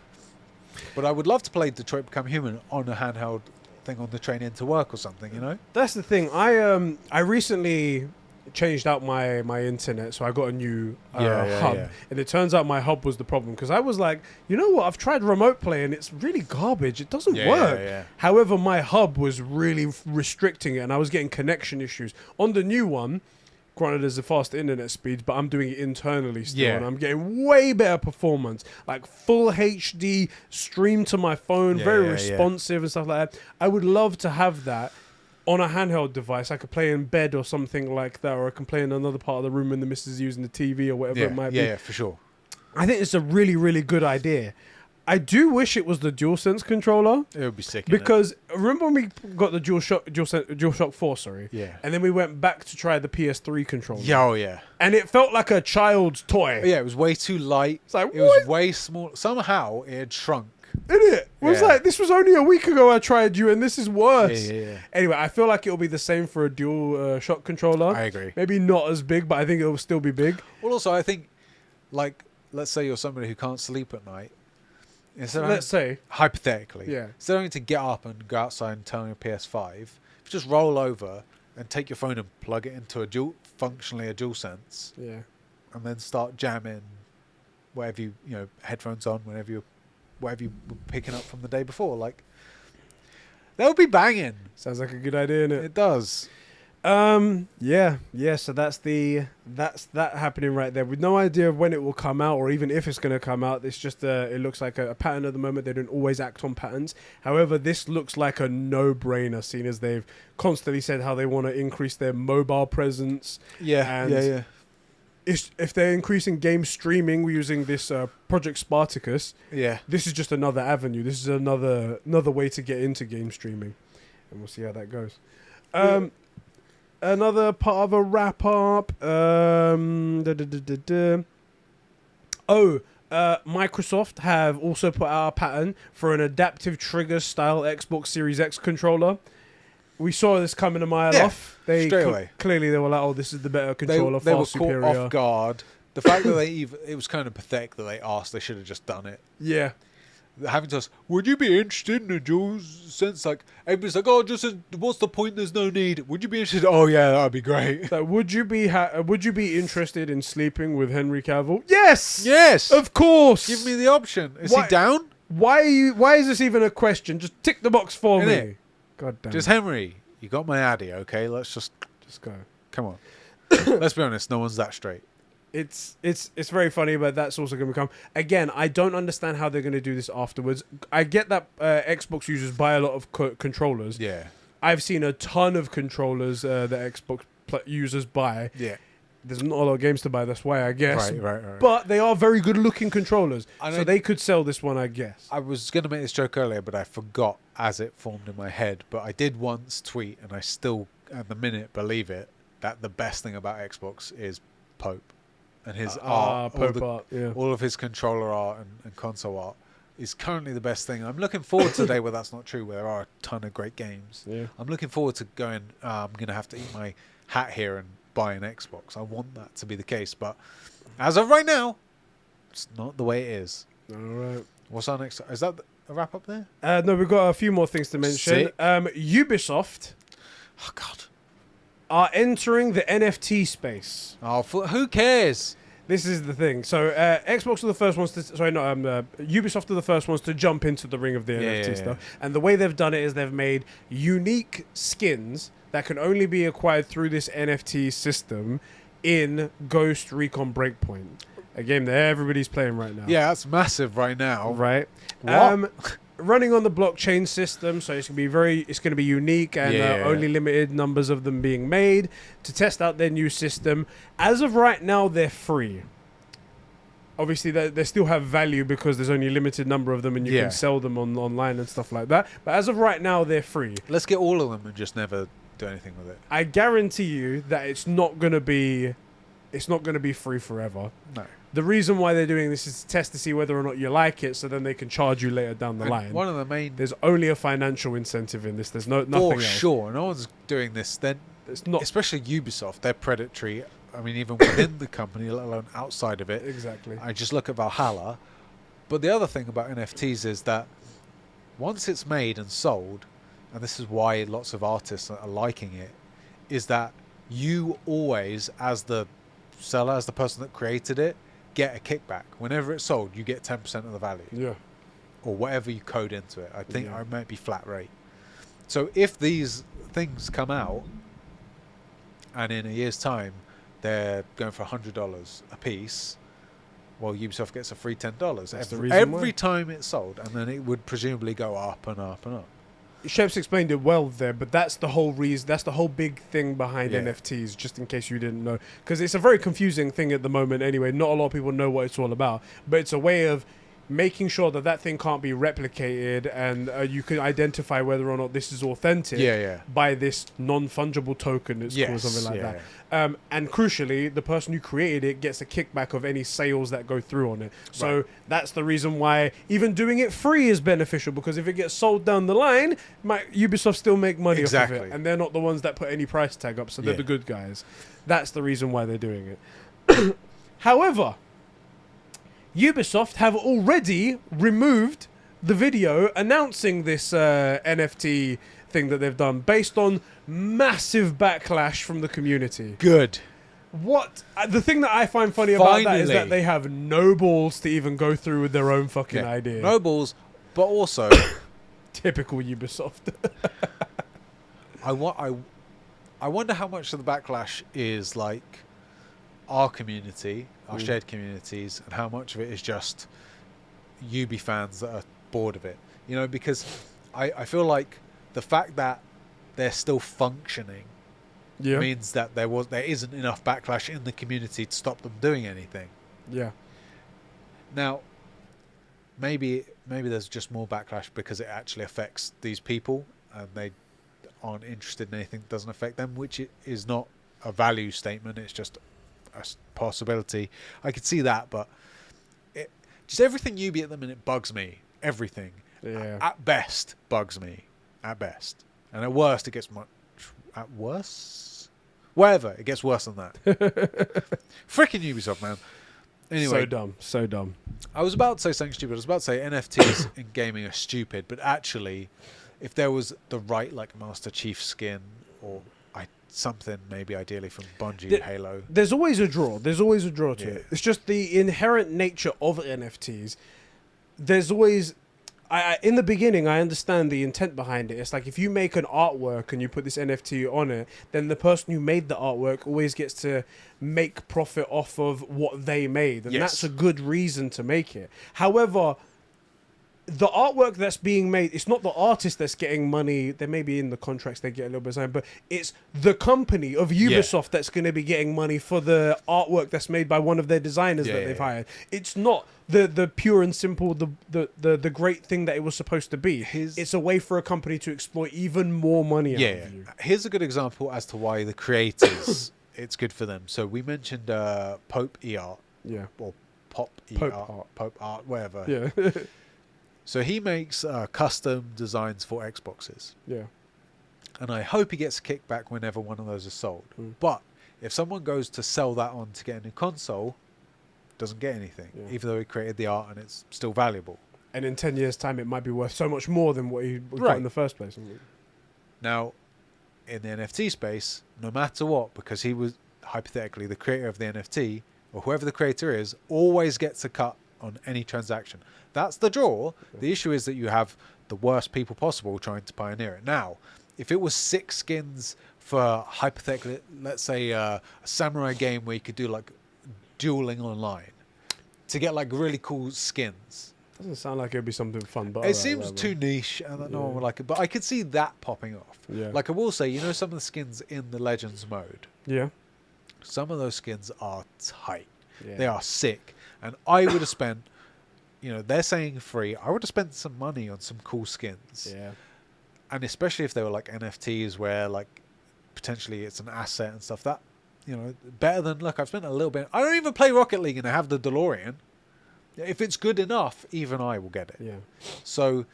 But I would love to play Detroit Become Human on a handheld thing on the train into work or something, you know? That's the thing. I recently changed out my internet, so I got a new hub. And it turns out my hub was the problem, because I was like, you know what, I've tried remote play and it's really garbage. It doesn't work. However, my hub was really restricting it and I was getting connection issues. On the new one, granted there's a faster internet speed, but I'm doing it internally still and I'm getting way better performance, like full HD stream to my phone, very responsive and stuff like that. I would love to have that on a handheld device. I could play in bed or something like that, or I can play in another part of the room when the missus is using the TV or whatever it might be. Yeah, for sure. I think it's a really, really good idea. I do wish it was the DualSense controller. It would be sick. Because remember when we got the DualShock 4, sorry? Yeah. And then we went back to try the PS3 controller. Yeah, oh yeah. And it felt like a child's toy. Yeah, it was way too light. It's like, it was way small. Somehow it had shrunk. Isn't it? It was like, this was only a week ago I tried you and this is worse. Yeah. Anyway, I feel like it'll be the same for a DualShock controller. I agree. Maybe not as big, but I think it'll still be big. Well, also, I think, like, let's say you're somebody who can't sleep at night. Let's say. Hypothetically. Yeah. Instead of having to get up and go outside and turn on your PS5, if you just roll over and take your phone and plug it into functionally a DualSense. Yeah. And then start jamming whatever headphones on, whatever you were picking up from the day before. Like, that would be banging. Sounds like a good idea, innit? It does. So that's that happening right there with no idea of when it will come out or even if it's going to come out. It's just it looks like a pattern at the moment. They don't always act on patterns. However, this looks like a no-brainer, seeing as they've constantly said how they want to increase their mobile presence. Yeah. If they're increasing game streaming using this Project Spartacus, this is just another avenue. This is another way to get into game streaming, and we'll see how that goes. Another part of a wrap up. Microsoft have also put out a pattern for an adaptive trigger style Xbox Series X controller. We saw this coming a mile off. Straight away. Clearly, they were like, "Oh, this is the better controller, they far were superior." Caught off guard. The fact that it was kind of pathetic that they asked. They should have just done it. Yeah. Having to ask, would you be interested in a DualSense? Like, everybody's like, oh, just what's the point? There's no need. Would you be interested? Oh yeah, that'd be great. So would you be interested in sleeping with Henry Cavill? Yes, of course. Give me the option. Is he down? Why is this even a question? Just tick the box for me. It? God damn. Just Henry, you got my addy, okay? Let's just go. Come on. Let's be honest. No one's that straight. It's very funny, but that's also going to become... Again, I don't understand how they're going to do this afterwards. I get that Xbox users buy a lot of controllers. Yeah. I've seen a ton of controllers that Xbox users buy. Yeah. There's not a lot of games to buy, that's why, I guess. Right. But they are very good-looking controllers, so they could sell this one, I guess. I was going to make this joke earlier, but I forgot as it formed in my head. But I did once tweet, and I still, at the minute, believe it, that the best thing about Xbox is Pope. And his art, all of his controller art and console art is currently the best thing. I'm looking forward to the day where that's not true, where there are a ton of great games. Yeah. I'm looking forward to going, I'm going to have to eat my hat here and buy an Xbox. I want that to be the case, but as of right now, it's not the way it is. All right. What's our next? Is that a wrap up there? No, we've got a few more things to mention. Ubisoft Oh God, are entering the NFT space. oh who cares? This is the thing. So Xbox are the first ones to... Ubisoft are the first ones to jump into the ring of the NFT stuff. And the way they've done it is they've made unique skins that can only be acquired through this NFT system in Ghost Recon Breakpoint, a game that everybody's playing right now. Yeah, that's massive right now. Right. What? Running on the blockchain system, so it's going to be unique and only limited numbers of them being made to test out their new system. As of right now, they're free. Obviously, they still have value because there's only a limited number of them and you can sell them online and stuff like that. But as of right now, they're free. Let's get all of them and just never do anything with it. I guarantee you that it's not going to be free forever. No. The reason why they're doing this is to test to see whether or not you like it, so then they can charge you later down the line. One of the main... There's only a financial incentive in this. There's nothing else. For sure. No one's doing this. Then it's not... Especially Ubisoft. They're predatory. I mean, even within the company, let alone outside of it. Exactly. I just look at Valhalla. But the other thing about NFTs is that once it's made and sold, and this is why lots of artists are liking it, is that you always, as the seller, as the person that created it, get a kickback. Whenever it's sold, you get 10% of the value. Yeah. Or whatever you code into it. I think it might be flat rate. So if these things come out and in a year's time they're going for $100 a piece, well, Ubisoft gets a free $10 every time it's sold, and then it would presumably go up and up and up. Shep's explained it well there, but that's the whole reason. That's the whole big thing behind NFTs, just in case you didn't know. Because it's a very confusing thing at the moment anyway. Not a lot of people know what it's all about. But it's a way of making sure that that thing can't be replicated, and you can identify whether or not this is authentic by this non-fungible token, it's called, something like that. And crucially, the person who created it gets a kickback of any sales that go through on it. So that's the reason why even doing it free is beneficial, because if it gets sold down the line, Ubisoft still make money off of it, and they're not the ones that put any price tag up, so they're the good guys. That's the reason why they're doing it. However, Ubisoft have already removed the video announcing this NFT thing that they've done based on massive backlash from the community. Good. What the thing that I find funny about that is that they have no balls to even go through with their own fucking idea. No balls, but also typical Ubisoft. I wonder how much of the backlash is like our community, our shared communities, and how much of it is just Ubi fans that are bored of it. You know, because I feel like the fact that they're still functioning means that there isn't enough backlash in the community to stop them doing anything. Yeah. Now, maybe there's just more backlash because it actually affects these people and they aren't interested in anything that doesn't affect them, which is not a value statement. It's just a possibility. I could see that, but just everything Ubi at the minute bugs me. Everything. Yeah. At best, bugs me. At best. And at worst, it gets much... At worst? Whatever. It gets worse than that. Freaking Ubisoft, man. Anyway. So dumb. I was about to say something stupid. I was about to say NFTs in gaming are stupid, but actually, if there was the right, like, Master Chief skin or something, maybe ideally from Bungie, Halo. There's always a draw. There's always a draw to it. It's just the inherent nature of NFTs. There's always... in the beginning, I understand the intent behind it. It's like if you make an artwork and you put this NFT on it, then the person who made the artwork always gets to make profit off of what they made. And that's a good reason to make it. However, the artwork that's being made, it's not the artist that's getting money. They may be in the contracts, they get a little bit of time, but it's the company of Ubisoft that's going to be getting money for the artwork that's made by one of their designers that they've hired. It's not the pure and simple, the great thing that it was supposed to be. It's a way for a company to exploit even more money out of you. Here's a good example as to why the creators, it's good for them. So we mentioned Pope E-Art. Yeah. Or Pop E-Art. Pope Art, whatever. Yeah. So he makes custom designs for Xboxes. Yeah. And I hope he gets a kickback whenever one of those is sold. But if someone goes to sell that on to get a new console, doesn't get anything, even though he created the art and it's still valuable. And in 10 years' time, it might be worth so much more than what he got in the first place. Now, in the NFT space, no matter what, because he was hypothetically the creator of the NFT, or whoever the creator is, always gets a cut on any transaction. That's the draw. The issue is that you have the worst people possible trying to pioneer it. Now, if it was 6 skins for hypothetically, let's say a samurai game where you could do like dueling online to get like really cool skins. Doesn't sound like it'd be something fun, but it seems too niche and no one would like it. But I could see that popping off. Yeah. Like I will say, you know, some of the skins in the Legends mode. Yeah. Some of those skins are tight. Yeah. They are sick. And I would have spent, you know, they're saying free. I would have spent some money on some cool skins. Yeah. And especially if they were like NFTs where like potentially it's an asset and stuff, that, you know, better than, look, I've spent a little bit. I don't even play Rocket League and I have the DeLorean. If it's good enough, even I will get it. Yeah. So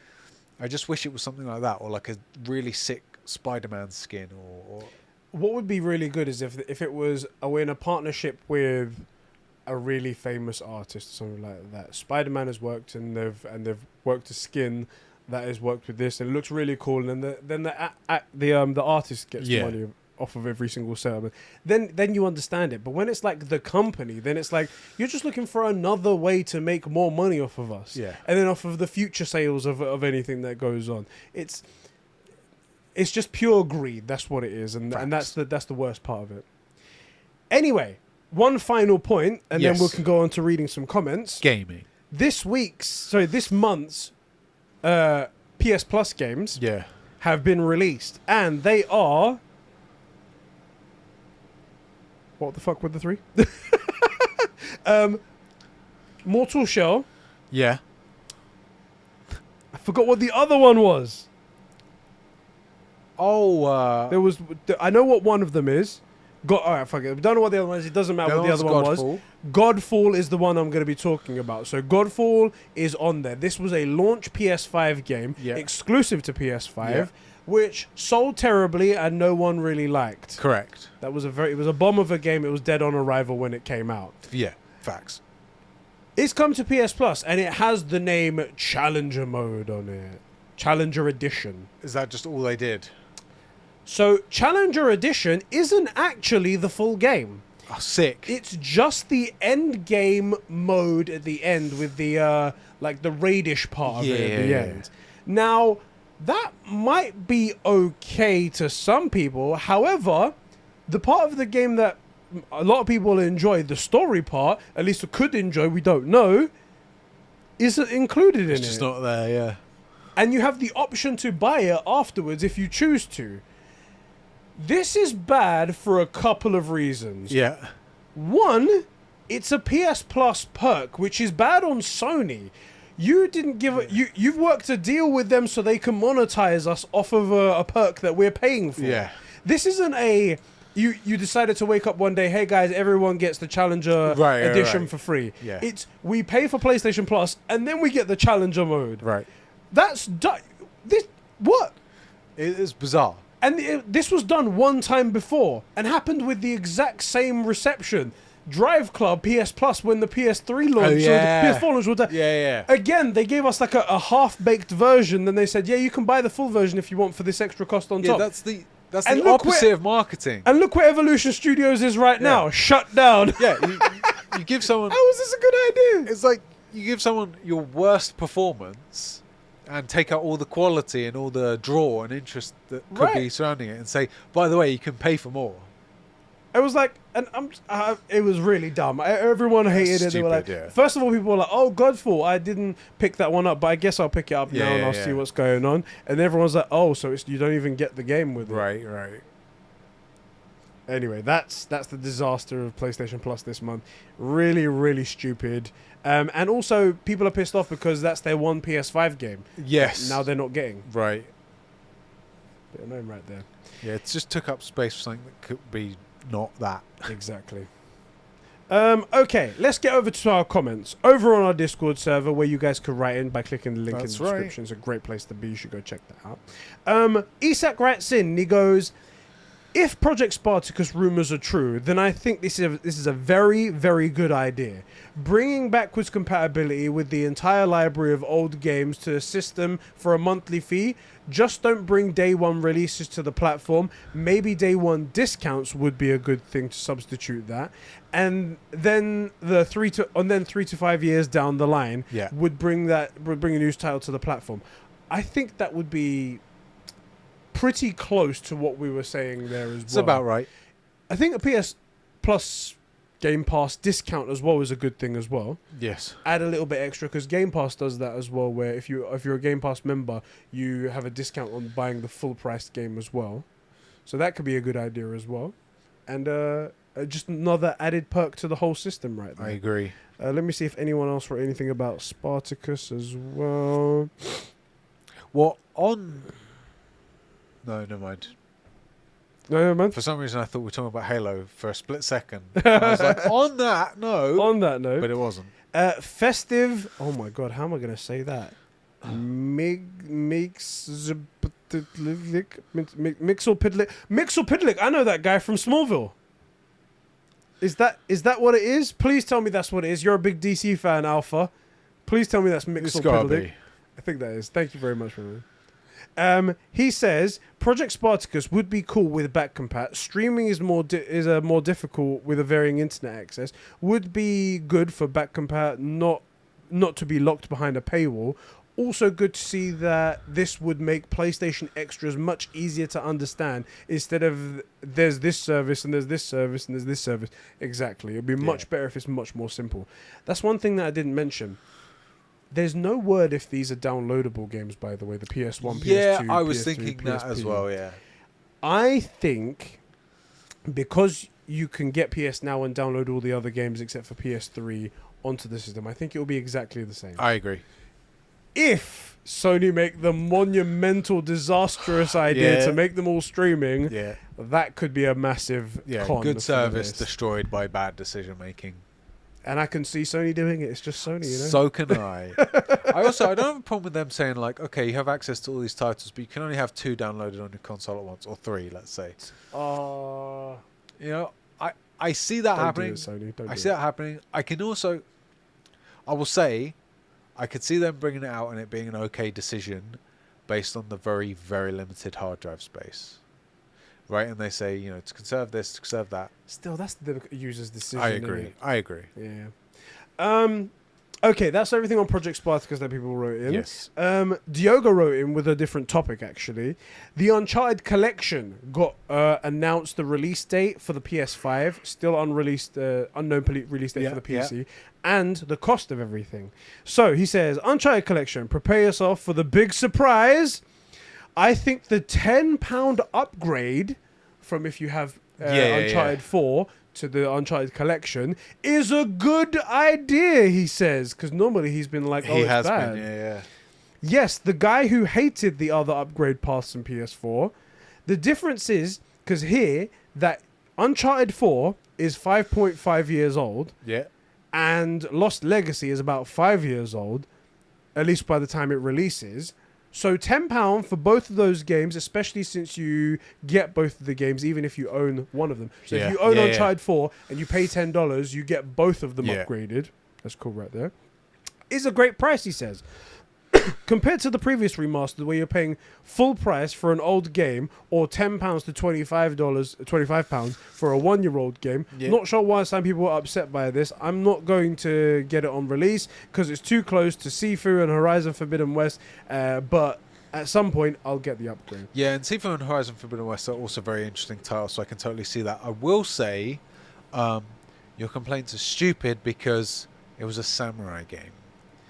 I just wish it was something like that, or like a really sick Spider-Man skin, or what would be really good is if it was in a partnership with a really famous artist or something like that. Spider-Man has worked and they've worked a skin that has worked with this and it looks really cool, and then the artist gets the money off of every single sale. Then you understand it. But when it's like the company, then it's like you're just looking for another way to make more money off of us. Yeah. And then off of the future sales of anything that goes on. It's just pure greed. That's what it is, and that's the worst part of it. Anyway, one final point, and then we can go on to reading some comments. Gaming. This month's PS Plus games have been released, and they are. What the fuck were the 3? Mortal Shell. Yeah. I forgot what the other one was. Oh, there was. I know what one of them is. Alright, fuck it. I don't know what the other one is. It doesn't matter what the other one was. Godfall is the one I'm going to be talking about. So Godfall is on there. This was a launch PS5 game, exclusive to PS5, which sold terribly and no one really liked. Correct. It was a bomb of a game. It was dead on arrival when it came out. Yeah, facts. It's come to PS Plus and it has the name Challenger Mode on it. Challenger Edition. Is that just all they did? So Challenger Edition isn't actually the full game. Oh, sick. It's just the end game mode at the end with the like the raidish part of it at the end. Now, that might be okay to some people. However, the part of the game that a lot of people enjoy, the story part, at least could enjoy, we don't know, isn't included in it. It's just not there, yeah. And you have the option to buy it afterwards if you choose to. This is bad for a couple of reasons. Yeah. One, it's a PS Plus perk, which is bad on Sony. You didn't give it. You've worked a deal with them so they can monetize us off of a perk that we're paying for. Yeah. This isn't a. You decided to wake up one day, hey guys, everyone gets the Challenger edition for free. Yeah. It's we pay for PlayStation Plus and then we get the Challenger mode. Right. That's this what? It is bizarre. And this was done one time before and happened with the exact same reception. Drive Club PS Plus when the PS3 launched, or the PS4 launched. Again, they gave us like a half-baked version. Then they said, yeah, you can buy the full version if you want for this extra cost on top. That's the opposite of marketing. And look where Evolution Studios is right now, shut down. Yeah, you give someone. How is this a good idea? It's like you give someone your worst performance, and take out all the quality and all the draw and interest that could be surrounding it, and say, by the way, you can pay for more. It was like, and it was really dumb. Everyone hated it. They were like, first of all, people were like, "Oh, Godfall, I didn't pick that one up, but I guess I'll pick it up now and I'll see what's going on." And everyone's like, "Oh, so you don't even get the game with it." Right. Anyway, that's the disaster of PlayStation Plus this month. Really, really stupid. And also, people are pissed off because that's their one PS5 game. Yes. Now they're not getting. Right. Bit annoying right there. Yeah, it just took up space for something that could be not that. Exactly. Okay, let's get over to our comments. Over on our Discord server, where you guys could write in by clicking the link in the description. It's a great place to be. You should go check that out. Isak writes in, and he goes, if Project Spartacus rumors are true, then I think this is a very, very good idea. Bringing backwards compatibility with the entire library of old games to a system for a monthly fee. Just don't bring day one releases to the platform. Maybe day one discounts would be a good thing to substitute that. And then 3 to 5 years down the line would bring a new title to the platform. I think that would be pretty close to what we were saying there as well. It's about right. I think a PS Plus Game Pass discount as well is a good thing as well. Yes. Add a little bit extra, because Game Pass does that as well, where if you're a Game Pass member, you have a discount on buying the full priced game as well. So that could be a good idea as well. And just another added perk to the whole system right there. I agree. Let me see if anyone else wrote anything about Spartacus as well. Well, on... No, never mind. No, never mind. For some reason, I thought we were talking about Halo for a split second. And I was like, on that note. On that note. But it wasn't. Festive. Oh my God, how am I going to say that? Mixelpidlick. I know that guy from Smallville. Is that what it is? Please tell me that's what it is. You're a big DC fan, Alpha. Please tell me that's Mixelpidlick. I think that is. Thank you very much for that. He says Project Spartacus would be cool with back compat. Streaming is more difficult with a varying internet access. Would be good for back compat, not to be locked behind a paywall. Also good to see that this would make PlayStation Extras much easier to understand instead of there's this service and there's this service and there's this service. Exactly. It'd be much better if it's much more simple. That's one thing that I didn't mention. There's no word if these are downloadable games, by the way, the PS1, PS2, Yeah, I was PS3, thinking PSP. that as well, yeah. I think because you can get PS Now and download all the other games except for PS3 onto the system, I think it will be exactly the same. I agree. If Sony make the monumental, disastrous idea to make them all streaming, that could be a massive con. Good service destroyed by bad decision-making. And I can see Sony doing it. It's just Sony, you know? So can I. I don't have a problem with them saying, like, okay, you have access to all these titles, but you can only have 2 downloaded on your console at once, or 3, let's say. You know, I see that happening. Don't do it, Sony. I see that happening. I can also, I will say, I could see them bringing it out and it being an okay decision based on the very, very limited hard drive space. Right, and they say, you know, to conserve this, to conserve that. Still, that's the user's decision. I agree. Yeah. Okay, that's everything on Project Spartacus that people wrote in. Yes. Diogo wrote in with a different topic, actually. The Uncharted Collection got announced the release date for the PS5, still unreleased, unknown release date for the PC, and the cost of everything. So he says, Uncharted Collection, prepare yourself for the big surprise. I think the £10 upgrade from if you have Uncharted 4 to the Uncharted Collection is a good idea, he says. Because normally he's been like, he has bad. been, Yes, the guy who hated the other upgrade paths in PS4. The difference is, because here, that Uncharted 4 is 5.5 years old. Yeah. And Lost Legacy is about 5 years old, at least by the time it releases. So £10 for both of those games, especially since you get both of the games, even if you own one of them. So if you own Uncharted 4 and you pay $10, you get both of them upgraded. That's cool right there. Is a great price, he says. compared to the previous remaster where you're paying full price for an old game or £10 to £25 for a 1-year-old game. Not sure why some people are upset by this. I'm not going to get it on release because it's too close to Sifu and Horizon Forbidden West, but at some point I'll get the upgrade. Yeah, and Sifu and Horizon Forbidden West are also very interesting titles, so I can totally see that. I will say your complaints are stupid because it was a samurai game.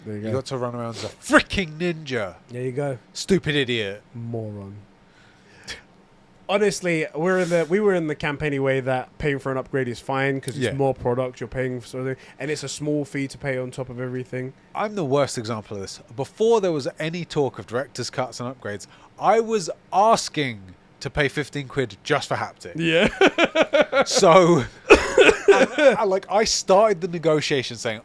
There you You go. got to run around as a freaking ninja. There you go. Stupid idiot. Moron. Honestly, we were in the camp anyway that paying for an upgrade is fine because it's more products you're paying for something, and it's a small fee to pay on top of everything. I'm the worst example of this. Before there was any talk of director's cuts and upgrades, I was asking to pay 15 quid just for haptic. Yeah. So, I started the negotiation saying,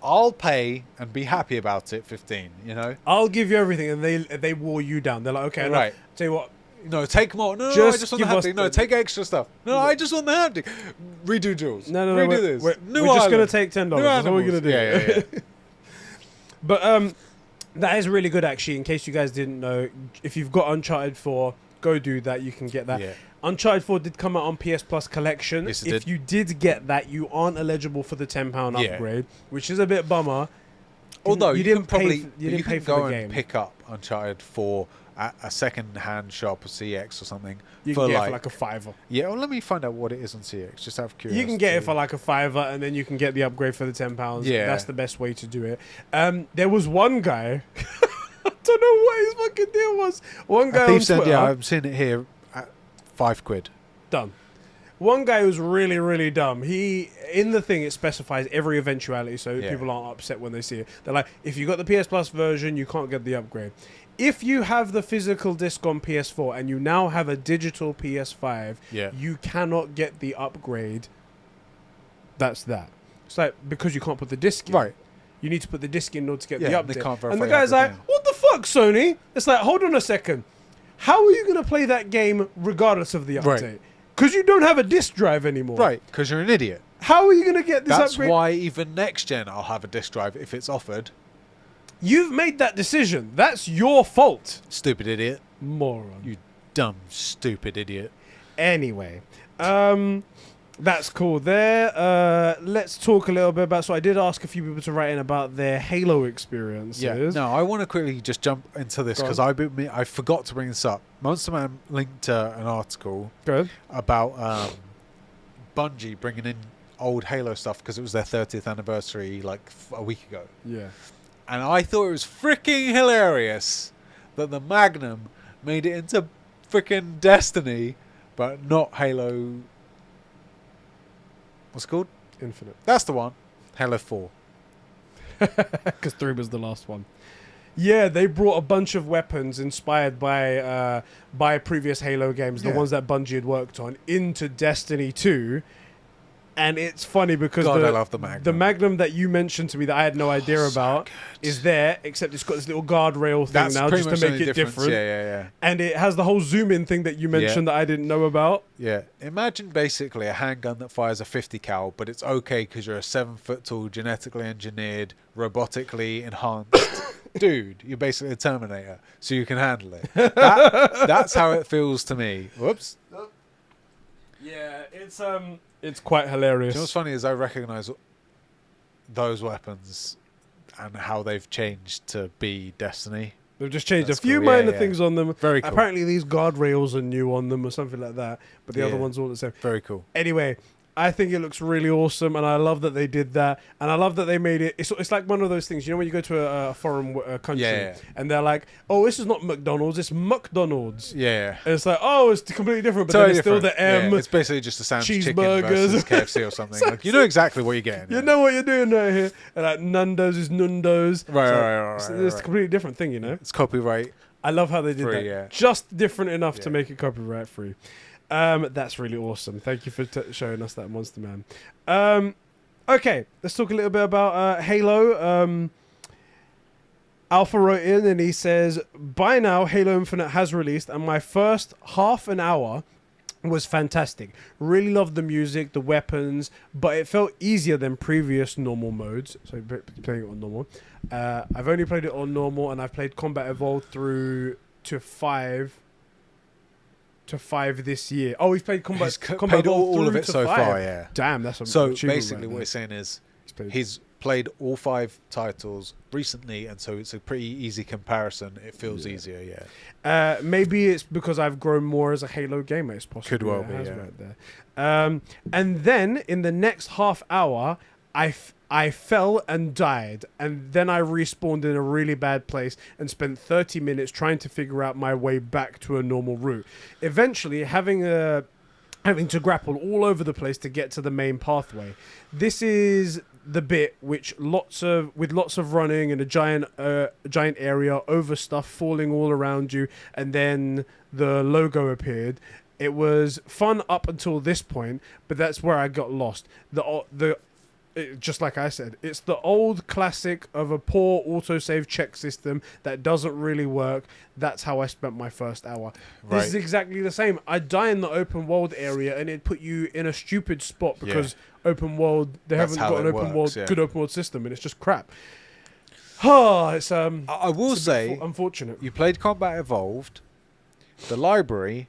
I'll pay and be happy about it, 15, you know? I'll give you everything, and they wore you down. They're like, okay, Right. No, tell you what. No, take more. No, Just I just want the give us haptic. No, the- take extra stuff. No, I just want the haptic. Redo jewels. No, Redo this. We're New just going island. to take $10. New That's all we're going animals. to do. Yeah. But that is really good, actually. In case you guys didn't know, if you've got Uncharted 4, go do that. You can get that. Yeah. Uncharted 4 did come out on PS Plus Collection. Yes, it if did. you did get that, you aren't eligible for the £10 Yeah. upgrade, which is a bit bummer. Although you didn't can probably you didn't pay can for go the and game. pick up Uncharted 4 at a second-hand shop or CX or something. You can get it for like a £5. Yeah, well, let me find out what it is on CX, just out of curiosity. You can get it for like a £5, and then you can get the upgrade for the £10. Yeah. That's the best way to do it. There was one guy. I don't know what his fucking deal was. One guy on Thief said, Twitter. yeah, I'm seeing it here at 5 quid. Done. One guy was really, really dumb. In the thing, it specifies every eventuality, so people aren't upset when they see it. They're like, if you got the PS Plus version, you can't get the upgrade. If you have the physical disc on PS4 and you now have a digital PS5, you cannot get the upgrade. That's that. It's like, because you can't put the disc in. Right. You need to put the disc in order to get Yeah, the they update. can't verify And the you guy's have like, the game. what the fuck, Sony? It's like, hold on a second. How are you going to play that game regardless of the Right. update? Because you don't have a disc drive anymore. Right, because you're an idiot. How are you going to get this That's upgrade? why even next gen I'll have a disc drive if it's offered. You've made that decision. That's your fault. Stupid idiot. Moron. You dumb, stupid idiot. Anyway, that's cool there. Let's talk a little bit about... So I did ask a few people to write in about their Halo experiences. Yeah. No, I want to quickly just jump into this Go because I forgot to bring this up. Monster Man linked an article Good. about Bungie bringing in old Halo stuff because it was their 30th anniversary like a week ago. Yeah. And I thought it was freaking hilarious that the Magnum made it into freaking Destiny, but not Halo. What's it called? Infinite. That's the one. Halo 4. Because 3 was the last one. Yeah, they brought a bunch of weapons inspired by previous Halo games, the ones that Bungie had worked on, into Destiny 2. And it's funny because God, I love the Magnum. The Magnum that you mentioned to me that I had no idea about is there, except it's got this little guardrail thing That's now pretty just much to the make only it difference. different. Yeah. And it has the whole zoom in thing that you mentioned that I didn't know about. Yeah. Imagine basically a handgun that fires a 50 cal, but it's okay because you're a 7 foot tall, genetically engineered, robotically enhanced dude. You're basically a Terminator, so you can handle it. That's how it feels to me. Whoops. Yeah, it's quite hilarious. You know what's funny is I recognise those weapons and how they've changed to be Destiny. They've just changed That's a few cool. minor Yeah. things on them. Very cool. Apparently these guardrails are new on them or something like that, but the other ones are all the same. Very cool. Anyway, I think it looks really awesome, and I love that they did that, and I love that they made it. It's like one of those things, you know, when you go to a foreign country, and they're like, "Oh, this is not McDonald's, it's McDonald's." Yeah. And it's like, "Oh, it's completely different," but Totally then it's still different. the M. Yeah, it's basically just a sandwich chicken cheeseburgers. versus KFC or something. Like, you know exactly what you're getting. You know what you're doing right here. And like Nando's is Nundo's. Right. It's a completely different thing, you know. It's copyright. I love how they did Free, that. yeah. Just different enough to make it copyright free. That's really awesome. Thank you for showing us that, Monster Man. Okay, let's talk a little bit about Halo. Alpha wrote in and he says, by now Halo Infinite has released, and my first half an hour was fantastic. Really loved the music, the weapons, but it felt easier than previous normal modes. So playing it on normal. I've only played it on normal, and I've played Combat Evolved through to 5 this year. Oh, he's played Combat played all of it so 5. far, yeah. Damn, that's a so achievement basically right what there. he's saying is he's played all 5 titles recently, and so it's a pretty easy comparison. It feels easier, yeah. Maybe it's because I've grown more as a Halo gamer. It's possible. Could well be, yeah. Right there. And then in the next half hour, I fell and died, and then I respawned in a really bad place and spent 30 minutes trying to figure out my way back to a normal route. Eventually, having to grapple all over the place to get to the main pathway. This is the bit with lots of running and a giant area, over stuff falling all around you, and then the logo appeared. It was fun up until this point, but that's where I got lost. Just like I said, it's the old classic of a poor autosave check system that doesn't really work. That's how I spent my first hour. Right. This is exactly the same. I die in the open world area, and it put you in a stupid spot because open world, haven't got an good open world system, and it's just crap. It's I will say, unfortunate. You played Combat Evolved, the library,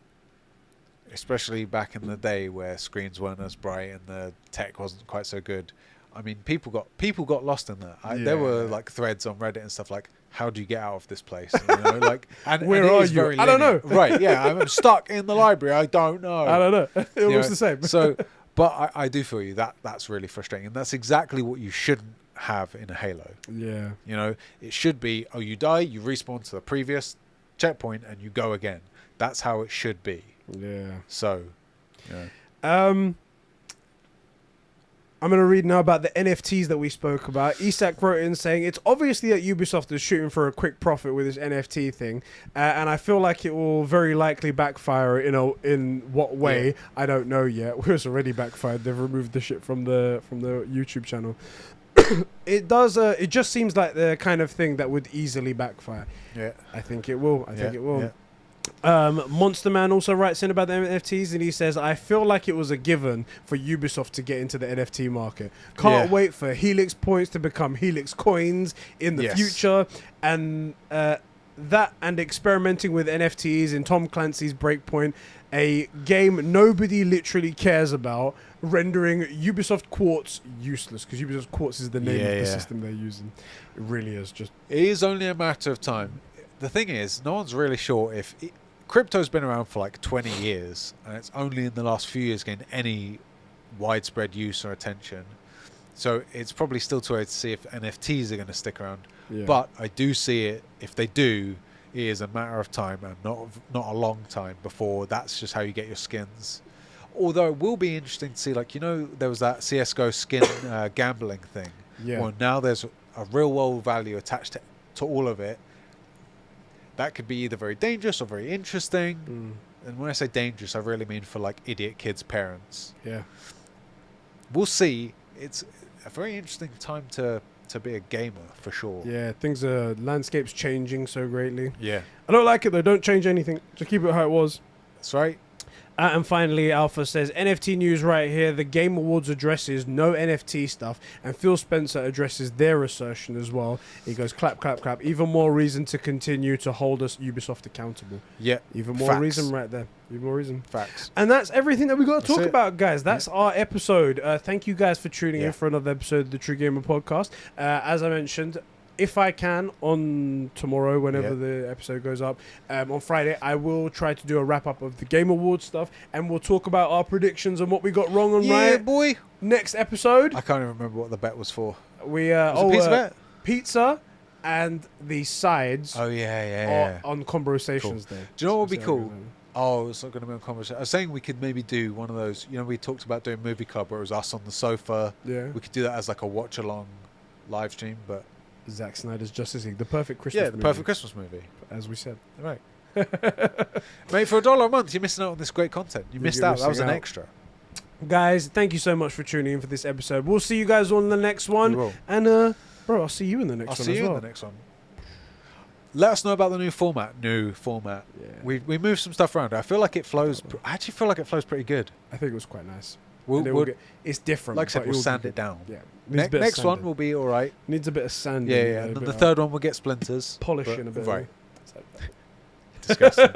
especially back in the day where screens weren't as bright and the tech wasn't quite so good. I mean, people got lost in that. There were like threads on Reddit and stuff like, "How do you get out of this place?" You know, like, and where are you? I don't know. Right? Yeah, I'm stuck in the library. I don't know. I don't know. It was the same. So, but I do feel you that's really frustrating, and that's exactly what you shouldn't have in a Halo. Yeah. You know, it should be, you die, you respawn to the previous checkpoint, and you go again. That's how it should be. Yeah. So, yeah. I'm going to read now about the NFTs that we spoke about. Isak wrote in saying, it's obviously that Ubisoft is shooting for a quick profit with this NFT thing, and I feel like it will very likely backfire in what way. Yeah. I don't know yet. It's already backfired. They've removed the shit from the YouTube channel. It does. It just seems like the kind of thing that would easily backfire. Yeah. I think it will. I think it will. Yeah. Monster Man also writes in about the NFTs, and he says, I feel like it was a given for Ubisoft to get into the NFT market. Can't wait for Helix points to become Helix coins in the future, and that and experimenting with NFTs in Tom Clancy's Breakpoint, a game nobody literally cares about, rendering Ubisoft Quartz useless, because Ubisoft Quartz is the name of the system they're using. It really is just... It is only a matter of time. The thing is, no one's really sure if... Crypto's been around for like 20 years, and it's only in the last few years gained any widespread use or attention. So it's probably still too early to see if NFTs are going to stick around. Yeah. But I do see it, if they do, it is a matter of time, and not a long time before that's just how you get your skins. Although it will be interesting to see, like, there was that CSGO skin gambling thing. Yeah. Well, now there's a real world value attached to all of it. That could be either very dangerous or very interesting. And when I say dangerous, I really mean for like idiot kids' parents. Yeah. We'll see. It's a very interesting time to be a gamer, for sure. Yeah, landscape's changing so greatly. Yeah. I don't like it though. Don't change anything. Just keep it how it was. That's right. And finally, Alpha says, NFT news right here. The Game Awards addresses no NFT stuff, and Phil Spencer addresses their assertion as well. He goes, clap, clap, clap. Even more reason to continue to hold us Ubisoft accountable. Yeah. Even more reason right there. Even more reason. Facts. And that's everything that we got to talk about, guys. That's our episode. Thank you guys for tuning in for another episode of the True Gamer Podcast. As I mentioned, if I can, on tomorrow, whenever the episode goes up, on Friday, I will try to do a wrap-up of the Game Awards stuff, and we'll talk about our predictions and what we got wrong and right. Yeah, boy. Next episode. I can't even remember what the bet was for. We was it pizza bet? Pizza and the sides. Oh, yeah. On Conbrosations Day. Do you know what would be cool? Oh, it's not going to be on Conversation. I was saying we could maybe do one of those, we talked about doing Movie Club where it was us on the sofa. Yeah. We could do that as like a watch-along live stream, but... Zack Snyder's Justice League, the perfect Christmas movie. Yeah, the perfect Christmas movie. As we said. Right. Mate, for $1 a month, you're missing out on this great content. You missed out. That was an extra. Guys, thank you so much for tuning in for this episode. We'll see you guys on the next one. We will. And, bro, I'll see you in the next one as well. I'll see you in the next one. Let us know about the new format. Yeah. We moved some stuff around. I feel like it flows. I actually feel like it flows pretty good. I think it was quite nice. It's different. Like I said, we'll sand it down. Yeah. Next one will be all right. Needs a bit of sanding. Yeah. And then the third one will get splinters. Polishing a bit. Right. Disgusting.